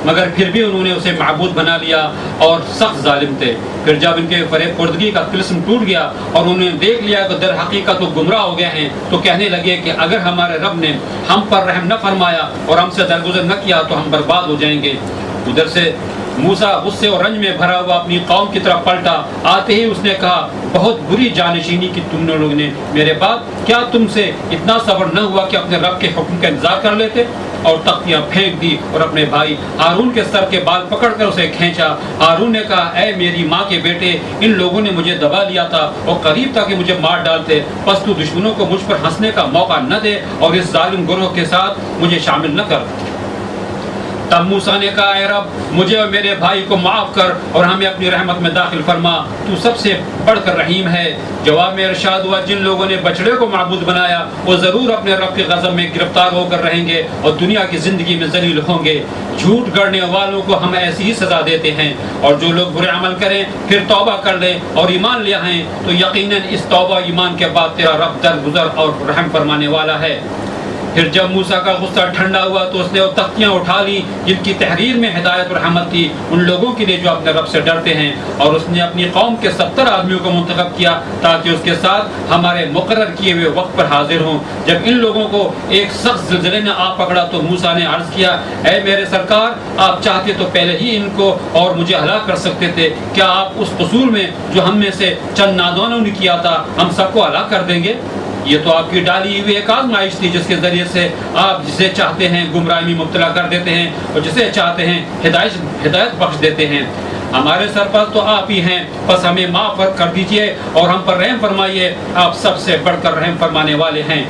مگر پھر بھی انہوں نے اسے معبود بنا لیا اور سخت ظالم تھے. پھر جب ان کے فریب خوردگی کا طلسم ٹوٹ گیا اور انہوں نے دیکھ لیا کہ در حقیقت وہ گمراہ ہو گئے ہیں تو کہنے لگے کہ اگر ہمارے رب نے ہم پر رحم نہ فرمایا اور ہم سے درگزر نہ کیا تو ہم برباد ہو جائیں گے. ادھر سے موسیٰ غصے اور رنج میں بھرا ہوا اپنی قوم کی طرف پلٹا. آتے ہی اس نے کہا بہت بری جانشینی کی تم لوگ نے میرے بعد. کیا تم سے اتنا صبر نہ ہوا کہ اپنے رب کے حکم کا انتظار کر لیتے؟ اور تختیاں پھینک دی اور اپنے بھائی ہارون کے سر کے بال پکڑ کر اسے کھینچا. ہارون نے کہا اے میری ماں کے بیٹے، ان لوگوں نے مجھے دبا لیا تھا اور قریب تھا کہ مجھے مار ڈالتے. پس تو دشمنوں کو مجھ پر ہنسنے کا موقع نہ دے اور اس ظالم گروہ کے ساتھ مجھے شامل نہ کر. تب موسیٰ نے کہا اے رب مجھے اور میرے بھائی کو معاف کر اور ہمیں اپنی رحمت میں داخل فرما، تو سب سے بڑھ کر رحیم ہے. جواب میں ارشاد ہوا جن لوگوں نے بچڑے کو معبود بنایا وہ ضرور اپنے رب کے غضب میں گرفتار ہو کر رہیں گے اور دنیا کی زندگی میں ذلیل ہوں گے. جھوٹ گڑنے والوں کو ہم ایسی ہی سزا دیتے ہیں، اور جو لوگ برے عمل کریں پھر توبہ کر لیں اور ایمان لے آئیں تو یقیناً اس توبہ ایمان کے بعد تیرا رب درگزر اور رحم فرمانے والا ہے. پھر جب موسیٰ کا غصہ ٹھنڈا ہوا تو اس نے وہ تختیاں اٹھا لی جن کی تحریر میں ہدایت اور رحمت تھی ان لوگوں کے لیے جو اپنے رب سے ڈرتے ہیں، اور اس نے اپنی قوم کے 70 آدمیوں کو منتخب کیا تاکہ اس کے ساتھ ہمارے مقرر کیے ہوئے وقت پر حاضر ہوں. جب ان لوگوں کو ایک سخت زلزلے نے آ پکڑا تو موسیٰ نے عرض کیا اے میرے سرکار، آپ چاہتے تو پہلے ہی ان کو اور مجھے ہلاک کر سکتے تھے. کیا آپ اس قصور میں جو ہم میں سے چند نادانوں نے کیا تھا ہم سب کو ہلاک کر دیں گے؟ یہ تو آپ کی ڈالی ہوئی ایک آزمائش تھی جس کے ذریعے سے آپ جسے چاہتے ہیں گمراہی میں مبتلا کر دیتے ہیں اور جسے چاہتے ہیں ہدایت بخش دیتے ہیں. ہمارے سرپرست تو آپ ہی ہیں، بس ہمیں معاف کر دیجئے اور ہم پر رحم فرمائیے. آپ سب سے بڑھ کر رحم فرمانے والے ہیں.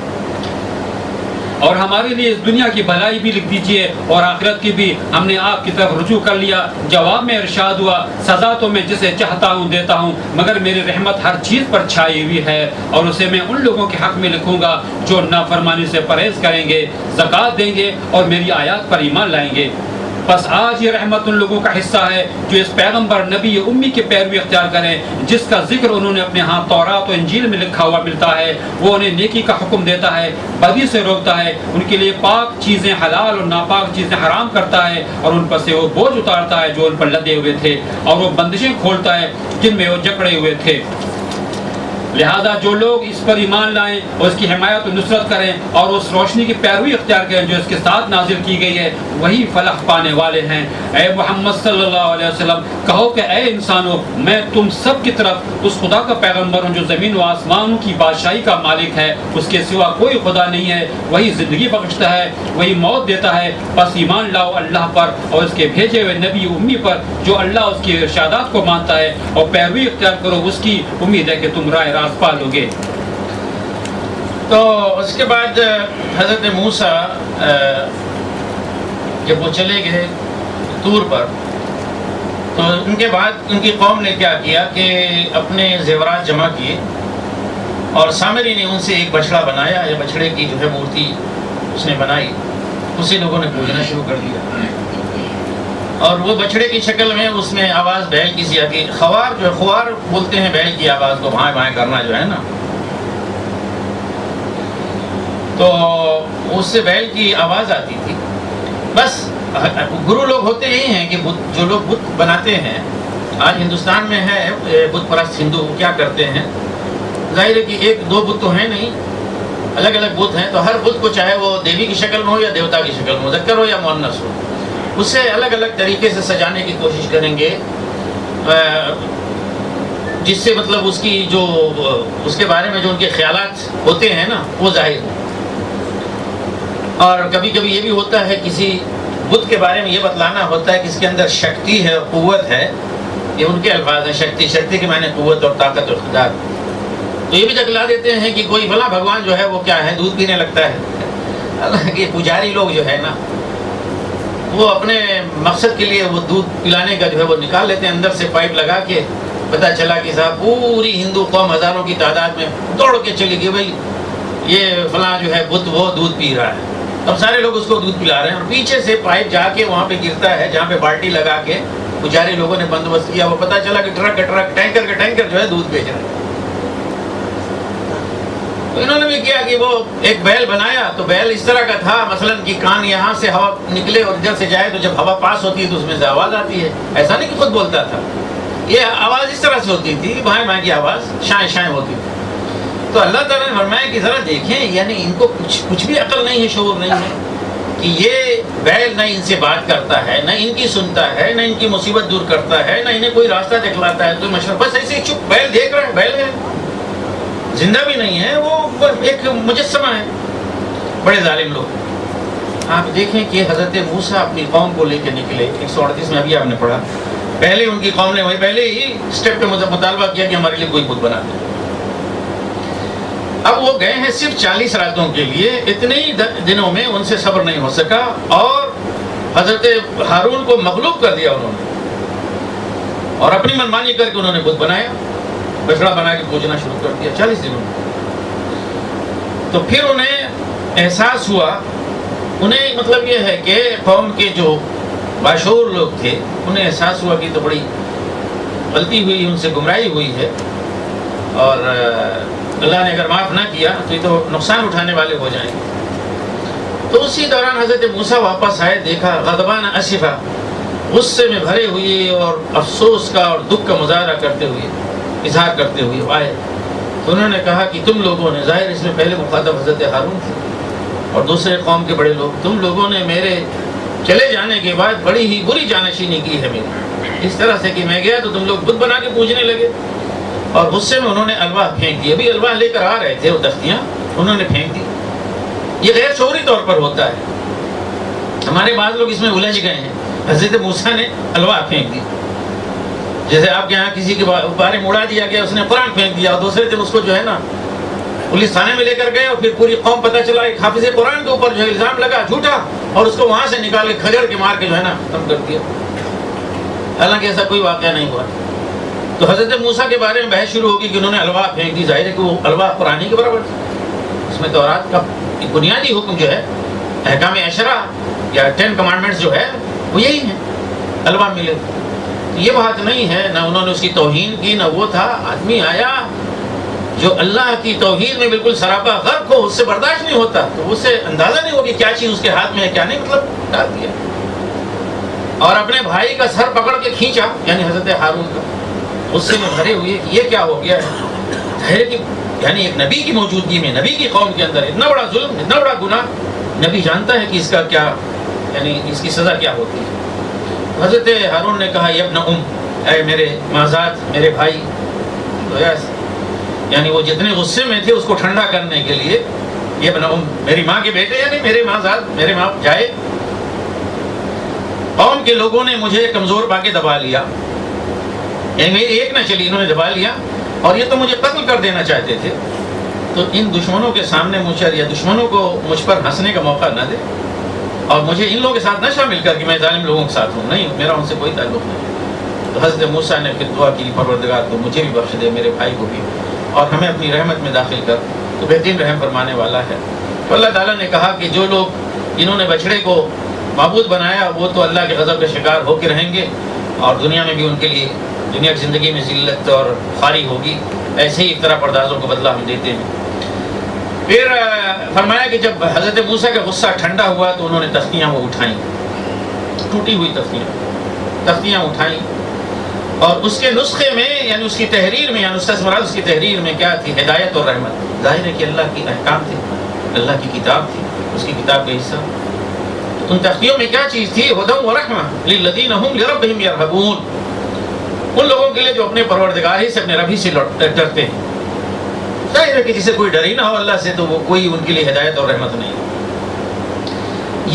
اور ہمارے لیے اس دنیا کی بھلائی بھی لکھ دیجئے اور آخرت کی بھی. ہم نے آپ کی طرف رجوع کر لیا. جواب میں ارشاد ہوا سزا تو میں جسے چاہتا ہوں دیتا ہوں، مگر میری رحمت ہر چیز پر چھائی ہوئی ہے اور اسے میں ان لوگوں کے حق میں لکھوں گا جو نافرمانی سے پرہیز کریں گے، زکوٰۃ دیں گے اور میری آیات پر ایمان لائیں گے. بس آج یہ رحمت ان لوگوں کا حصہ ہے جو اس پیغمبر نبی امی کی پیروی اختیار کریں جس کا ذکر انہوں نے اپنے ہاں تورات و انجیل میں لکھا ہوا ملتا ہے. وہ انہیں نیکی کا حکم دیتا ہے، بدی سے روکتا ہے، ان کے لیے پاک چیزیں حلال اور ناپاک چیزیں حرام کرتا ہے اور ان پر سے وہ بوجھ اتارتا ہے جو ان پر لدے ہوئے تھے اور وہ بندشیں کھولتا ہے جن میں وہ جکڑے ہوئے تھے. لہذا جو لوگ اس پر ایمان لائیں اور اس کی حمایت و نصرت کریں اور اس روشنی کی پیروی اختیار کریں جو اس کے ساتھ نازل کی گئی ہے وہی فلاح پانے والے ہیں. اے محمد صلی اللہ علیہ وسلم کہو کہ اے انسانوں میں تم سب کی طرف اس خدا کا پیغمبر ہوں جو زمین و آسمانوں کی بادشاہی کا مالک ہے. اس کے سوا کوئی خدا نہیں ہے. وہی زندگی بخشتا ہے، وہی موت دیتا ہے. بس ایمان لاؤ اللہ پر اور اس کے بھیجے ہوئے نبی امی پر جو اللہ اس کے ارشادات کو مانتا ہے اور پیروی اختیار کرو. اس کی امید ہے کہ تم رائے راست پالو گے. تو اس کے بعد حضرت موسیٰ جب وہ چلے گئے طور پر تو ان کے بعد ان کی قوم نے کیا کیا کہ اپنے زیورات جمع کیے اور سامری نے ان سے ایک بچڑا بنایا. یہ بچڑے کی جو ہے مورتی اس نے بنائی، اسی لوگوں نے پوجنا شروع کر دیا. اور وہ بچڑے کی شکل میں اس میں آواز بیل کی سی آتی. خوار جو ہے خوار بولتے ہیں بیل کی آواز کو بھائیں بھائیں کرنا جو ہے نا، تو اس سے بیل کی آواز آتی تھی. بس گرو لوگ ہوتے یہی ہیں کہ بت جو لوگ بت بناتے ہیں، آج ہندوستان میں ہے بت پرست ہندو، کیا کرتے ہیں، ظاہر ہے کہ ایک دو بت تو ہیں نہیں، الگ الگ بت ہیں، تو ہر بت کو چاہے وہ دیوی کی شکل میں ہو یا دیوتا کی شکل میں، مذکر ہو یا مؤنث ہو، اسے الگ الگ طریقے سے سجانے کی کوشش کریں گے، جس سے مطلب اس کی جو اس کے بارے میں جو ان کے خیالات ہوتے ہیں نا وہ ظاہر ہو۔ اور کبھی کبھی یہ بھی ہوتا ہے کسی بت کے بارے میں یہ بتلانا ہوتا ہے کہ اس کے اندر شکتی ہے اور قوت ہے، یہ ان کے الفاظ ہیں، شکتی کے معنی قوت اور طاقت اور اقتدار، تو یہ بھی دکھلا دیتے ہیں کہ کوئی بھلا بھگوان جو ہے وہ کیا ہے، دودھ پینے لگتا ہے۔ اللہ کے پجاری لوگ جو ہے نا وہ اپنے مقصد کے لیے وہ دودھ پلانے کا جو ہے وہ نکال لیتے ہیں اندر سے پائپ لگا کے، پتہ چلا کہ صاحب پوری ہندو قوم ہزاروں کی تعداد میں دوڑ کے چلی گئی، بھائی یہ فلاں جو ہے بت وہ دودھ پی رہا ہے، اب سارے لوگ اس کو دودھ پلا رہے ہیں، اور پیچھے سے پائپ جا کے وہاں پہ گرتا ہے جہاں پہ بالٹی لگا کے پجاری لوگوں نے بندوبست کیا، وہ پتہ چلا کہ ٹرک کا ٹرک، ٹینکر کا ٹینکر جو ہے دودھ بھیج رہا ہے۔ تو انہوں نے بھی کیا کہ وہ ایک بیل بنایا، تو بیل اس طرح کا تھا مثلاً کہ کان یہاں سے ہوا نکلے اور ادھر سے جائے، تو جب ہوا پاس ہوتی ہے تو اس میں سے آواز آتی ہے، ایسا نہیں کہ خود بولتا تھا، یہ آواز اس طرح سے ہوتی تھی، بھائیں بھائیں کی آواز شائیں شائیں ہوتی تھی۔ تو اللہ تعالیٰ نے فرمایا کہ ذرا دیکھیں، یعنی ان کو کچھ بھی عقل نہیں ہے، شعور نہیں ہے کہ یہ بیل نہ ان سے بات کرتا ہے، نہ ان کی سنتا ہے، نہ ان کی مصیبت دور کرتا ہے، نہ انہیں کوئی راستہ دکھلاتا ہے، تو مشرف بس ایسے چپ بیل دیکھ رہے ہیں، بیل ہے، زندہ بھی نہیں ہے، وہ ایک مجسمہ ہے۔ بڑے ظالم لوگ۔ آپ دیکھیں کہ حضرت موسیٰ اپنی قوم کو لے کے نکلے، 138 میں ابھی آپ نے پڑھا، پہلے ان کی قوم نے وہی پہلے ہی اسٹیپ پہ مطالبہ کیا کہ ہمارے لیے کوئی بت بنا دے۔ اب وہ گئے ہیں صرف 40 راتوں کے لیے، اتنے ہی دنوں میں ان سے صبر نہیں ہو سکا اور حضرت ہارون کو مغلوب کر دیا انہوں نے، اور اپنی منمانی کر کے انہوں نے بت بنایا، بچڑا بنا کے پوجنا شروع کر دیا 40 دنوں میں۔ تو پھر انہیں احساس ہوا، انہیں مطلب یہ ہے کہ قوم کے جو باشعور لوگ تھے انہیں احساس ہوا کہ تو بڑی غلطی ہوئی، ان سے گمراہی ہوئی ہے، اور اللہ نے اگر معاف نہ کیا تو یہ تو نقصان اٹھانے والے ہو جائیں گے۔ تو اسی دوران حضرت موسیٰ واپس آئے، دیکھا غضبان اسفا، غصے میں بھرے ہوئے اور افسوس کا اور دکھ کا مظاہرہ کرتے ہوئے، اظہار کرتے ہوئے آئے، تو انہوں نے کہا کہ تم لوگوں نے، ظاہر اس میں پہلے مخاطب حضرت ہارون تھے اور دوسرے قوم کے بڑے لوگ، تم لوگوں نے میرے چلے جانے کے بعد بڑی ہی بری جانشینی کی ہے میری، اس طرح سے کہ میں گیا تو تم لوگ بت بنا کے پوجنے لگے، اور غصے میں انہوں نے الواح پھینک دی، ابھی الواح لے کر آ رہے تھے وہ تختیاں، انہوں نے پھینک دی۔ یہ غیر شعوری طور پر ہوتا ہے، ہمارے بعض لوگ اس میں الجھ گئے ہیں، حضرت موسیٰ نے الواح پھینک دی، جیسے آپ کے یہاں کسی کے بارے میں اڑا دیا گیا، اس نے قرآن پھینک دیا، اور دوسرے دن اس کو جو ہے نا پولیس تھانے میں لے کر گئے، اور پھر پوری قوم پتہ چلا ایک حافظ قرآن کے اوپر جو ہے الزام لگا جھوٹا، اور اس کو وہاں سے نکال کے کھجڑ کے مار کے جو ہے نا ختم کر دیا، حالانکہ ایسا کوئی واقعہ نہیں ہوا۔ تو حضرت موسیٰ کے بارے میں بحث شروع ہوگی کہ انہوں نے الواح پھینک دی، ظاہر ہے کہ وہ الواح قرآن کے برابر تھا، اس میں تورات کا بنیادی حکم جو ہے، احکام عشرہ یا 10 کمانڈمنٹس جو ہے وہ یہی ہیں، الواح ملے۔ یہ بات نہیں ہے، نہ انہوں نے اس کی توہین کی، نہ وہ تھا، آدمی آیا جو اللہ کی توحید میں بالکل سراپا غرق ہو، اس سے برداشت نہیں ہوتا، تو اس سے اندازہ نہیں ہو کہ کیا چیز اس کے ہاتھ میں ہے کیا نہیں، مطلب ڈال دیا، اور اپنے بھائی کا سر پکڑ کے کھینچا، یعنی حضرت ہارون کا، غصے میں بھرے ہوئے کہ یہ کیا ہو گیا ہے، کہ یعنی ایک نبی کی موجودگی میں، نبی کی قوم کے اندر اتنا بڑا ظلم، اتنا بڑا گناہ، نبی جانتا ہے کہ اس کا کیا، یعنی اس کی سزا کیا ہوتی ہے۔ حضرت ہارون نے کہا ابن اے میرے مازاد، میرے بھائی، تو یعنی وہ جتنے غصے میں تھے اس کو ٹھنڈا کرنے کے لیے، ابن میری ماں کے بیٹے، یعنی میرے مازاد، میرے ماں جائے، قوم کے لوگوں نے مجھے کمزور پا کے دبا لیا، یعنی میری ایک نہ چلی، انہوں نے دبا لیا، اور یہ تو مجھے قتل کر دینا چاہتے تھے، تو ان دشمنوں کے سامنے یا دشمنوں کو مجھ پر ہنسنے کا موقع نہ دے، اور مجھے ان لوگوں کے ساتھ نہ شامل کر کہ میں ظالم لوگوں کے ساتھ ہوں، نہیں، میرا ان سے کوئی تعلق نہیں۔ تو حضرت موسیٰ نے پھر دعا کی، پروردگار تو مجھے بھی بخش دے، میرے بھائی کو بھی، اور ہمیں اپنی رحمت میں داخل کر، تو بہترین رحم فرمانے والا ہے۔ تو اللہ تعالیٰ نے کہا کہ جو لوگ انہوں نے بچڑے کو معبود بنایا وہ تو اللہ کے غضب کا شکار ہو کے رہیں گے، اور دنیا میں بھی ان کے لیے دنیا کی زندگی میں ذلت اور خاری ہوگی، ایسے ہی افطرا پردازوں کو بدلہ ہم دیتے ہیں۔ پھر فرمایا کہ جب حضرت موسیٰ کا غصہ ٹھنڈا ہوا تو انہوں نے تختیاں وہ اٹھائیں، ٹوٹی ہوئی تختیاں، تختیاں اٹھائیں، اور اس کے نسخے میں یعنی اس کی تحریر میں، یعنی نسخہ سے مراد اس کی تحریر میں کیا تھی؟ ہدایت اور رحمت۔ ظاہر ہے کہ اللہ کی احکام تھی، اللہ کی کتاب تھی، اس کی کتاب کا حصہ۔ ان تختیوں میں کیا چیز تھی؟ ہدی و رحمہ للذین هم لربهم یرہبون، ان لوگوں کے لیے جو اپنے پروردگار ہی سے، اپنے رب ہی سے ڈرتے ہیں۔ ظاہر ہے کہ جسے کوئی ڈر ہی نہ ہو اللہ سے تو وہ کوئی ان کے لیے ہدایت اور رحمت نہیں۔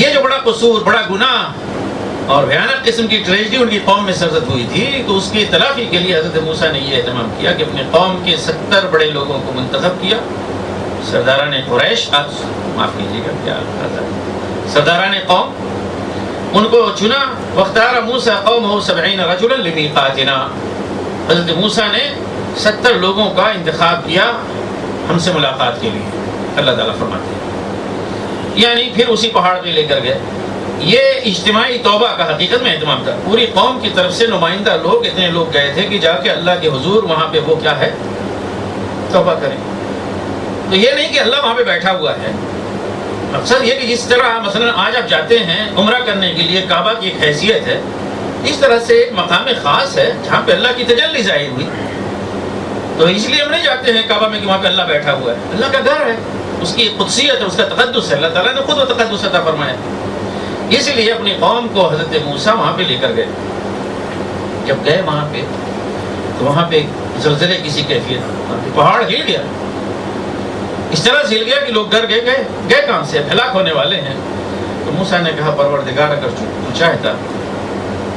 یہ جو بڑا قصور، بڑا گناہ اور بھیانک قسم کی ٹریجڈی ان کی قوم میں سرزد ہوئی تھی، تو اس کی تلافی کے لیے حضرت موسیٰ نے یہ اہتمام کیا کہ اپنے قوم کے 70 بڑے لوگوں کو منتخب کیا، سرداران قریش، معاف کیجیے گا کیا سرداران قوم، ان کو چنا۔ واختار موسیٰ قومہ 70 رجلا لمیقاتنا، حضرت موسیٰ نے 70 لوگوں کا انتخاب کیا ہم سے ملاقات کے لیے، اللہ تعالیٰ فرماتے ہیں، یعنی پھر اسی پہاڑ پہ لے کر گئے۔ یہ اجتماعی توبہ کا حقیقت میں اہتمام تھا، پوری قوم کی طرف سے نمائندہ لوگ، اتنے لوگ گئے تھے کہ جا کے اللہ کے حضور وہاں پہ وہ کیا ہے، توبہ کریں۔ تو یہ نہیں کہ اللہ وہاں پہ بیٹھا ہوا ہے، مقصد یہ کہ جس طرح مثلا آج آپ جاتے ہیں عمرہ کرنے کے لیے، کعبہ کی ایک حیثیت ہے، اس طرح سے ایک مقام خاص ہے جہاں پہ اللہ کی تجلی ظاہر ہوئی، تو اس لیے ہم نہیں جاتے ہیں کعبہ میں کہ وہاں پہ اللہ بیٹھا ہوا ہے، اللہ کا گھر ہے، اس کی قدسیت ہے، اس کا تقدس ہے، اللہ تعالیٰ نے خود وہ تقدس عطا فرمایا۔ اس لیے اپنی قوم کو حضرت موسیٰ وہاں پہ لے کر گئے۔ جب گئے وہاں پہ تو وہاں پہ زلزلے کسی کیفیت، پہاڑ ہل گیا، اس طرح سے ہل گیا کہ لوگ ڈر گئے کہاں سے، ہلاک ہونے والے ہیں۔ تو موسیٰ نے کہا پروردگار اگر تو چاہتا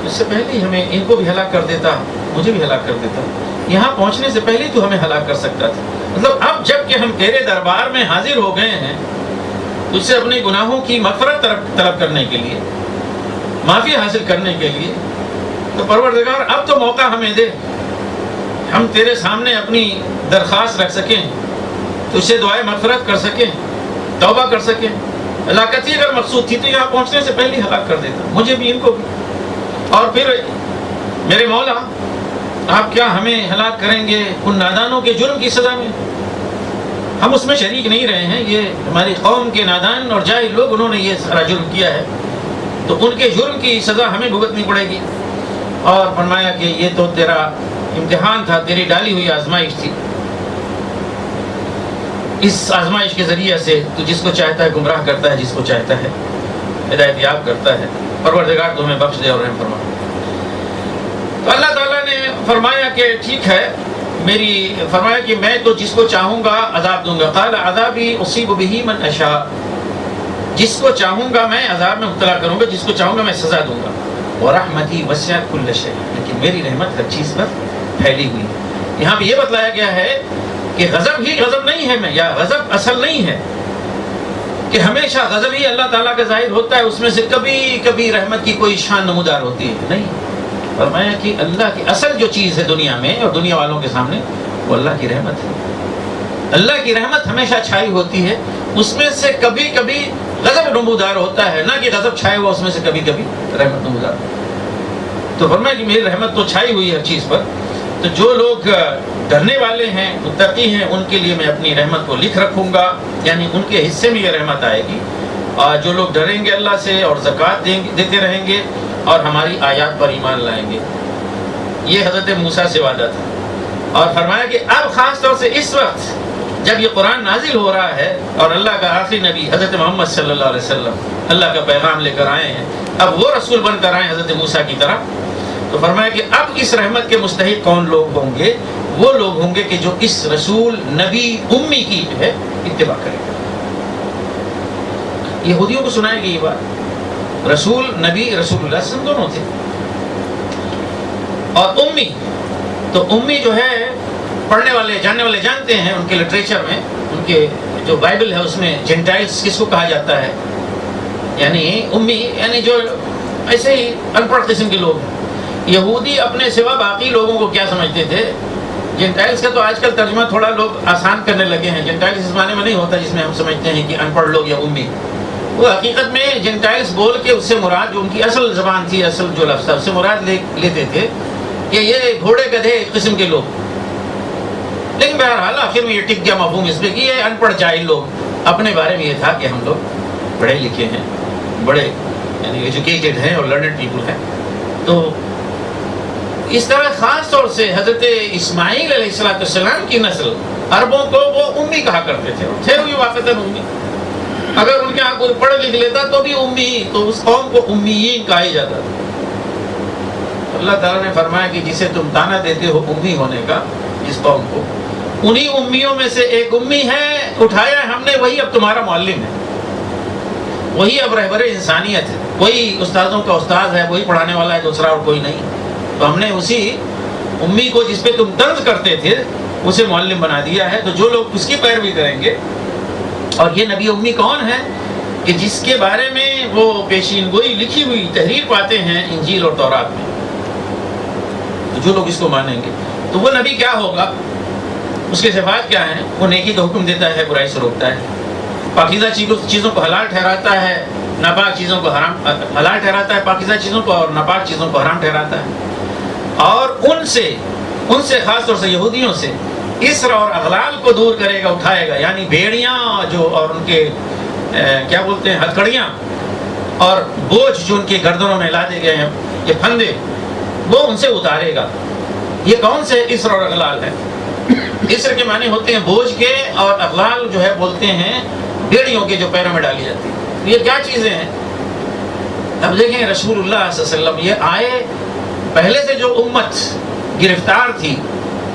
اس سے پہلے ہی ہمیں ان کو بھی ہلاک کر دیتا، مجھے بھی ہلاک کر دیتا، یہاں پہنچنے سے پہلے تو ہمیں ہلاک کر سکتا تھا۔ مطلب اب جب کہ ہم تیرے دربار میں حاضر ہو گئے ہیں تجھ سے اپنے گناہوں کی مغفرت طلب کرنے کے لیے، معافی حاصل کرنے کے لیے، تو پروردگار اب تو موقع ہمیں دے، ہم تیرے سامنے اپنی درخواست رکھ سکیں، تجھ سے دعائیں مغفرت کر سکیں، توبہ کر سکیں۔ ہلاکت ہی اگر مقصود تھی تو یہاں پہنچنے سے پہلے ہلاک کر دیتا، مجھے بھی ان کو بھی۔ اور پھر میرے مولا آپ کیا ہمیں ہلاک کریں گے ان نادانوں کے جرم کی سزا میں؟ ہم اس میں شریک نہیں رہے ہیں، یہ ہماری قوم کے نادان اور جاہل لوگ، انہوں نے یہ سارا جرم کیا ہے، تو ان کے جرم کی سزا ہمیں بھگتنی پڑے گی۔ اور فرمایا کہ یہ تو تیرا امتحان تھا، تیری ڈالی ہوئی آزمائش تھی، اس آزمائش کے ذریعے سے تو جس کو چاہتا ہے گمراہ کرتا ہے، جس کو چاہتا ہے ہدایت یاب کرتا ہے، پروردگار تمہیں بخش دے اور رحم فرما۔ تو اللہ تعالیٰ نے فرمایا کہ ٹھیک ہے، فرمایا کہ میں تو جس کو چاہوں گا عذاب دوں گا، قال عذابی اصیب بہ من اشاء، جس کو چاہوں گا میں عذاب میں مبتلا کروں گا، جس کو چاہوں گا میں سزا دوں گا، ورحمتی وسعت کل شیء، لیکن میری رحمت ہر چیز پر پھیلی ہوئی ہے۔ یہاں پہ یہ بتلایا گیا ہے کہ غضب ہی غضب نہیں ہے میں، یا غضب اصل نہیں ہے کہ ہمیشہ غضب ہی اللہ تعالیٰ کا ظاہر ہوتا ہے، اس میں سے کبھی کبھی رحمت کی کوئی شان نمودار ہوتی ہے، نہیں۔ فرمایا کہ اللہ کی اصل جو چیز ہے دنیا میں اور دنیا والوں کے سامنے، وہ اللہ کی رحمت ہے۔ اللہ کی رحمت ہمیشہ چھائی ہوتی ہے، اس میں سے کبھی کبھی غضب نمودار ہوتا ہے، نہ کہ غضب چھائے ہوا اس میں سے کبھی کبھی رحمت نمودار ہوتا ہے۔ تو فرمایا کہ میری رحمت تو چھائی ہوئی ہے ہر چیز پر، تو جو لوگ ڈرنے والے ہیں، متقی ہیں، ان کے لیے میں اپنی رحمت کو لکھ رکھوں گا، یعنی ان کے حصے میں یہ رحمت آئے گی۔ اور جو لوگ ڈریں گے اللہ سے اور زکوٰۃ دیتے رہیں گے اور ہماری آیات پر ایمان لائیں گے، یہ حضرت موسیٰ سے وعدہ تھا۔ اور فرمایا کہ اب خاص طور سے اس وقت جب یہ قرآن نازل ہو رہا ہے اور اللہ کا آخری نبی حضرت محمد صلی اللہ علیہ وسلم اللہ کا پیغام لے کر آئے ہیں، اب وہ رسول بن کر آئے حضرت موسیٰ کی طرح، تو فرمایا کہ اب اس رحمت کے مستحق کون لوگ ہوں گے؟ وہ لوگ ہوں گے کہ جو اس رسول نبی امی کی جو ہے اتباع کریں گے۔ یہودیوں کو سنائی گئی یہ بات، رسول نبی رسول اللہ صلی اللہ علیہ وسلم دونوں تھے، اور امی، تو امی جو ہے پڑھنے والے جاننے والے جانتے ہیں، ان کے لٹریچر میں، ان کے جو بائبل ہے اس میں جینٹائلز کس کو کہا جاتا ہے، یعنی امی یعنی جو ایسے ہی ان پڑھ قسم کے لوگ ہیں۔ یہودی اپنے سوا باقی لوگوں کو کیا سمجھتے تھے؟ جینٹائلز کا تو آج کل ترجمہ تھوڑا لوگ آسان کرنے لگے ہیں، جینٹائلز اس معنی میں نہیں ہوتا جس میں ہم سمجھتے ہیں کہ ان پڑھ لوگ یا امی، وہ حقیقت میں جینٹائلز بول کے اس سے مراد جو ان کی اصل زبان تھی، اصل جو لفظ تھا، اس سے مراد لیتے تھے کہ یہ گھوڑے گدھے قسم کے لوگ۔ لیکن بہرحال آخر میں یہ ٹک گیا مفہوم اس پہ کہ یہ ان پڑھ جاہل لوگ، اپنے بارے میں یہ تھا کہ ہم لوگ پڑھے لکھے ہیں، بڑے یعنی ایجوکیٹڈ ہیں اور لرنڈ پیپل ہیں، تو اس طرح خاص طور سے حضرت اسماعیل علیہ السلام کی نسل عربوں کو وہ امی کہا کرتے تھے وہ واقعتاً امی. اگر ان کے یہاں کوئی پڑھ لکھ لیتا تو بھی امی ہی, تو اس قوم کو امیین کہا ہی جاتا تھا. اللہ تعالیٰ نے فرمایا کہ جسے تم تانا دیتے ہو امی ہونے کا, جس قوم کو, انہی امیوں میں سے ایک امی ہے, اٹھایا ہم نے, وہی اب تمہارا معلم ہے, وہی اب رہبر انسانیت ہے, وہی استادوں کا استاد ہے, وہی پڑھانے والا ہے, دوسرا اور کوئی نہیں. تو ہم نے اسی امی کو جس پہ تم طنز کرتے تھے اسے معلم بنا دیا ہے. تو جو لوگ اس کی پیروی کریں گے, اور یہ نبی امی کون ہے کہ جس کے بارے میں وہ پیشین گوئی لکھی ہوئی تحریر پاتے ہیں انجیل اور تورات میں, تو جو لوگ اس کو مانیں گے تو وہ نبی کیا ہوگا, اس کے صفات کیا ہیں؟ وہ نیکی کا حکم دیتا ہے, برائی سے روکتا ہے, پاکیزہ چیزوں کو حلال ٹھہراتا ہے, ناپاک چیزوں کو حلال ٹھہراتا ہے, پاکیزہ چیزوں کو اور ناپاک چیزوں کو حرام ٹھہراتا ہے, اور ان سے خاص طور سے یہودیوں سے اسر اور اغلال کو دور کرے گا, اٹھائے گا. یعنی بھیڑیاں جو اور ان کے کیا بولتے ہیں ہتھکڑیاں اور بوجھ جو ان کے گردنوں میں لا دے گئے ہیں, یہ پھندے, وہ ان سے اتارے گا. یہ کون سے اسر اور اغلال ہے؟ اسر کے معنی ہوتے ہیں بوجھ کے, اور اغلال جو ہے بولتے ہیں بھیڑیوں کے جو پیروں میں ڈالی جاتی ہے. یہ کیا چیزیں ہیں؟ اب دیکھیں رسول اللہ صلی اللہ علیہ وسلم یہ آئے, پہلے سے جو امت گرفتار تھی,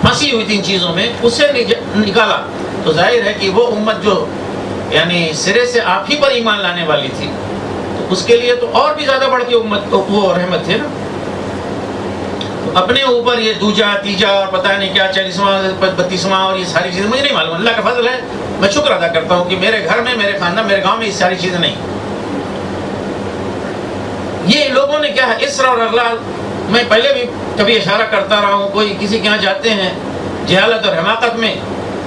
پھنسی ہوئی تھی ان چیزوں میں, اسے نکالا. تو ظاہر ہے کہ وہ امت جو یعنی سرے سے آپ ہی پر ایمان لانے والی تھی, تو اس کے لیے تو اور بھی زیادہ بڑھ کے امت وہ رحمت تھے نا. اپنے اوپر یہ دوجا تیجا اور پتہ نہیں کیا 40واں 32واں اور یہ ساری چیزیں مجھے نہیں معلوم, اللہ کا فضل ہے, میں شکر ادا کرتا ہوں کہ میرے گھر میں, میرے خاندان, میرے گاؤں میں یہ ساری چیزیں نہیں. یہ لوگوں نے کیا ہے اسر اور اغلال, میں پہلے بھی کبھی اشارہ کرتا رہا ہوں, کوئی کسی کے یہاں جاتے ہیں جہالت اور حماقت میں,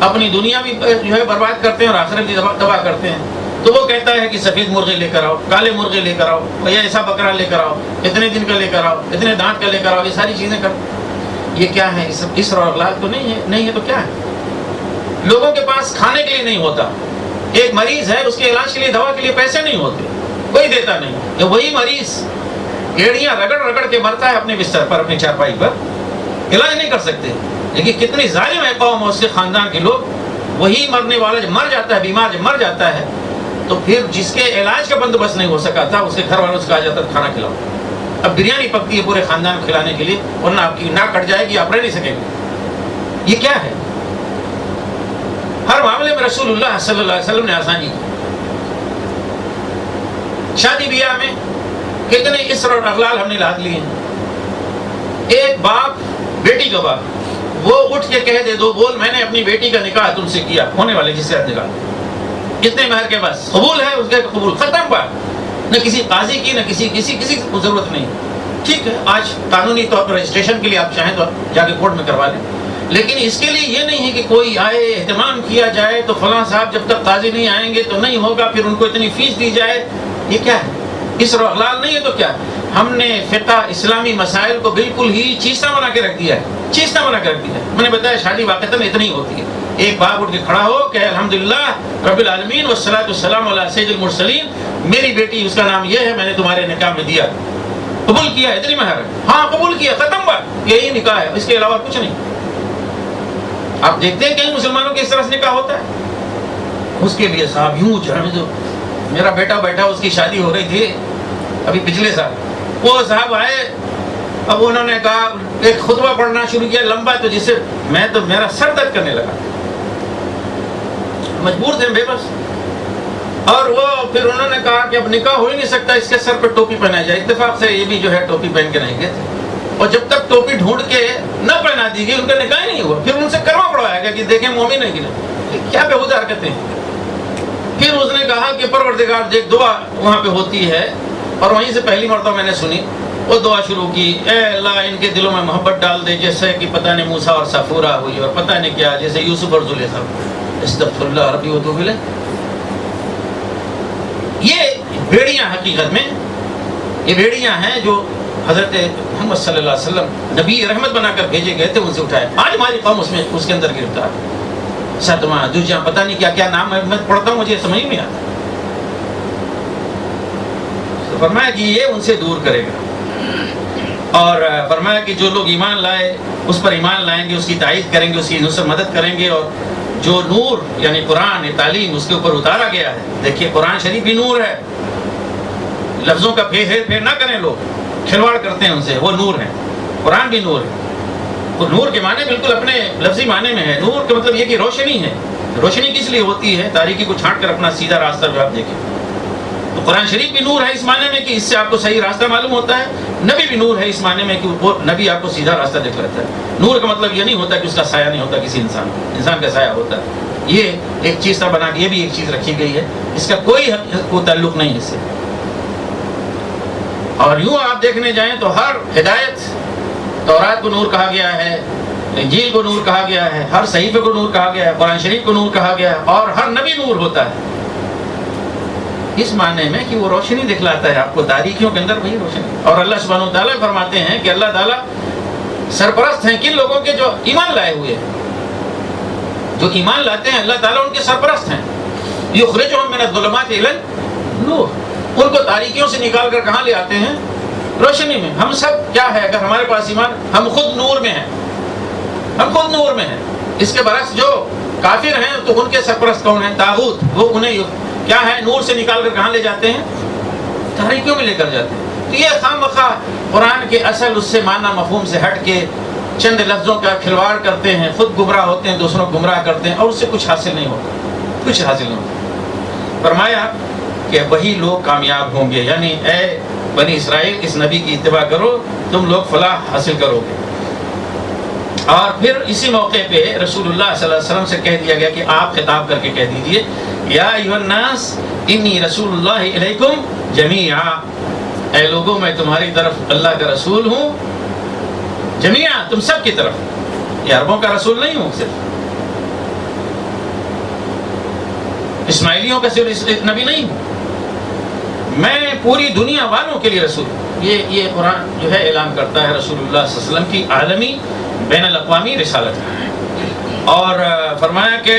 اپنی دنیا بھی جو ہے برباد کرتے ہیں اور آخرت بھی تباہ کرتے ہیں. تو وہ کہتا ہے کہ سفید مرغے لے کر آؤ, کالے مرغے لے کر آؤ, یا ایسا بکرا لے کر آؤ, اتنے دن کا لے کر آؤ, اتنے دانت کا لے کر آؤ, یہ ساری چیزیں کر. یہ کیا ہے؟ اسر اور اغلال تو نہیں ہے تو کیا ہے؟ لوگوں کے پاس کھانے کے لیے نہیں ہوتا, ایک مریض ہے اس کے علاج کے لیے دوا کے لیے پیسے نہیں ہوتے, کوئی دیتا نہیں. یا وہی مریض ایڑیاں رگڑ کے مرتا ہے اپنے بستر پر, اپنی چارپائی پر, علاج نہیں کر سکتے. لیکن کتنی ظالم ہے قوم اور اس کے خاندان کے لوگ, وہی مرنے والا جب مر جاتا ہے, بیمار جب مر جاتا ہے, تو پھر جس کے علاج کا بندوبست نہیں ہو سکا تھا اس کے گھر والوں سے کہا جاتا ہے کھانا کھلاؤ. اب بریانی پکتی ہے پورے خاندان کو کھلانے کے لیے, ورنہ آپ کی ناک کٹ جائے گی, آپ رہ نہیں سکیں گے. یہ کیا ہے؟ ہر معاملے میں رسول اللہ صلی اللہ علیہ وسلم نے آسانی کی. شادی بیاہ میں کتنے اسر اور اغلال ہم نے لاد لیے ہیں. ایک باپ, بیٹی کا باپ, وہ اٹھ کے کہہ دے دو بول میں نے اپنی بیٹی کا نکاح تم سے کیا, ہونے والے جس سے نکاح, کتنے مہر کے بس قبول ہے, اس کا قبول, ختم بات. نہ کسی قاضی کی, نہ کسی کو ضرورت نہیں. ٹھیک ہے, آج قانونی طور پر رجسٹریشن کے لیے آپ چاہیں تو جا کے کورٹ میں کروا لیں, لیکن اس کے لیے یہ نہیں ہے کہ کوئی آئے, اہتمام کیا جائے, تو فلاں صاحب جب تک قاضی نہیں آئیں گے تو نہیں ہوگا, پھر ان کو اتنی فیس دی جائے. یہ کیا ہے؟ اسر و اغلال نہیں ہے تو کیا؟ ہم نے فقہ اسلامی مسائل کو بالکل ہی چیستہ بنا کے رکھ دیا ہے, چیستہ بنا کے رکھ دیا ہے. میں نے بتایا شادی واقعتاً اتنی ہوتی ہے, ایک باپ اٹھ کے کھڑا ہو کہ الحمدللہ رب العالمین والصلاۃ والسلام علی سید المرسلین, میری بیٹی اس کا نام یہ ہے, میں نے تمہارے نکاح میں دیا, قبول کیا, اتنی مہر ہے, ہاں قبول کیا, ختم بات, یہی نکاح ہے, اس کے علاوہ کچھ نہیں. آپ دیکھتے ہیں کئی مسلمانوں کے اس طرح سے نکاح ہوتا ہے. اس کے لیے صاحب یوں جو میرا بیٹا بیٹھا, اس کی شادی ہو رہی تھی ابھی پچھلے سال, وہ صاحب آئے, اب انہوں نے کہا ایک خطبہ پڑھنا شروع کیا لمبا, تو جس سے میرا سر درد کرنے لگا, مجبور تھے بے بس. اور وہ پھر انہوں نے کہا کہ اب نکاح ہو ہی نہیں سکتا, اس کے سر پہ ٹوپی پہنا جائے. اتفاق سے یہ بھی جو ہے ٹوپی پہن کے نہیں گئے تھے, اور جب تک ٹوپی ڈھونڈ کے نہ پہنا دی گئی ان کا نکاح ہی نہیں ہوا. پھر ان سے کروا پڑوایا گیا کہ دیکھیں مومن ہے کہ نہیں, کیا بےہودہ حرکتیں ہیں. پھر اس نے کہا کہ پروردگار ایک دعا وہاں پہ ہوتی ہے, اور وہیں سے پہلی مرتبہ میں نے سنی, وہ دعا شروع کی, اے اللہ ان کے دلوں میں محبت ڈال دے جیسے کہ پتہ نہیں موسیٰ اور صفورہ ہوئی, اور پتہ نہیں کیا جیسے یوسف اور زلیخا. استغفر اللہ ربی وتوب الیہ. یہ بھیڑیاں حقیقت میں یہ بھیڑیاں ہیں جو حضرت محمد صلی اللہ علیہ وسلم نبی رحمت بنا کر بھیجے گئے تھے, ان سے اٹھائے. آج ہماری قوم اس کے اندر گرفتار, ستواں دوجا پتہ نہیں کیا کیا نام میں پڑھتا ہوں, مجھے سمجھ نہیں آتا. فرمایا کہ یہ ان سے دور کرے گا. اور فرمایا کہ جو لوگ ایمان لائے اس پر ایمان لائیں گے، اس کی تائید کریں گے، اس کی نصرت مدد کریں گے، اور جو نور یعنی قرآن تعلیم اس کے اوپر اتارا گیا ہے. دیکھیے قرآن شریف بھی نور ہے، لفظوں کا ہیر پھیر نہ کریں، لوگ کھلواڑ کرتے ہیں ان سے، وہ نور ہے، قرآن بھی نور ہے. نور کے معنی بالکل اپنے لفظی معنی میں ہے. نور کا مطلب یہ کہ روشنی ہے. روشنی کس لیے ہوتی ہے؟ تاریکی کو چھانٹ کر اپنا سیدھا راستہ جو آپ دیکھیں. تو قرآن شریف بھی نور ہے اس معنی میں کہ اس سے آپ کو صحیح راستہ معلوم ہوتا ہے. نبی بھی نور ہے اس معنی میں کہ وہ نبی آپ کو سیدھا راستہ دکھاتا ہے. نور کا مطلب یہ نہیں ہوتا کہ اس کا سایہ نہیں ہوتا کسی انسان کا سایہ ہوتا ہے. یہ ایک چیز طرح بنا کے یہ بھی ایک چیز رکھی گئی ہے، اس کا کوئی تعلق نہیں اس سے. اور یوں آپ دیکھنے جائیں تو ہر ہدایت، تورات کو نور کہا گیا ہے، انجیل کو نور کہا گیا ہے، ہر صحیفے کو نور کہا گیا ہے، قرآن شریف کو نور کہا گیا ہے، اور ہر نبی نور ہوتا ہے اس معنی میں کہ وہ روشنی دکھلاتا ہے آپ کو تاریکیوں کے اندر وہی روشنی. اور اللہ سبحانہ و تعالیٰ فرماتے ہیں کہ اللہ تعالیٰ سرپرست ہیں کن لوگوں کے جو ایمان لائے ہوئے ہیں. جو ایمان لاتے ہیں اللہ تعالیٰ ان کے سرپرست ہیں. یخرجہم من الظلمات الی النور، ان کو تاریکیوں سے نکال کر کہاں لے آتے ہیں؟ روشنی میں. ہم سب کیا ہے؟ اگر ہمارے پاس ایمان، ہم خود نور میں ہیں، ہم خود نور میں ہیں. اس کے برعکس جو کافر ہیں تو ان کے سرپرست کون ہیں؟ طاغوت. وہ انہیں کیا ہے؟ نور سے نکال کر کہاں لے جاتے ہیں؟ تاریکیوں میں لے کر جاتے ہیں. تو یہ خواہ قرآن کے اصل اس سے معنی مفہوم سے ہٹ کے چند لفظوں کا کھلواڑ کرتے ہیں، خود گمراہ ہوتے ہیں، دوسروں کو گمراہ کرتے ہیں، اور اس سے کچھ حاصل نہیں ہوتا، کچھ حاصل نہیں ہوتا. فرمایا کہ وہی لوگ کامیاب ہوں گے، یعنی اے بنی اسرائیل اس نبی کی اتباع کرو، تم لوگ فلاح حاصل کرو گے. اور پھر اسی موقع پہ رسول اللہ صلی اللہ علیہ وسلم سے کہہ دیا گیا کہ آپ خطاب کر کے کہہ دیجئے یا ایھا الناس انی رسول اللہ الیکم جمیعا، اے لوگوں میں تمہاری طرف اللہ کا رسول ہوں، جمیعا تم سب کی طرف. یہ عربوں کا رسول نہیں ہوں، صرف اسماعیلیوں کا صرف نبی نہیں ہوں، میں پوری دنیا والوں کے لیے رسول ہوں. یہ قرآن جو ہے اعلان کرتا ہے رسول اللہ صلی اللہ علیہ وسلم کی عالمی بین الاقوامی رسالت ہے. اور فرمایا کہ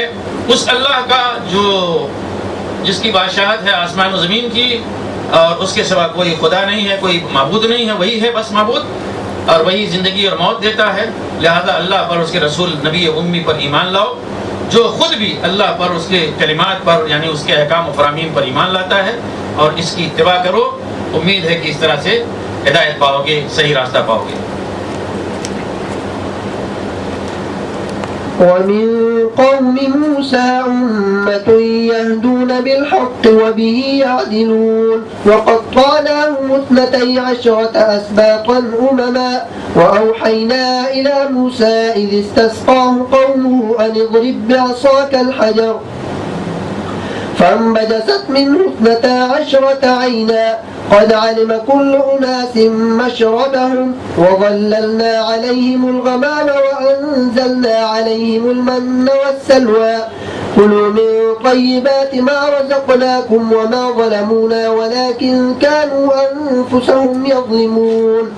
اس اللہ کا جس کی بادشاہت ہے آسمان و زمین کی، اور اس کے سوا کوئی خدا نہیں ہے، کوئی معبود نہیں ہے، وہی ہے بس معبود، اور وہی زندگی اور موت دیتا ہے. لہذا اللہ پر، اس کے رسول نبی امی پر ایمان لاؤ، جو خود بھی اللہ پر، اس کے کلمات پر یعنی اس کے احکام و فرامین پر ایمان لاتا ہے، اور اس کی اتباع کرو. امید ہے کہ اس طرح سے ہدایت پاؤ گے، صحیح راستہ پاؤ گے. ومن قوم موسى أمة يهدون بالحق وبه يعدلون وقطعناهم 12 أسباطا أمما وأوحينا إلى موسى إذ استسقاه قومه أن اضرب بعصاك الحجر فانبجست منه 12 عينا قد علم كل أناس مشربهم وظللنا عليهم الغمام وأنزلنا عليهم المن والسلوى كلوا من طيبات ما رزقناكم وما ظلمونا ولكن كانوا أنفسهم يظلمون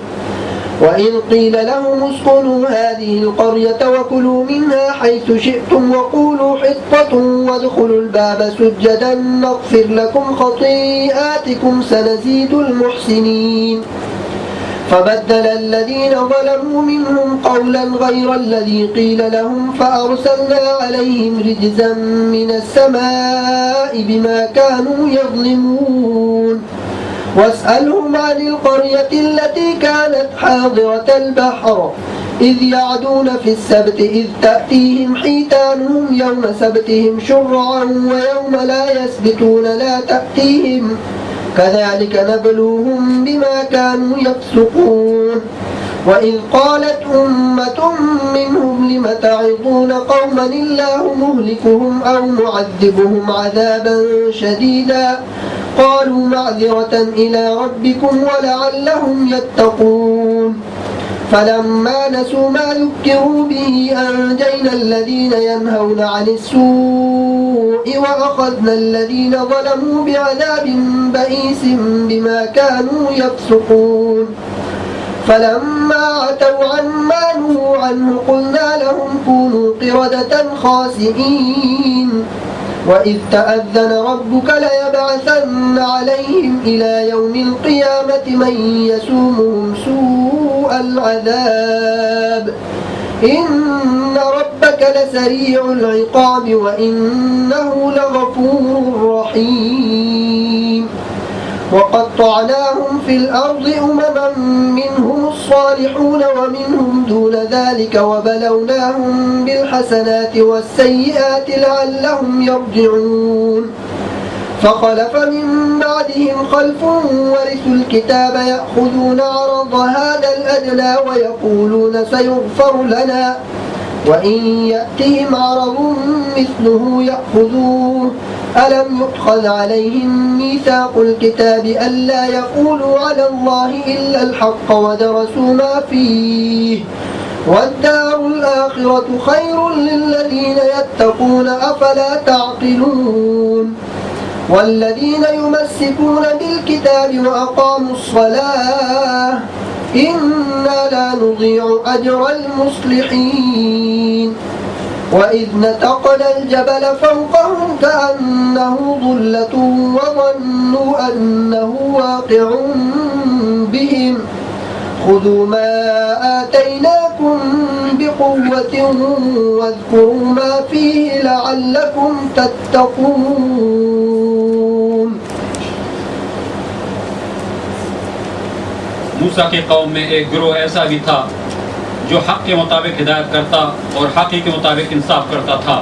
وإذ قيل لهم اسكنوا هذه القرية وكلوا منها حيث شئتم وقولوا حطة وادخلوا الباب سجدا نغفر لكم خطيئاتكم سنزيد المحسنين فبدل الذين ظلموا منهم قولا غير الذي قيل لهم فأرسلنا عليهم رجزا من السماء بما كانوا يظلمون واسألهم عن القرية التي كانت حاضرة البحر إذ يعدون في السبت إذ تأتيهم حيتانهم يوم سبتهم شرعا ويوم لا يسبتون لا تأتيهم كذلك نبلوهم بما كانوا يفسقون وإذ قالت أمة منهم لم تعظون قوما الله مهلكهم أو معذبهم عذابا شديدا قالوا معذرة إلى ربكم ولعلهم يتقون فلما نسوا ما ذكروا به أنجينا الذين ينهون عن السوء وأخذنا الذين ظلموا بعذاب بئيس بما كانوا يفسقون فلما عتوا عما نهوا عنه قلنا لهم كونوا قردة خاسئين وإذ تأذن ربك ليبعثن عليهم إلى يوم القيامة من يسومهم سوء سوء العذاب إن ربك لسريع العقاب وإنه لغفور رحيم وقطعناهم في الأرض أمما منهم الصالحون ومنهم دون ذلك وبلوناهم بالحسنات والسيئات لعلهم يرجعون فخلف من بعدهم خلف ورثوا الكتاب يأخذون عرض هذا الأدنى ويقولون سيغفر لنا وإن يأتهم عرض مثله يأخذوه ألم يؤخذ عليهم ميثاق الكتاب ألا يقولوا على الله إلا الحق ودرسوا ما فيه والدار الآخرة خير للذين يتقون أفلا تعقلون والذين يمسكون بالكتاب وأقاموا الصلاة إنا لا نضيع أجر المصلحين وإذ نتقنا الجبل فوقهم كأنه ظلة وظنوا أنه واقع بهم خذوا ما آتيناكم بقوة واذكروا ما فيه لعلكم تتقون. موسیٰ کی قوم میں ایک گروہ ایسا بھی تھا جو حق کے مطابق ہدایت کرتا اور حقی کے مطابق انصاف کرتا تھا،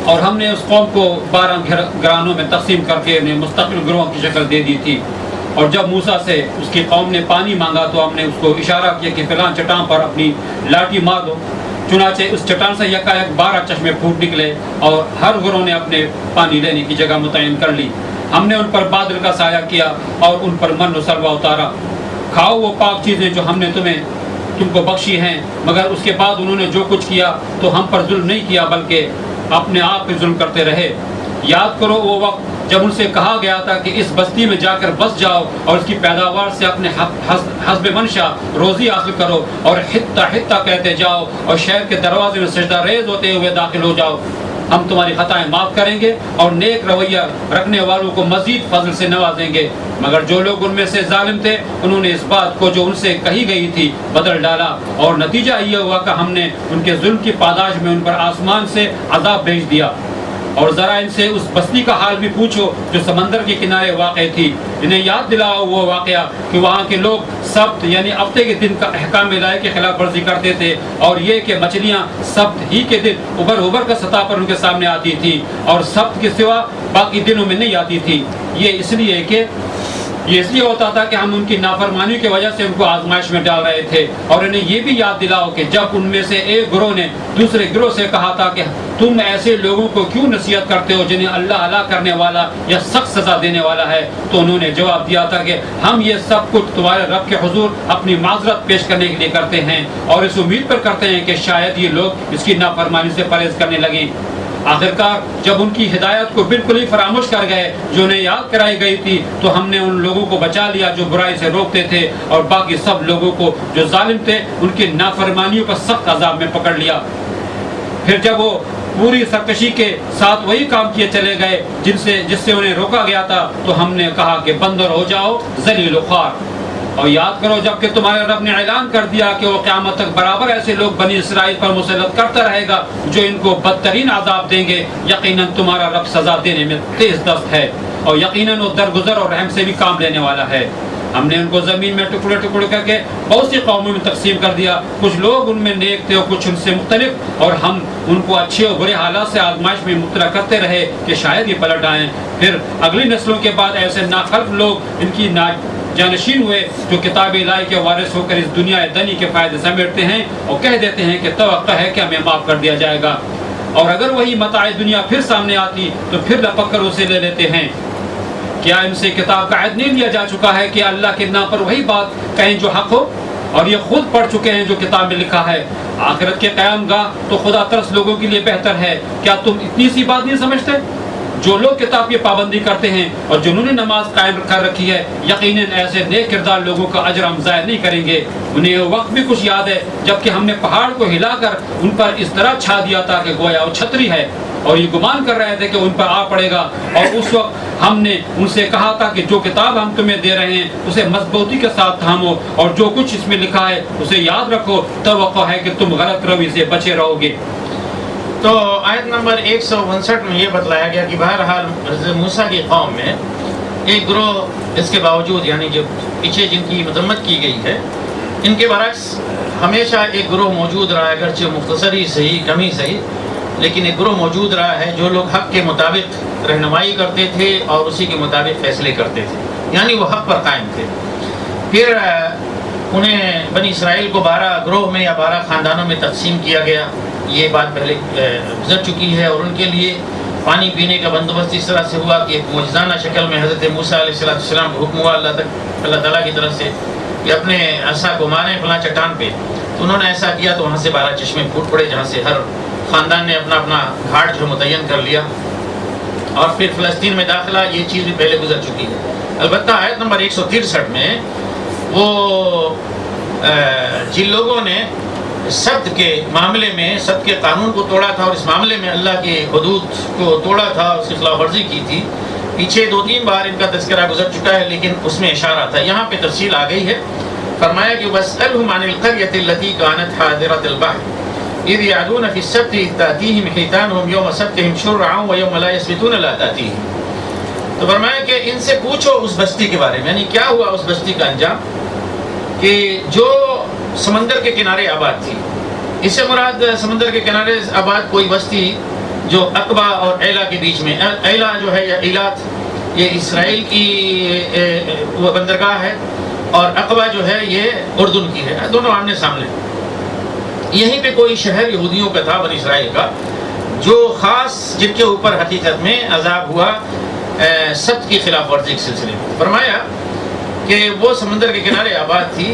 اور ہم نے اس قوم کو 12 گھرانوں میں تقسیم کر کے انہیں مستقل گروہوں کی شکل دے دی تھی. اور جب موسیٰ سے اس کی قوم نے پانی مانگا تو ہم نے اس کو اشارہ کیا کہ فلاں چٹان پر اپنی لاٹھی مار دو. چنانچہ اس چٹان سے یکایک 12 چشمے پھوٹ نکلے اور ہر گروہ نے اپنے پانی لینے کی جگہ متعین کر لی. ہم نے ان پر بادل کا سایہ کیا اور ان پر من و سلوہ اتارا. کھاؤ وہ پاک چیزیں جو ہم نے تم کو بخشی ہیں. مگر اس کے بعد انہوں نے جو کچھ کیا تو ہم پر ظلم نہیں کیا بلکہ اپنے آپ پہ ظلم کرتے رہے. یاد کرو وہ وقت جب ان سے کہا گیا تھا کہ اس بستی میں جا کر بس جاؤ اور اس کی پیداوار سے اپنے حسب منشا روزی حاصل کرو اور حتہ حتہ کہتے جاؤ اور شہر کے دروازے میں سجدہ ریز ہوتے ہوئے داخل ہو جاؤ. ہم تمہاری خطائیں معاف کریں گے اور نیک رویہ رکھنے والوں کو مزید فضل سے نوازیں گے. مگر جو لوگ ان میں سے ظالم تھے انہوں نے اس بات کو جو ان سے کہی گئی تھی بدل ڈالا، اور نتیجہ یہ ہوا کہ ہم نے ان کے ظلم کی پاداش میں ان پر آسمان سے عذاب بھیج دیا. اور ذرا ان سے اس بستی کا حال بھی پوچھو جو سمندر کے کنارے واقع تھی. انہیں یاد دلاؤ وہ واقعہ کہ وہاں کے لوگ سبت یعنی ہفتے کے دن کا احکام الہی کی خلاف ورزی کرتے تھے، اور یہ کہ مچھلیاں سبت ہی کے دن ابھر کر سطح پر ان کے سامنے آتی تھی اور سبت کے سوا باقی دنوں میں نہیں آتی تھی. یہ اس لیے ہوتا تھا کہ ہم ان کی نافرمانی کی وجہ سے ان کو آزمائش میں ڈال رہے تھے. اور انہیں یہ بھی یاد دلاؤ کہ جب ان میں سے ایک گروہ نے دوسرے گروہ سے کہا تھا کہ تم ایسے لوگوں کو کیوں نصیحت کرتے ہو جنہیں اللہ ہلاک کرنے والا یا سخت سزا دینے والا ہے، تو انہوں نے جواب دیا تھا کہ ہم یہ سب کچھ تمہارے رب کے حضور اپنی معذرت پیش کرنے کے لیے کرتے ہیں اور اس امید پر کرتے ہیں کہ شاید یہ لوگ اس کی نافرمانی سے پرہیز کرنے لگیں. آخرکار جب ان کی ہدایت کو بالکل ہی فراموش کر گئے جو انہیں یاد کرائی گئی تھی تو ہم نے ان لوگوں کو بچا لیا جو برائی سے روکتے تھے، اور باقی سب لوگوں کو جو ظالم تھے ان کی نافرمانیوں پر سخت عذاب میں پکڑ لیا. پھر جب وہ پوری سرکشی کے ساتھ وہی کام کیے چلے گئے جس سے انہیں روکا گیا تھا تو ہم نے کہا کہ بندر ہو جاؤ ذلیل و خوار. اور یاد کرو جب کہ تمہارے رب نے اعلان کر دیا کہ وہ قیامت تک برابر ایسے لوگ بنی اسرائیل پر مسلط کرتا رہے گا جو ان کو بدترین عذاب دیں گے. یقیناً تمہارا رب سزا دینے میں تیز دست ہے اور یقیناً وہ درگزر اور رحم سے بھی کام لینے والا ہے. ہم نے ان کو زمین میں ٹکڑے ٹکڑے کر کے بہت سی قوموں میں تقسیم کر دیا. کچھ لوگ ان میں نیک تھے اور کچھ ان سے مختلف، اور ہم ان کو اچھے اور برے حالات سے آزمائش میں مبتلا کرتے رہے کہ شاید یہ پلٹ آئیں. پھر اگلی نسلوں کے بعد ایسے ناخلف لوگ ان کی جانشین ہوئے جو کتاب الہی کے وارث ہو کر اس دنیا دنی کے فائدے سمیٹتے ہیں اور کہہ دیتے ہیں کہ توقع ہے کہ ہمیں معاف کر دیا جائے گا، اور اگر وہی متاع دنیا پھر سامنے آتی تو پھر لپک کر اسے لے لیتے ہیں. کیا ان سے کتاب کا عہد نہیں لیا جا چکا ہے کہ اللہ کے نام پر وہی بات کہیں جو حق ہو؟ اور یہ خود پڑھ چکے ہیں جو کتاب میں لکھا ہے. آخرت کے قیام گاہ تو خدا ترس لوگوں کے لیے بہتر ہے. کیا تم اتنی سی بات نہیں سمجھتے؟ جو لوگ کتاب کی پابندی کرتے ہیں اور جنہوں نے نماز قائم کر رکھی ہے یقیناً ایسے نیک کردار لوگوں کا اجر ہم ضائع نہیں کریں گے. انہیں وہ وقت بھی کچھ یاد ہے جب کہ ہم نے پہاڑ کو ہلا کر ان پر اس طرح چھا دیا تھا کہ گویا وہ چھتری ہے. اور یہ گمان کر رہے تھے کہ ان پر آ پڑے گا، اور اس وقت ہم نے ان سے کہا تھا کہ جو کتاب ہم تمہیں دے رہے ہیں اسے مضبوطی کے ساتھ تھامو، اور جو کچھ اس میں لکھا ہے اسے یاد رکھو، توقع ہے کہ تم غلط روی سے بچے رہو گے۔ تو آیت نمبر 159 میں یہ بتلایا گیا کہ بہرحال حضرت موسیٰ کی قوم میں ایک گروہ اس کے باوجود، یعنی جو پیچھے جن کی مذمت کی گئی ہے، ان کے برعکس ہمیشہ ایک گروہ موجود رہا ہے، اگرچہ مختصری صحیح کمی صحیح، لیکن ایک گروہ موجود رہا ہے جو لوگ حق کے مطابق رہنمائی کرتے تھے اور اسی کے مطابق فیصلے کرتے تھے، یعنی وہ حق پر قائم تھے۔ پھر انہیں بنی اسرائیل کو 12 گروہ میں یا 12 خاندانوں میں تقسیم کیا گیا، یہ بات پہلے گزر چکی ہے، اور ان کے لیے پانی پینے کا بندوبست اس طرح سے ہوا کہ ایک معجزانہ شکل میں حضرت موسیٰ علیہ السلام کو حکم ہوا اللہ تعالیٰ کی طرف سے کہ اپنے عصا کو ماریں فلاں چٹان پہ، تو انہوں نے ایسا کیا تو وہاں سے 12 چشمے پھوٹ پڑے، جہاں سے ہر خاندان نے اپنا اپنا گھاٹ جو متعین کر لیا، اور پھر فلسطین میں داخلہ، یہ چیز بھی پہلے گزر چکی ہے۔ البتہ آیت نمبر 163 میں وہ جن لوگوں نے سبت کے معاملے میں سبت کے قانون کو توڑا تھا اور اس معاملے میں اللہ کے حدود کو توڑا تھا، اس کی خلاف ورزی کی تھی، پیچھے 2-3 بار ان کا تذکرہ گزر چکا ہے، لیکن اس میں اشارہ تھا، یہاں پہ تفصیل آ گئی ہے۔ فرمایا کہ وَاسْأَلْهُمْ عَنِ الْقَرْيَةِ الَّتِي كَانَتْ حَاضِرَةَ الْبَحْرِ إِذْ يَعْدُونَ فِي السَّبْتِ إِذْ تَأْتِيهِمْ حِيتَانُهُمْ يَوْمَ سَبْتِهِمْ شُرَّعًا وَيَوْمَ لَا يَسْبِتُونَ لَا تَأْتِيهِمْ۔ تو فرمایا کہ ان سے پوچھو اس بستی کے بارے میں، یعنی کیا ہوا اس بستی کا انجام کہ جو سمندر کے کنارے آباد تھی۔ اس سے مراد سمندر کے کنارے آباد کوئی بستی جو عقبہ اور ایلا کے بیچ میں، ایلا جو ہے یا ایلات یہ اسرائیل کی وہ بندرگاہ ہے، اور عقبہ جو ہے یہ اردن کی ہے، دونوں آمنے سامنے۔ یہیں پہ کوئی شہر یہودیوں کا تھا بنی اسرائیل کا، جو خاص جن کے اوپر حقیقت میں عذاب ہوا سبت کی خلاف ورزی کے سلسلے میں۔ فرمایا کہ وہ سمندر کے کنارے آباد تھی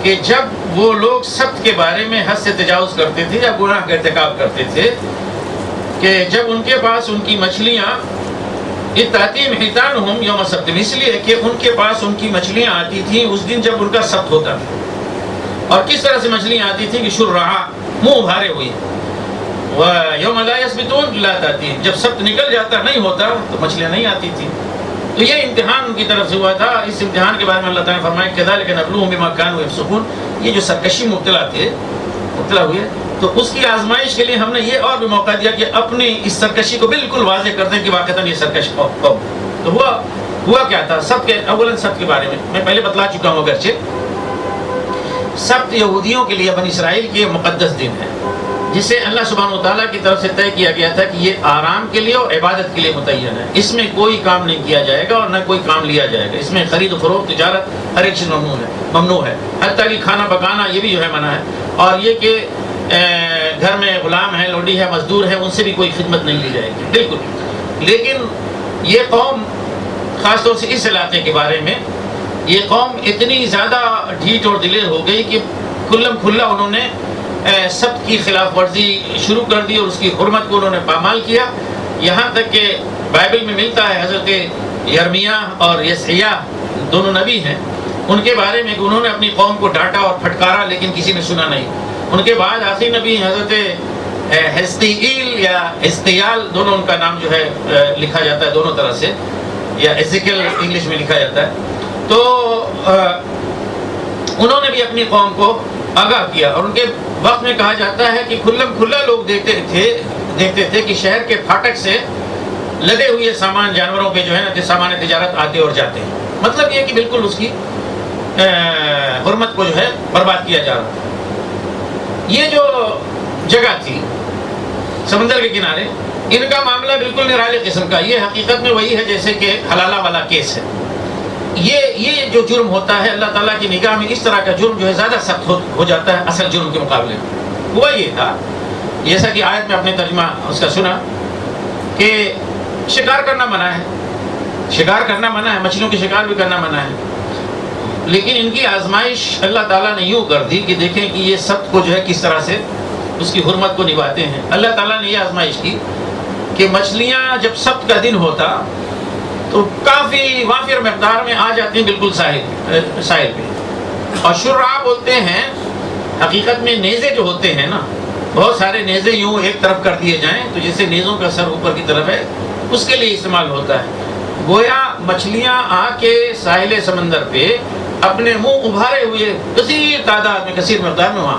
کہ جب وہ لوگ سبت کے بارے میں حد سے تجاوز کرتے تھے یا گناہ کا ارتکاب کرتے تھے، کہ جب ان کے پاس ان کی مچھلیاں اتاتیم حیتانہم یوم سبت، اس لیے کہ ان کے پاس ان کی مچھلیاں آتی تھیں اس دن جب ان کا سبت ہوتا تھا، اور کس طرح سے مچھلیاں آتی تھیں کہ شرعا، منہ بھارے ہوئی، وَيَوْمَ لَا يَسْبِتُونَ لَا تَأْتِيهِمْ، جب سبت نکل جاتا نہیں ہوتا تو مچھلیاں نہیں آتی تھیں۔ تو یہ امتحان ان کی طرف سے ہوا تھا۔ اس امتحان کے بارے میں اللہ تعالیٰ نے فرمایا كَذَلِكَ نَبْلُوهُم بِمَا كَانُوا يَفْسُقُونَ، یہ جو سرکشی مبتلا ہوئے تو اس کی آزمائش کے لیے ہم نے یہ اور بھی موقع دیا کہ اپنی اس سرکشی کو بالکل واضح کر دیں کہ واقعتاً یہ سرکش قوم۔ تو ہوا کیا تھا سب کے، اولاً سب کے بارے میں پہلے بتلا چکا ہوں، اگرچہ سبت یہودیوں کے لیے بنی اسرائیل کی مقدس دن ہے، جسے اللہ سبحانہ وتعالیٰ کی طرف سے طے کیا گیا تھا کہ یہ آرام کے لیے اور عبادت کے لیے متعین ہے، اس میں کوئی کام نہیں کیا جائے گا اور نہ کوئی کام لیا جائے گا، اس میں خرید و فروخت، تجارت، ہر ایک چیز ممنوع ہے، حتیٰ کہ کھانا پکانا یہ بھی جو ہے منع ہے، اور یہ کہ گھر میں غلام ہے، لوڈی ہے، مزدور ہے، ان سے بھی کوئی خدمت نہیں لی جائے گی بالکل۔ لیکن یہ قوم خاص طور سے اس علاقے کے بارے میں، یہ قوم اتنی زیادہ ڈھیٹ اور دلیر ہو گئی کہ کھلم کھلا انہوں نے سبت کی خلاف ورزی شروع کر دی اور اس کی حرمت کو انہوں نے پامال کیا، یہاں تک کہ بائبل میں ملتا ہے حضرت یرمیاہ اور یسعیاہ دونوں نبی ہیں، ان کے بارے میں کہ انہوں نے اپنی قوم کو ڈانٹا اور پھٹکارا لیکن کسی نے سنا نہیں۔ ان کے بعد آخری نبی حضرت حزقیل یا حزقیال، دونوں ان کا نام جو ہے لکھا جاتا ہے دونوں طرح سے، یا ایزیکل انگلش میں لکھا جاتا ہے، تو انہوں نے بھی اپنی قوم کو آگاہ کیا، اور ان کے وقت میں کہا جاتا ہے کہ کھلم کھلا لوگ دیکھتے تھے کہ شہر کے پھاٹک سے لدے ہوئے سامان جانوروں کے جو ہے نا سامان تجارت آتے اور جاتے ہیں، مطلب یہ کہ بالکل اس کی حرمت کو جو ہے برباد کیا جا رہا تھا۔ یہ جو جگہ تھی سمندر کے کنارے، ان کا معاملہ بالکل نرالی قسم کا، یہ حقیقت میں وہی ہے جیسے کہ حلالہ والا کیس ہے۔ یہ جو جرم ہوتا ہے اللہ تعالیٰ کی نگاہ میں اس طرح کا جرم جو ہے زیادہ سخت ہو جاتا ہے اصل جرم کے مقابلے میں۔ ہوا یہ تھا جیسا کہ آیت میں اپنے ترجمہ اس کا سنا کہ شکار کرنا منع ہے، مچھلیوں کی شکار بھی کرنا منع ہے، لیکن ان کی آزمائش اللہ تعالیٰ نے یوں کر دی کہ دیکھیں کہ یہ سبت کو جو ہے کس طرح سے اس کی حرمت کو نبھاتے ہیں۔ اللہ تعالیٰ نے یہ آزمائش کی کہ مچھلیاں جب سبت کا دن ہوتا تو کافی وافر مقدار میں آ جاتی ہیں بالکل ساحل پہ، اور شرعا بولتے ہیں حقیقت میں نیزے جو ہوتے ہیں نا، بہت سارے نیزے یوں ایک طرف کر دیے جائیں تو جیسے نیزوں کا سر اوپر کی طرف ہے اس کے لیے استعمال ہوتا ہے. گویا مچھلیاں آ کے ساحل سمندر پہ اپنے منہ ابھارے ہوئے کثیر تعداد میں کثیر مقدار میں وہاں.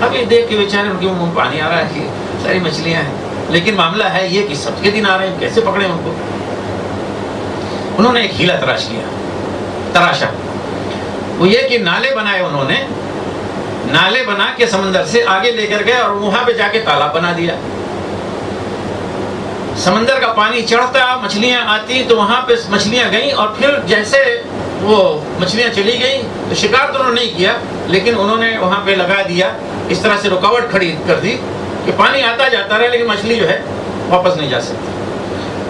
اب یہ دیکھ کے بیچارے ان کے منہ میں پانی آ رہا ہے کہ ساری مچھلیاں ہیں، لیکن معاملہ ہے یہ کہ سب کے دن آ رہے ہیں، کیسے پکڑے ان کو؟ انہوں نے ایک ہیلا تراشا. وہ یہ کہ نالے بنائے، انہوں نے نالے بنا کے سمندر سے آگے لے کر گئے اور وہاں پہ جا کے تالاب بنا دیا. سمندر کا پانی چڑھتا، مچھلیاں آتی تو وہاں پہ مچھلیاں گئیں، اور پھر جیسے وہ مچھلیاں چلی گئیں تو شکار تو انہوں نے نہیں کیا، لیکن انہوں نے وہاں پہ لگا دیا، اس طرح سے رکاوٹ کھڑی کر دی کہ پانی آتا جاتا رہا لیکن مچھلی جو ہے واپس نہیں جا سکتی.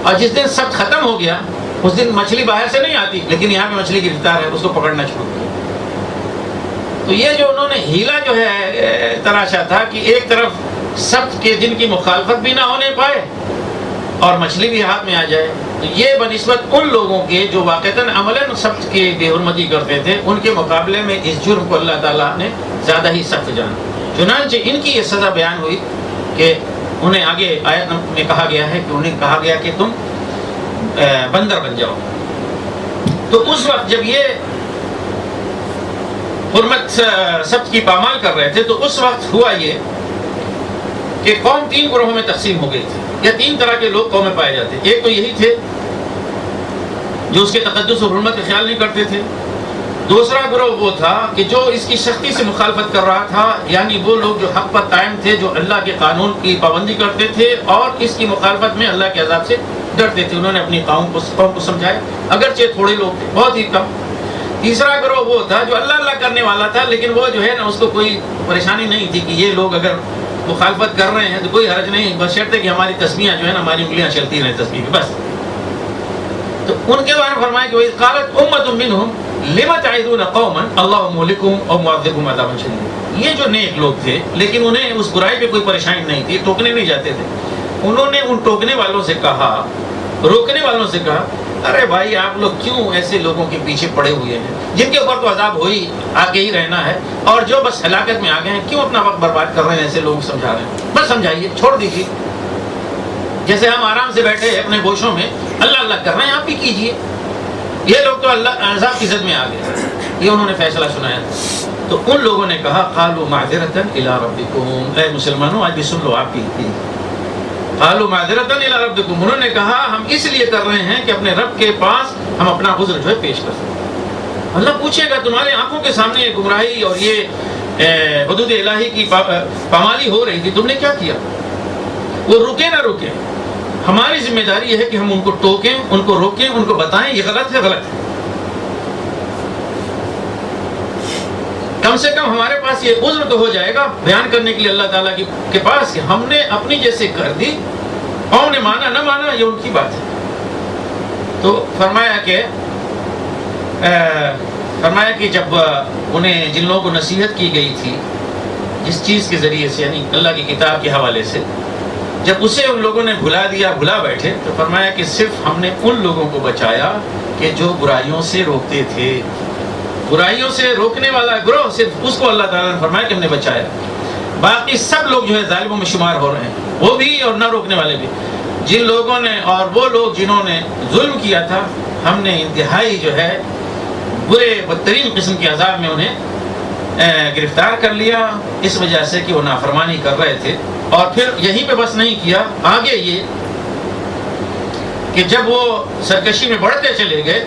اور جس دن سب ختم ہو گیا اس دن مچھلی باہر سے نہیں آتی، لیکن یہاں پہ مچھلی گرفتار ہے، اس کو پکڑنا شروع کیا. تو یہ جو انہوں نے ہیلا جو ہے تراشا تھا کہ ایک طرف سبت کے دن کی مخالفت بھی نہ ہونے پائے اور مچھلی بھی ہاتھ میں آ جائے، تو یہ بنسبت ان لوگوں کے جو واقعتاً عملاً سبت کی بے حرمتی کرتے تھے، ان کے مقابلے میں اس جرم کو اللہ تعالیٰ نے زیادہ ہی سخت جانا. چنانچہ ان کی یہ سزا بیان ہوئی کہ انہیں آگے آیت میں کہا گیا ہے کہ انہیں کہا گیا کہ تم بندر بن جاؤ. تو اس وقت جب یہ حرمت سبت کی پامال کر رہے تھے تو اس وقت ہوا یہ کہ قوم 3 گروہوں میں تقسیم ہو گئی تھی، یا 3 طرح کے لوگ قوم میں پائے جاتے. ایک تو یہی تھے جو اس کے تقدس اور حرمت کا خیال نہیں کرتے تھے. دوسرا گروہ وہ تھا کہ جو اس کی سختی سے مخالفت کر رہا تھا، یعنی وہ لوگ جو حق پر قائم تھے، جو اللہ کے قانون کی پابندی کرتے تھے اور اس کی مخالفت میں اللہ کے عذاب سے ڈرتے تھے. انہوں نے اپنی قوم کو سمجھایا، اگرچہ تھوڑے لوگ تھے، بہت ہی کم. تیسرا گروہ وہ تھا جو اللہ کرنے والا تھا، لیکن وہ جو ہے نا اس کو کوئی پریشانی نہیں تھی کہ یہ لوگ اگر مخالفت کر رہے ہیں تو کوئی حرج نہیں، بشرطے کہ ہماری تسبیحاں جو ہے نا، ہماری انگلیاں چلتی رہیں تسبیح کی، بس. تو ان کے بارے میں فرمایا کہ وَإِذْ قَالَتْ أُمَّةٌ مِّنْهُمْ لِمَ تَعِظُونَ قَوْمًا اللَّهُ مُهْلِكُهُمْ أَوْ مُعَذِّبُهُمْ عَذَابًا شَدِيدًا. یہ جو نیک لوگ تھے لیکن انہیں اس برائی پہ کوئی پریشانی نہیں تھی، ٹوکنے نہیں جاتے تھے. انہوں نے ان ٹوکنے والوں سے کہا، روکنے والوں سے کہا، ارے بھائی آپ لوگ کیوں ایسے لوگوں کے پیچھے پڑے ہوئے ہیں جن کے اوپر تو عذاب ہوئی آگے ہی رہنا ہے، اور جو بس ہلاکت میں آ گئے ہیں، کیوں اپنا وقت برباد کر رہے ہیں؟ ایسے لوگ سمجھا رہے ہیں، بس سمجھائیے، چھوڑ دیجیے. جیسے ہم آرام سے بیٹھے اپنے گوشوں میں اللہ کر رہے ہیں، آپ بھی کیجیے. یہ لوگ تو اللہ عذاب کی زد میں آ گئے. یہ انہوں نے فیصلہ سنایا. تو ان لوگوں نے کہا قالوا معذرۃ الی ربکم، اے مسلمانوں آج بھی سن لو آپ کی. قالوا معذرۃ الی ربکم، انہوں نے کہا ہم اس لیے کر رہے ہیں کہ اپنے رب کے پاس ہم اپنا عذر جو ہے پیش کر سکیں. اللہ پوچھے گا تمہارے آنکھوں کے سامنے یہ گمراہی اور یہ حدود الہی کی پامالی ہو رہی تھی، تم نے کیا کیا؟ وہ رکے نہ رکے، ہماری ذمہ داری یہ ہے کہ ہم ان کو ٹوکیں، ان کو روکیں، ان کو بتائیں یہ غلط ہے. کم سے کم ہمارے پاس یہ عذر تو ہو جائے گا بیان کرنے کے لیے اللہ تعالیٰ کے پاس کہ ہم نے اپنی جیسے کر دی، قوم نے مانا نہ مانا یہ ان کی بات ہے. تو فرمایا کہ جب انہیں جن لوگوں کو نصیحت کی گئی تھی جس چیز کے ذریعے سے، یعنی اللہ کی کتاب کے حوالے سے، جب اسے ان لوگوں نے بھلا بیٹھے، تو فرمایا کہ صرف ہم نے ان لوگوں کو بچایا کہ جو برائیوں سے روکتے تھے. برائیوں سے روکنے والا گروہ صرف اس کو اللہ تعالیٰ نے فرمایا کہ ہم نے بچایا. باقی سب لوگ جو ہے ظالموں میں شمار ہو رہے ہیں، وہ بھی اور نہ روکنے والے بھی. جن لوگوں نے اور وہ لوگ جنہوں نے ظلم کیا تھا، ہم نے انتہائی جو ہے برے بدترین قسم کے عذاب میں انہیں گرفتار کر لیا، اس وجہ سے کہ وہ نافرمانی کر رہے تھے. اور پھر یہیں پہ بس نہیں کیا، آگے یہ کہ جب وہ سرکشی میں بڑھتے چلے گئے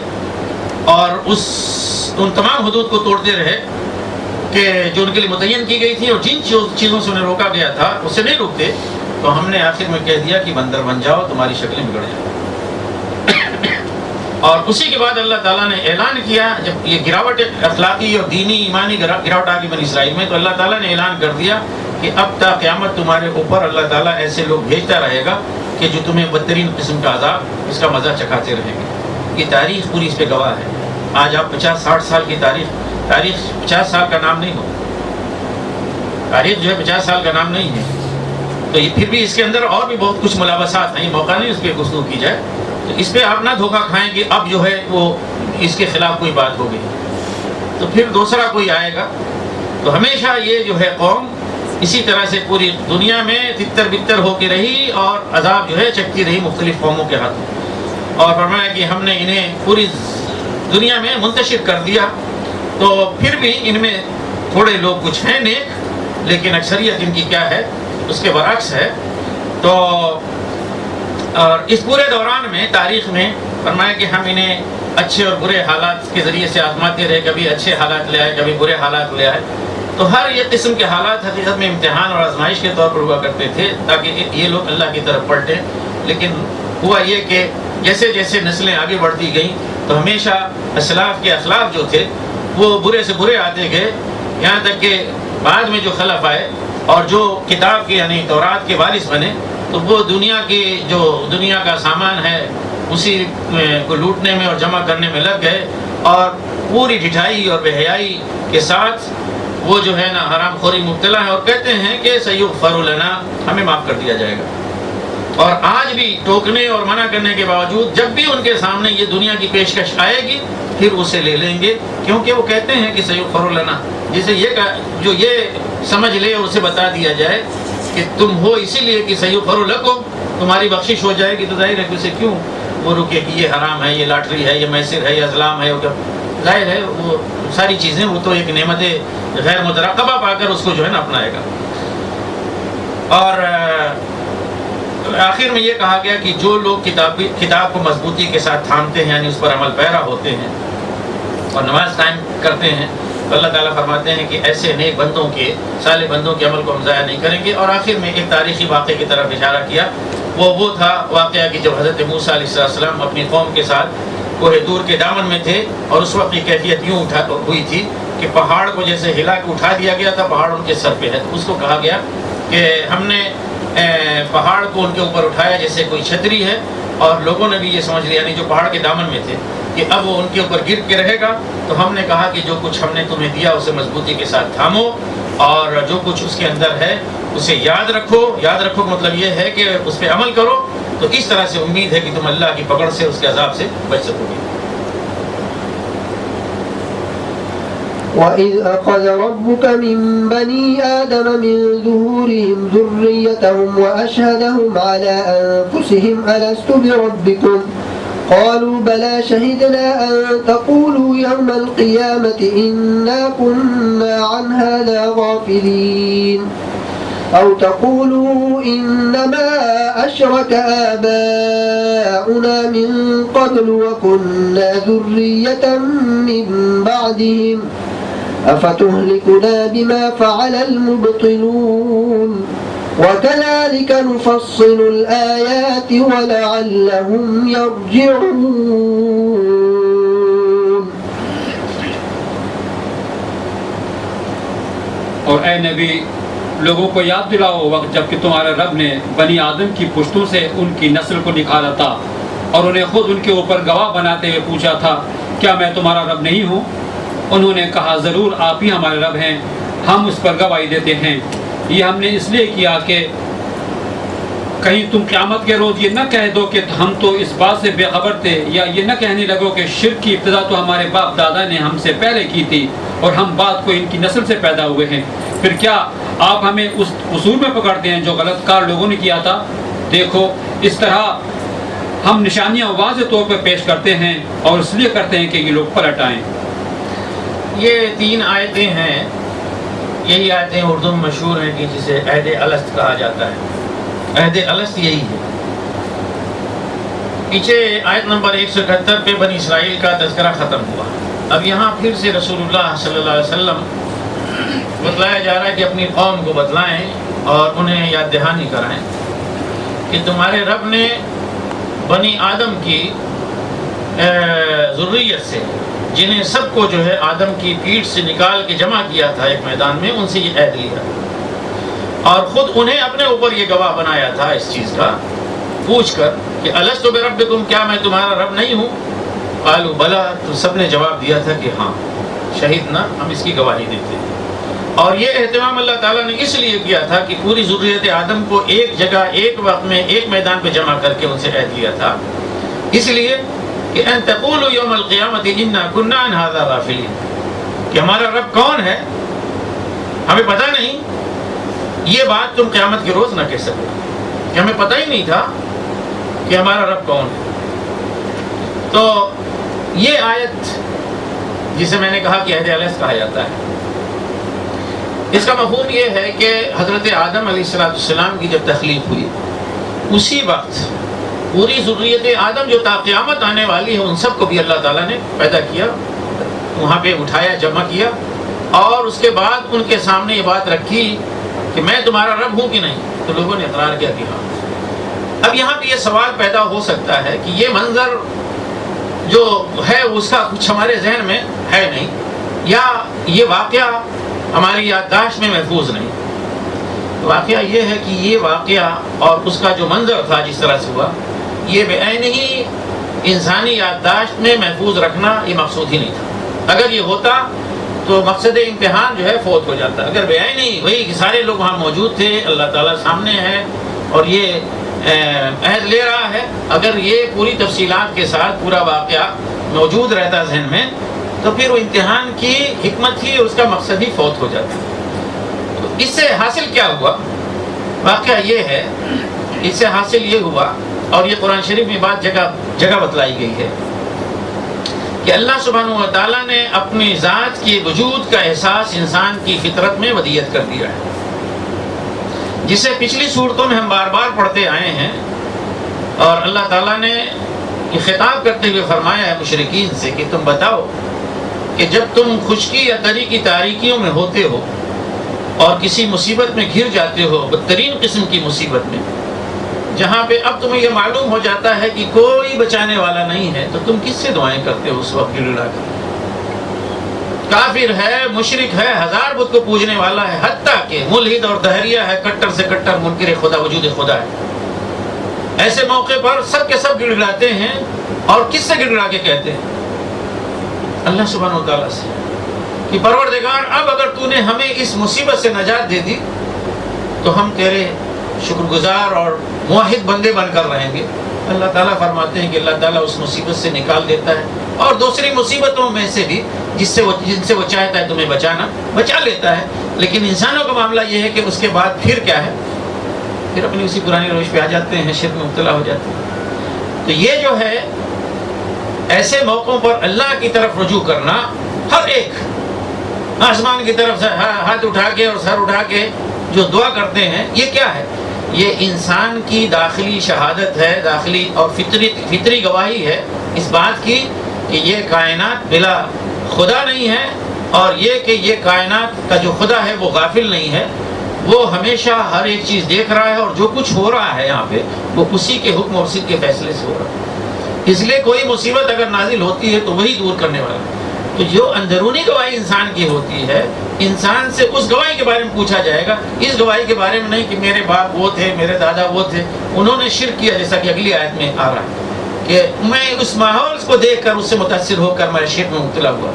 اور ان تمام حدود کو توڑتے رہے کہ جو ان کے لیے متعین کی گئی تھی، اور جن چیزوں سے انہیں روکا گیا تھا اس سے نہیں رکتے، تو ہم نے آخر میں کہہ دیا کہ بندر بن جاؤ، تمہاری شکلیں بگڑ جائیں. اور اسی کے بعد اللہ تعالیٰ نے اعلان کیا، جب یہ گراوٹ اخلاقی اور دینی ایمانی گراوٹ آ گئی بنی اسرائیل میں، تو اللہ تعالیٰ نے اعلان کر دیا کہ اب تا قیامت تمہارے اوپر اللہ تعالیٰ ایسے لوگ بھیجتا رہے گا کہ جو تمہیں بدترین قسم کا عذاب، اس کا مزہ چکھاتے رہیں گے. یہ تاریخ پوری اس پہ گواہ ہے. آج آپ 50-60 سال کی تاریخ 50 سال کا نام نہیں ہو، تاریخ جو ہے 50 سال کا نام نہیں ہے. تو یہ پھر بھی اس کے اندر اور بھی بہت کچھ ملابسات ہیں، یہ موقع نہیں اس پہ گفتگو کی جائے. تو اس پہ آپ نہ دھوکہ کھائیں کہ اب جو ہے وہ اس کے خلاف کوئی بات ہو گئی تو پھر دوسرا کوئی آئے گا. تو ہمیشہ یہ جو ہے قوم اسی طرح سے پوری دنیا میں تتر بتر ہو کے رہی اور عذاب جو ہے چکتی رہی مختلف قوموں کے ہاتھوں، اور فرمایا کہ ہم نے انہیں پوری دنیا میں منتشر کر دیا، تو پھر بھی ان میں تھوڑے لوگ کچھ ہیں نیک، لیکن اکثریت ان کی کیا ہے، اس کے برعکس ہے۔ تو اور اس پورے دوران میں تاریخ میں فرمایا کہ ہم انہیں اچھے اور برے حالات کے ذریعے سے آزماتے رہے، کبھی اچھے حالات لے آئے، کبھی برے حالات لے آئے۔ تو ہر یہ قسم کے حالات حقیقت میں امتحان اور آزمائش کے طور پر ہوا کرتے تھے تاکہ یہ لوگ اللہ کی طرف پلٹیں، لیکن ہوا یہ کہ جیسے جیسے نسلیں آگے بڑھتی گئیں تو ہمیشہ اسلاف کے اخلاق جو تھے وہ برے سے برے آتے گئے، یہاں تک کہ بعد میں جو خلف آئے اور جو کتاب کے یعنی تورات کے وارث بنے تو وہ دنیا کا سامان ہے اسی کو لوٹنے میں اور جمع کرنے میں لگ گئے، اور پوری ڈھٹائی اور بے حیائی کے ساتھ وہ جو ہے نا حرام خوری مبتلا ہے، اور کہتے ہیں کہ سیغفر لنا، ہمیں معاف کر دیا جائے گا۔ اور آج بھی ٹوکنے اور منع کرنے کے باوجود جب بھی ان کے سامنے یہ دنیا کی پیشکش آئے گی پھر اسے لے لیں گے، کیونکہ وہ کہتے ہیں کہ سیغفر لنا، جسے جو یہ سمجھ لے اسے بتا دیا جائے کہ تم ہو اسی لیے کہ سیغفر لکم، تمہاری بخشش ہو جائے گی، تو ظاہر ہے کہ اسے کیوں وہ رکے کہ یہ حرام ہے، یہ لاٹری ہے، یہ میسر ہے، یہ ازلام ہے، ظاہر ہے وہ ساری چیزیں وہ تو ایک نعمت غیر مترقبہ پا کر اس کو جو ہے نا اپنائے گا۔ اور آخر میں یہ کہا گیا کہ جو لوگ کتاب کو مضبوطی کے ساتھ تھامتے ہیں، یعنی اس پر عمل پیرا ہوتے ہیں اور نماز قائم کرتے ہیں، تو اللہ تعالیٰ فرماتے ہیں کہ ایسے نیک بندوں کے، صالح بندوں کے عمل کو ہم ضائع نہیں کریں گے۔ اور آخر میں ایک تاریخی واقعے کی طرف اشارہ کیا، وہ تھا واقعہ کہ جب حضرت موسیٰ علیہ السلام اپنی قوم کے ساتھ کوہ طور کے دامن میں تھے، اور اس وقت کی کیفیت یوں ہوئی تھی کہ پہاڑ کو جیسے ہلا کے اٹھا دیا گیا تھا، پہاڑ ان کے سر پہ ہے، اس کو کہا گیا کہ ہم نے پہاڑ کو ان کے اوپر اٹھایا جیسے کوئی چھتری ہے، اور لوگوں نے بھی یہ سمجھ لیا، یعنی جو پہاڑ کے دامن میں تھے، کہ اب وہ ان کے اوپر گر کے رہے گا۔ تو ہم نے کہا کہ جو کچھ ہم نے تمہیں دیا اسے مضبوطی کے ساتھ تھامو، اور جو کچھ اس کے اندر ہے اسے یاد رکھو۔ یاد رکھو مطلب یہ ہے کہ اس پہ عمل کرو، تو اس طرح سے امید ہے کہ تم اللہ کی پکڑ سے، اس کے عذاب سے بچ سکو گے۔ وَإِذْ أَخَذَ رَبُّكَ مِنْ بَنِي آدَمَ مِنْ ظُهُورِهِمْ ذُرِّيَّتَهُمْ وَأَشْهَدَهُمْ عَلَىٰ أَنفُسِهِمْ أَلَسْتُ بِرَبِّكُمْ قَالُوا بَلَىٰ شَهِدْنَا أَن تَقُولُوا يَوْمَ الْقِيَامَةِ إِنَّا كُنَّا عَنْ هَٰذَا غَافِلِينَ أَوْ تَقُولُوا إِنَّمَا أَشْرَكَ آبَاؤُنَا مِن قَبْلُ وَكُنَّا ذُرِّيَّةً مِّن بَعْدِهِمْ أَفَتُهْلِكُنَا بِمَا فَعَلَ الْمُبْطِلُونَ وَكَذَلِكَ نُفَصِّلُ الْآيَاتِ وَلَعَلَّهُمْ يَرْجِعُونَ۔ اور اے نبی، لوگوں کو یاد دلاؤ وقت جب کہ تمہارے رب نے بنی آدم کی پشتوں سے ان کی نسل کو نکالا تھا، اور انہیں خود ان کے اوپر گواہ بناتے ہوئے پوچھا تھا، کیا میں تمہارا رب نہیں ہوں؟ انہوں نے کہا، ضرور آپ ہی ہمارے رب ہیں، ہم اس پر گواہی دیتے ہیں۔ یہ ہم نے اس لیے کیا کہ کہیں تم قیامت کے روز یہ نہ کہہ دو کہ ہم تو اس بات سے بے خبر تھے، یا یہ نہ کہنے لگو کہ شرک کی ابتدا تو ہمارے باپ دادا نے ہم سے پہلے کی تھی، اور ہم بعد کو ان کی نسل سے پیدا ہوئے ہیں۔ پھر کیا آپ ہمیں اس قصور میں پکڑتے ہیں جو غلط کار لوگوں نے کیا تھا؟ دیکھو، اس طرح ہم نشانیاں واضح طور پر پیش کرتے ہیں، اور اس لیے کرتے ہیں کہ یہ لوگ پلٹ آئیں۔ یہ 3 آیتیں ہیں، یہی آیتیں اردو میں مشہور ہیں کہ جسے عہد الست کہا جاتا ہے۔ عہد الست یہی ہے۔ پیچھے آیت نمبر 171 پہ بنی اسرائیل کا تذکرہ ختم ہوا، اب یہاں پھر سے رسول اللہ صلی اللہ علیہ وسلم بتلایا جا رہا ہے کہ اپنی قوم کو بتلائیں اور انہیں یاد دہانی کرائیں کہ تمہارے رب نے بنی آدم کی ذریت سے، جنہیں سب کو جو ہے آدم کی پیٹھ سے نکال کے جمع کیا تھا ایک میدان میں، ان سے یہ عہد لیا، اور خود انہیں اپنے اوپر یہ گواہ بنایا تھا اس چیز کا پوچھ کر کہ الستُ بربکم، کیا میں تمہارا رب نہیں ہوں؟ قالوا بلا، تو سب نے جواب دیا تھا کہ ہاں، شہیدنا، ہم اس کی گواہی دیتے ہیں۔ اور یہ اہتمام اللہ تعالیٰ نے اس لیے کیا تھا کہ پوری ذریت آدم کو ایک جگہ، ایک وقت میں، ایک میدان پہ جمع کر کے ان سے عہد لیا تھا، اس لیے کہ ان تقولوا یوم القیامت انا کنا عن ھذا غافلین، کہ ہمارا رب کون ہے ہمیں پتہ نہیں، یہ بات تم قیامت کے روز نہ کہہ سکو کہ ہمیں پتہ ہی نہیں تھا کہ ہمارا رب کون ہے۔ تو یہ آیت جسے میں نے کہا کہ عہد الست کہا جاتا ہے، اس کا مفہوم یہ ہے کہ حضرت آدم علیہ السلام کی جب تخلیق ہوئی اسی وقت پوری ذریت آدم جو تا قیامت آنے والی ہے ان سب کو بھی اللہ تعالیٰ نے پیدا کیا، وہاں پہ اٹھایا، جمع کیا، اور اس کے بعد ان کے سامنے یہ بات رکھی کہ میں تمہارا رب ہوں کہ نہیں، تو لوگوں نے اقرار کیا کہ ہاں۔ اب یہاں پہ یہ سوال پیدا ہو سکتا ہے کہ یہ منظر جو ہے اس کا کچھ ہمارے ذہن میں ہے نہیں، یا یہ واقعہ ہماری یادداشت میں محفوظ نہیں۔ واقعہ یہ ہے کہ یہ واقعہ اور اس کا جو منظر تھا جس طرح سے ہوا، یہ بے عین ہی انسانی یادداشت میں محفوظ رکھنا یہ مقصود ہی نہیں تھا۔ اگر یہ ہوتا تو مقصد امتحان جو ہے فوت ہو جاتا۔ اگر بے عین ہی وہی کہ سارے لوگ وہاں موجود تھے، اللہ تعالیٰ سامنے ہے اور یہ عہد لے رہا ہے، اگر یہ پوری تفصیلات کے ساتھ پورا واقعہ موجود رہتا ذہن میں، تو پھر وہ امتحان کی حکمت ہی، اس کا مقصد ہی فوت ہو جاتا۔ تو اس سے حاصل کیا ہوا؟ واقعہ یہ ہے، اس سے حاصل یہ ہوا، اور یہ قرآن شریف میں بات جگہ بتلائی گئی ہے کہ اللہ سبحانہ و تعالیٰ نے اپنی ذات کے وجود کا احساس انسان کی فطرت میں ودیت کر دیا ہے، جسے پچھلی صورتوں میں ہم بار بار پڑھتے آئے ہیں، اور اللہ تعالیٰ نے یہ خطاب کرتے ہوئے فرمایا ہے مشرکین سے کہ تم بتاؤ کہ جب تم خشکی یا تری کی تاریکیوں میں ہوتے ہو اور کسی مصیبت میں گھر جاتے ہو، بدترین قسم کی مصیبت میں، جہاں پہ اب تمہیں یہ معلوم ہو جاتا ہے کہ کوئی بچانے والا نہیں ہے، تو تم کس سے دعائیں کرتے ہو اس وقت گڑ گڑا کر؟ کافر ہے، مشرک ہے، ہزار بت کو پوجنے والا ہے، حتیٰ کہ ملحد اور دہریہ ہے، کٹر سے کٹر منکر خدا، وجود خدا ہے، ایسے موقع پر سب کے سب گڑ گڑاتے ہیں، اور کس سے گڑ گڑا کے کہتے ہیں؟ اللہ سبحانہ و تعالیٰ سے کہ پروردگار اب اگر تو نے ہمیں اس مصیبت سے نجات دے دی تو ہم تیرے شکر گزار اور موحد بندے بن کر رہیں گے۔ اللہ تعالیٰ فرماتے ہیں کہ اللہ تعالیٰ اس مصیبت سے نکال دیتا ہے، اور دوسری مصیبتوں میں سے بھی جن سے وہ چاہتا ہے تمہیں بچا لیتا ہے۔ لیکن انسانوں کا معاملہ یہ ہے کہ اس کے بعد پھر کیا ہے؟ پھر اپنی اسی پرانی روش پہ آ جاتے ہیں، شرک میں مبتلا ہو جاتے ہیں۔ تو یہ جو ہے ایسے موقعوں پر اللہ کی طرف رجوع کرنا، ہر ایک آسمان کی طرف سے ہاتھ اٹھا کے اور سر اٹھا کے جو دعا کرتے ہیں، یہ کیا ہے؟ یہ انسان کی داخلی شہادت ہے، داخلی اور فطری گواہی ہے اس بات کی کہ یہ کائنات بلا خدا نہیں ہے، اور یہ کہ یہ کائنات کا جو خدا ہے وہ غافل نہیں ہے، وہ ہمیشہ ہر ایک چیز دیکھ رہا ہے، اور جو کچھ ہو رہا ہے یہاں پہ وہ اسی کے حکم اور اسی کے فیصلے سے ہو رہا ہے۔ اس لیے کوئی مصیبت اگر نازل ہوتی ہے تو وہی دور کرنے والا ہے۔ تو جو اندرونی گواہی انسان کی ہوتی ہے، انسان سے اس گواہی کے بارے میں پوچھا جائے گا، اس گواہی کے بارے میں نہیں کہ میرے باپ وہ تھے، میرے دادا وہ تھے، انہوں نے شرک کیا، جیسا کہ اگلی آیت میں آ رہا ہے کہ میں اس ماحول کو دیکھ کر اس سے متاثر ہو کر میں شرک میں مبتلا ہوا۔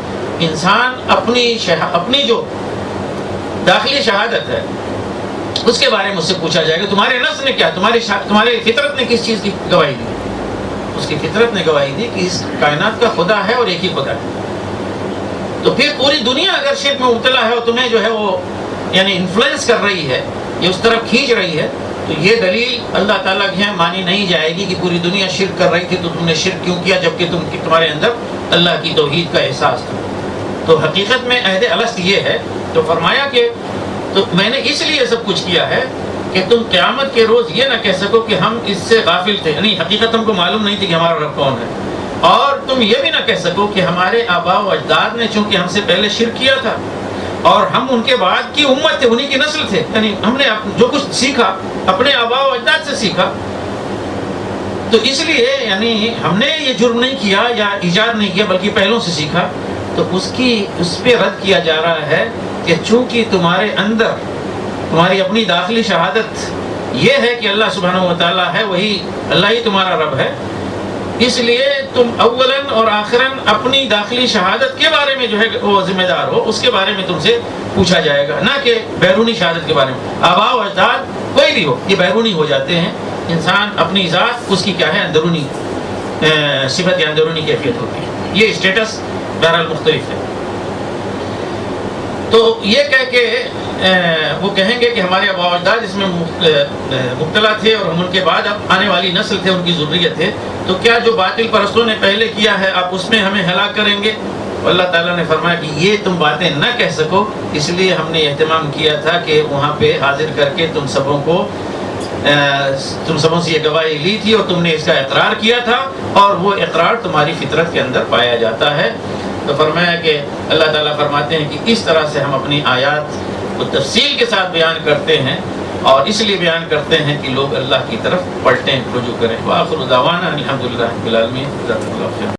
انسان اپنی جو داخلی شہادت ہے اس کے بارے میں اس سے پوچھا جائے گا، تمہارے نفس نے کیا، تمہارے فطرت نے کس چیز کی گواہی دی؟ اس کی فطرت نے گواہی دی کہ اس کائنات کا خدا ہے اور ایک ہی خدا ہے۔ تو پھر پوری دنیا اگر شرک میں مبتلا ہے اور تمہیں جو ہے وہ یعنی انفلوئنس کر رہی ہے، یہ اس طرف کھینچ رہی ہے، تو یہ دلیل اللہ تعالیٰ کی مانی نہیں جائے گی کہ پوری دنیا شرک کر رہی تھی تو تم نے شرک کیوں کیا جبکہ تمہارے اندر اللہ کی توحید کا احساس تھا۔ تو حقیقت میں عہد الست یہ ہے۔ تو فرمایا کہ تو میں نے اس لیے سب کچھ کیا ہے کہ تم قیامت کے روز یہ نہ کہہ سکو کہ ہم اس سے غافل تھے، یعنی حقیقت ہم کو معلوم نہیں تھی کہ ہمارا رب کون ہے، اور تم یہ بھی نہ کہہ سکو کہ ہمارے آباء و اجداد نے چونکہ ہم سے پہلے شرک کیا تھا اور ہم ان کے بعد کی امت تھے، انہی کی نسل تھے، یعنی ہم نے جو کچھ سیکھا اپنے آباء و اجداد سے سیکھا، تو اس لیے یعنی ہم نے یہ جرم نہیں کیا یا ایجاد نہیں کیا بلکہ پہلوں سے سیکھا۔ تو اس پہ رد کیا جا رہا ہے کہ چونکہ تمہارے اندر تمہاری اپنی داخلی شہادت یہ ہے کہ اللہ سبحانہ و تعالیٰ ہے، وہی اللہ ہی تمہارا رب ہے، اس لیے تم اولاً اور آخراً اپنی داخلی شہادت کے بارے میں جو ہے وہ ذمہ دار ہو، اس کے بارے میں تم سے پوچھا جائے گا، نہ کہ بیرونی شہادت کے بارے میں۔ آباء و اجداد کوئی بھی ہو یہ بیرونی ہو جاتے ہیں، انسان اپنی ذات اس کی کیا ہے اندرونی صفت یا اندرونی کیفیت ہوتی ہے، یہ اسٹیٹس بہرحال مختلف ہے۔ تو یہ کہہ کے وہ کہیں گے کہ ہمارے آباء و اجداد اس میں مبتلا تھے اور ہم ان کے بعد اب آنے والی نسل تھے، ان کی ذریت ہے، تو کیا جو باطل پرستوں نے پہلے کیا ہے آپ اس میں ہمیں ہلاک کریں گے؟ اللہ تعالیٰ نے فرمایا کہ یہ تم باتیں نہ کہہ سکو، اس لیے ہم نے اہتمام کیا تھا کہ وہاں پہ حاضر کر کے تم سبوں سے یہ گواہی لی تھی اور تم نے اس کا اقرار کیا تھا، اور وہ اقرار تمہاری فطرت کے اندر پایا جاتا ہے۔ تو فرمایا کہ اللہ تعالیٰ فرماتے ہیں کہ اس طرح سے ہم اپنی آیات کو تفصیل کے ساتھ بیان کرتے ہیں، اور اس لیے بیان کرتے ہیں کہ لوگ اللہ کی طرف پلٹیں، رجوع کریں۔ وآخر دعوانا الحمدللہ رب العالمین۔ جزاکم اللہ خیر۔